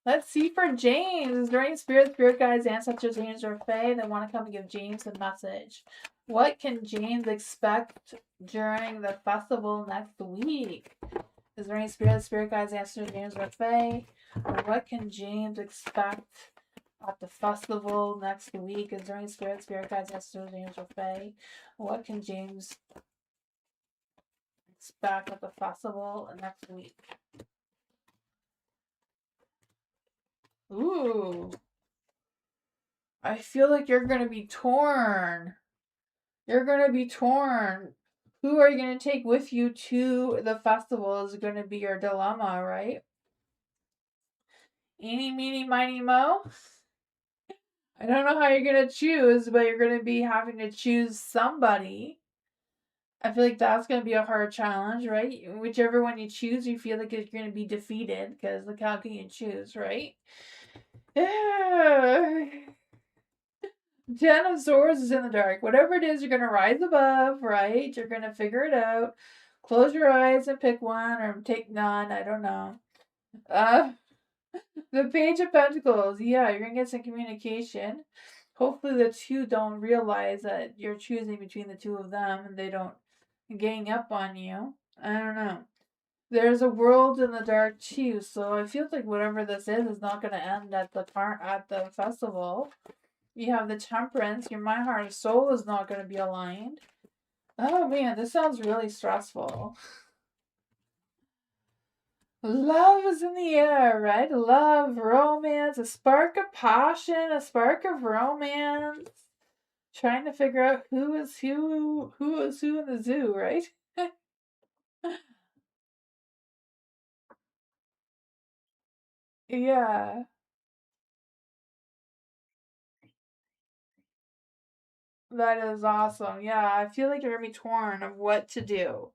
Let's see for James. Is there any spirit guides, ancestors, angels, or fae that want to come and give James a message? What can James expect during the festival next week? Is there any spirit guides, ancestors, angels, or fae? What can James expect at the festival next week? Is there any spirit guides, ancestors, angels, or fae? What can James expect at the festival next week? Ooh. I feel like you're going to be torn. You're going to be torn. Who are you going to take with you to the festival is going to be your dilemma, right? Eeny, meeny, miny, mo. I don't know how you're going to choose, but you're going to be having to choose somebody. I feel like that's going to be a hard challenge, right? Whichever one you choose, you feel like you're going to be defeated because look, how can you choose, right? Ten of Swords is in the dark. Whatever it is, you're going to rise above, right? You're going to figure it out. Close your eyes and pick one or take none. I don't know. The Page of Pentacles. Yeah, you're going to get some communication. Hopefully the two don't realize that you're choosing between the two of them and they don't gang up on you. I don't know. There's a world in the dark too, so I feel like whatever this is not going to end at the festival. You have the Temperance. Your mind, heart, and soul is not going to be aligned. Oh man, this sounds really stressful. Love is in the air, right? Love, romance, a spark of passion, a spark of romance. Trying to figure out who is who in the zoo, right? Yeah, that is awesome. Yeah, I feel like you're gonna be torn of what to do.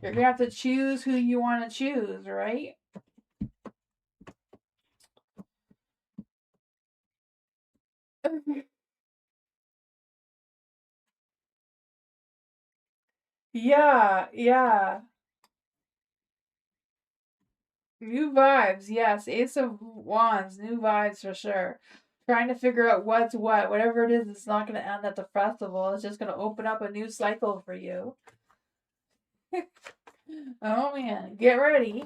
You're gonna have to choose who you want to choose, right? Yeah, yeah. New vibes, yes. Ace of Wands, new vibes for sure. Trying to figure out what's what. Whatever it is, it's not going to end at the festival. It's just going to open up a new cycle for you. Oh man, get ready.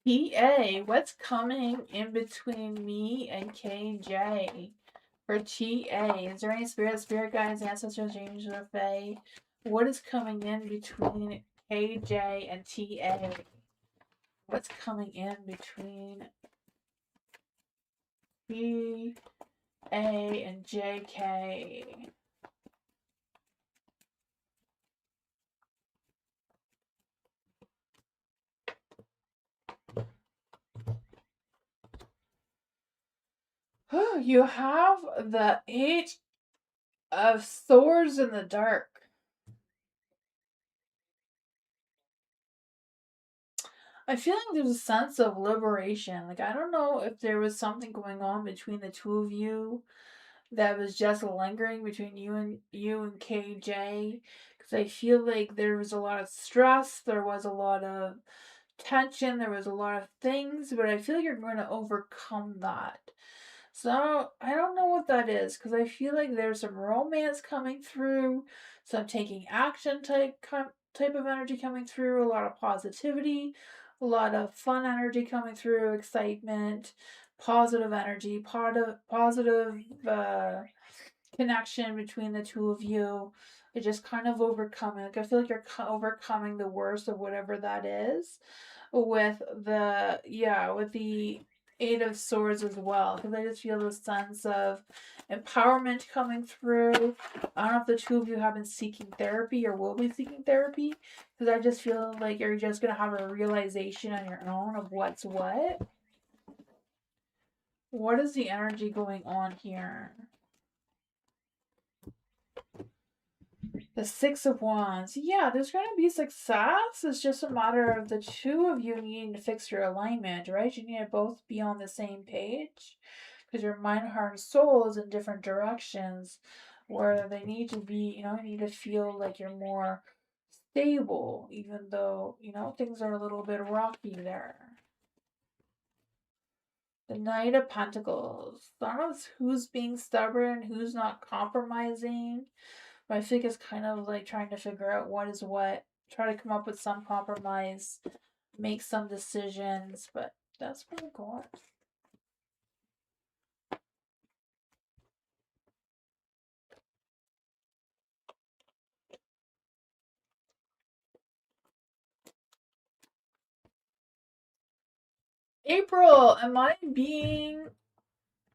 TA, what's coming in between me and KJ? For TA, is there any spirit guides, ancestors, angels, or fae? What is coming in between KJ and TA? What's coming in between B, A, and JK? You have the Eight of Swords in the dark. I feel like there's a sense of liberation. Like, I don't know if there was something going on between the two of you that was just lingering between you and KJ, because I feel like there was a lot of stress, there was a lot of tension, there was a lot of things, but I feel like you're going to overcome that. So I don't know what that is because I feel like there's some romance coming through, some taking action type of energy coming through, a lot of positivity, a lot of fun energy coming through, excitement, positive energy, positive connection between the two of you. It just kind of overcoming. Like I feel like you're overcoming the worst of whatever that is with the Eight of Swords as well, because I just feel this sense of empowerment coming through. I don't know if the two of you have been seeking therapy or will be seeking therapy, because I just feel like you're just gonna have a realization on your own of what's what. What is the energy going on here? The Six of Wands. Yeah, there's going to be success. It's just a matter of the two of you needing to fix your alignment, right? You need to both be on the same page because your mind, heart, and soul is in different directions where they need to be, you need to feel like you're more stable, even though, things are a little bit rocky there. The Knight of Pentacles. I don't know who's being stubborn, who's not compromising. But I think it's kind of like trying to figure out what is what, try to come up with some compromise, make some decisions, but that's pretty cool. April, am I being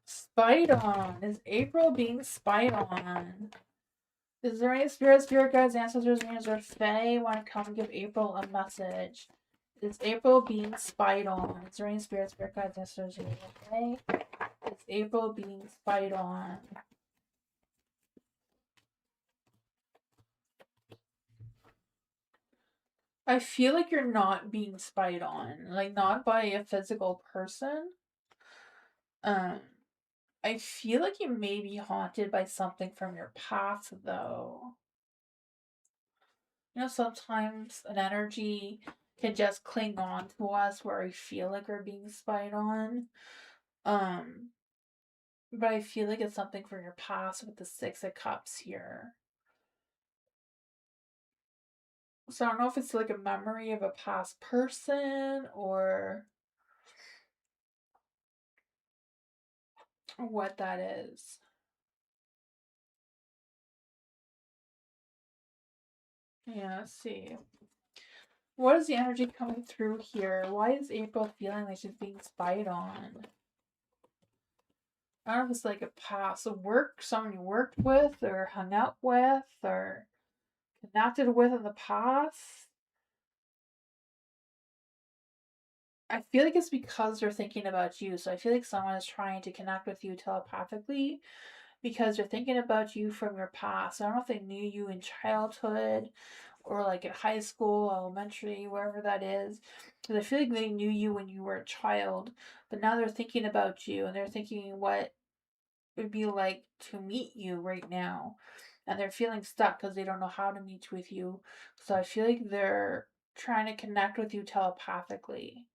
spied on? Is April being spied on? Is there any spirit guides, ancestors, mediums, or fae want to come and give April a message? Is April being spied on? Is there any spirit guides, ancestors, mediums, or fae? Is April being spied on? I feel like you're not being spied on, like not by a physical person. I feel like you may be haunted by something from your past, though. You know, sometimes an energy can just cling on to us where we feel like we're being spied on. Um, but I feel like it's something from your past with the Six of Cups here. So I don't know if it's like a memory of a past person or what that is. Yeah, let's see. What is the energy coming through here? Why is April feeling like she's being spied on? I don't know if it's like a past work, someone you worked with or hung out with or connected with in the past. I feel like it's because they're thinking about you. So I feel like someone is trying to connect with you telepathically because they're thinking about you from your past. I don't know if they knew you in childhood or like in high school, elementary, wherever that is. Because I feel like they knew you when you were a child, but now they're thinking about you and they're thinking what it would be like to meet you right now. And they're feeling stuck because they don't know how to meet with you. So I feel like they're trying to connect with you telepathically.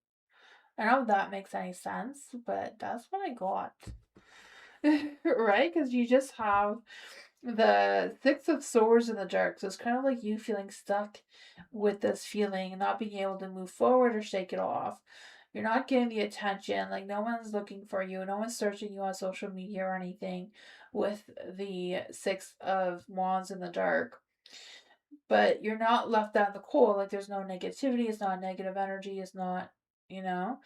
I don't know if that makes any sense, but that's what I got. Right? Because you just have the Six of Swords in the dark. So it's kind of like you feeling stuck with this feeling and not being able to move forward or shake it off. You're not getting the attention. Like, no one's looking for you. No one's searching you on social media or anything with the Six of Wands in the dark. But you're not left out in the cold. Like, there's no negativity. It's not negative energy. It's not, you know.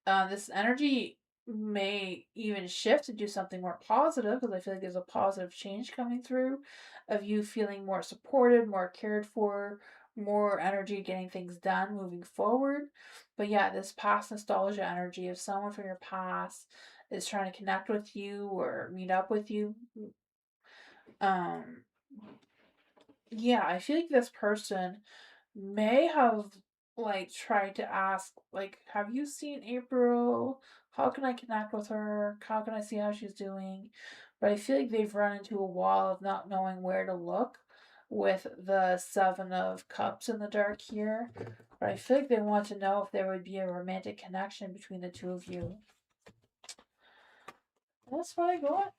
This energy may even shift to do something more positive because I feel like there's a positive change coming through of you feeling more supported, more cared for, more energy getting things done moving forward. But yeah, this past nostalgia energy of someone from your past is trying to connect with you or meet up with you. Um, yeah, I feel like this person may have like tried to ask like, have you seen April? How can I connect with her? How can I see how she's doing? But I feel like they've run into a wall of not knowing where to look with the Seven of Cups in the dark here. But I feel like they want to know if there would be a romantic connection between the two of you. That's what I got.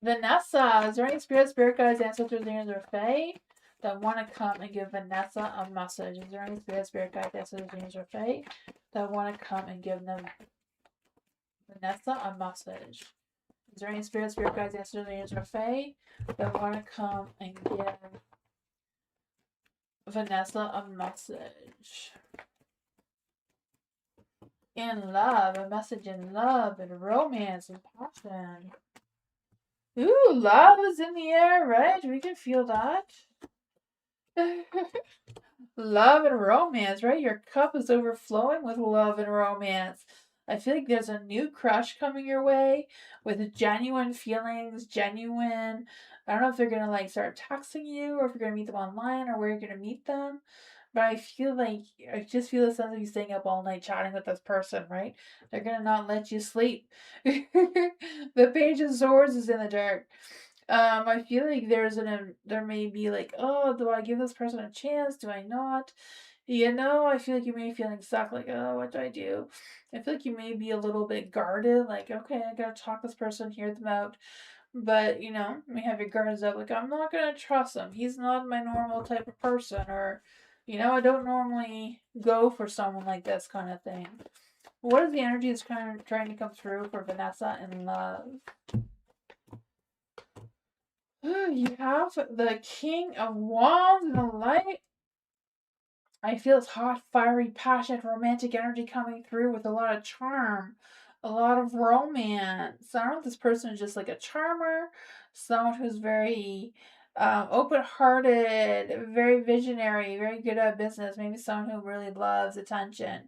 Vanessa, is there any spirit guides, ancestors, angels, or fae that want to come and give Vanessa a message? Is there any spirit guides, ancestors, angels, or fae that want to come and give them Vanessa a message? Is there any spirit guides, ancestors, angels, or fae that want to come and give Vanessa a message? In love, a message in love and romance and passion. Ooh, love is in the air, right? We can feel that. Love and romance, right? Your cup is overflowing with love and romance. I feel like there's a new crush coming your way with genuine feelings, genuine. I don't know if they're gonna like start texting you or if you're gonna meet them online or where you're gonna meet them. But I just feel the sense of you staying up all night chatting with this person, right? They're gonna not let you sleep. The Page of Swords is in the dark. I feel like there may be like, oh, do I give this person a chance? Do I not? You know, I feel like you may be feeling stuck, like, oh, what do I do? I feel like you may be a little bit guarded, like, okay, I gotta talk this person, hear them out. But, you know, you may have your guards up, like, I'm not gonna trust him. He's not my normal type of person, or, you know, I don't normally go for someone like this kind of thing. What is the energy that's kind of trying to come through for Vanessa in love? You have the King of Wands and the Light. I feel this hot, fiery, passionate, romantic energy coming through with a lot of charm, a lot of romance. I don't know if this person is just like a charmer, someone who's very open-hearted, very visionary, very good at business. Maybe someone who really loves attention.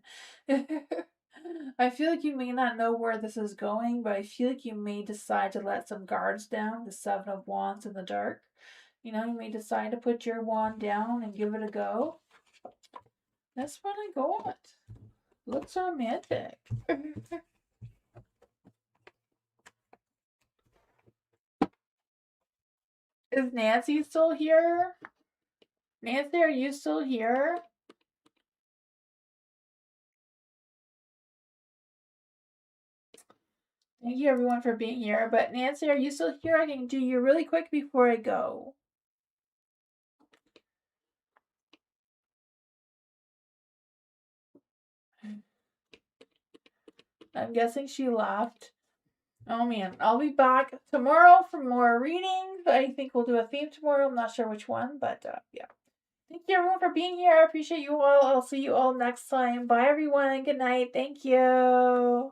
I feel like you may not know where this is going, but I feel like you may decide to let some guards down. The Seven of Wands in the dark. You know, you may decide to put your wand down and give it a go. That's what I got. Looks romantic. Is Nancy still here? Nancy, are you still here? Thank you everyone for being here. But Nancy, are you still here? I can do you really quick before I go. I'm guessing she left. Oh man, I'll be back tomorrow for more readings. I think we'll do a theme tomorrow. I'm not sure which one, but yeah. Thank you everyone for being here. I appreciate you all. I'll see you all next time. Bye everyone. Good night. Thank you.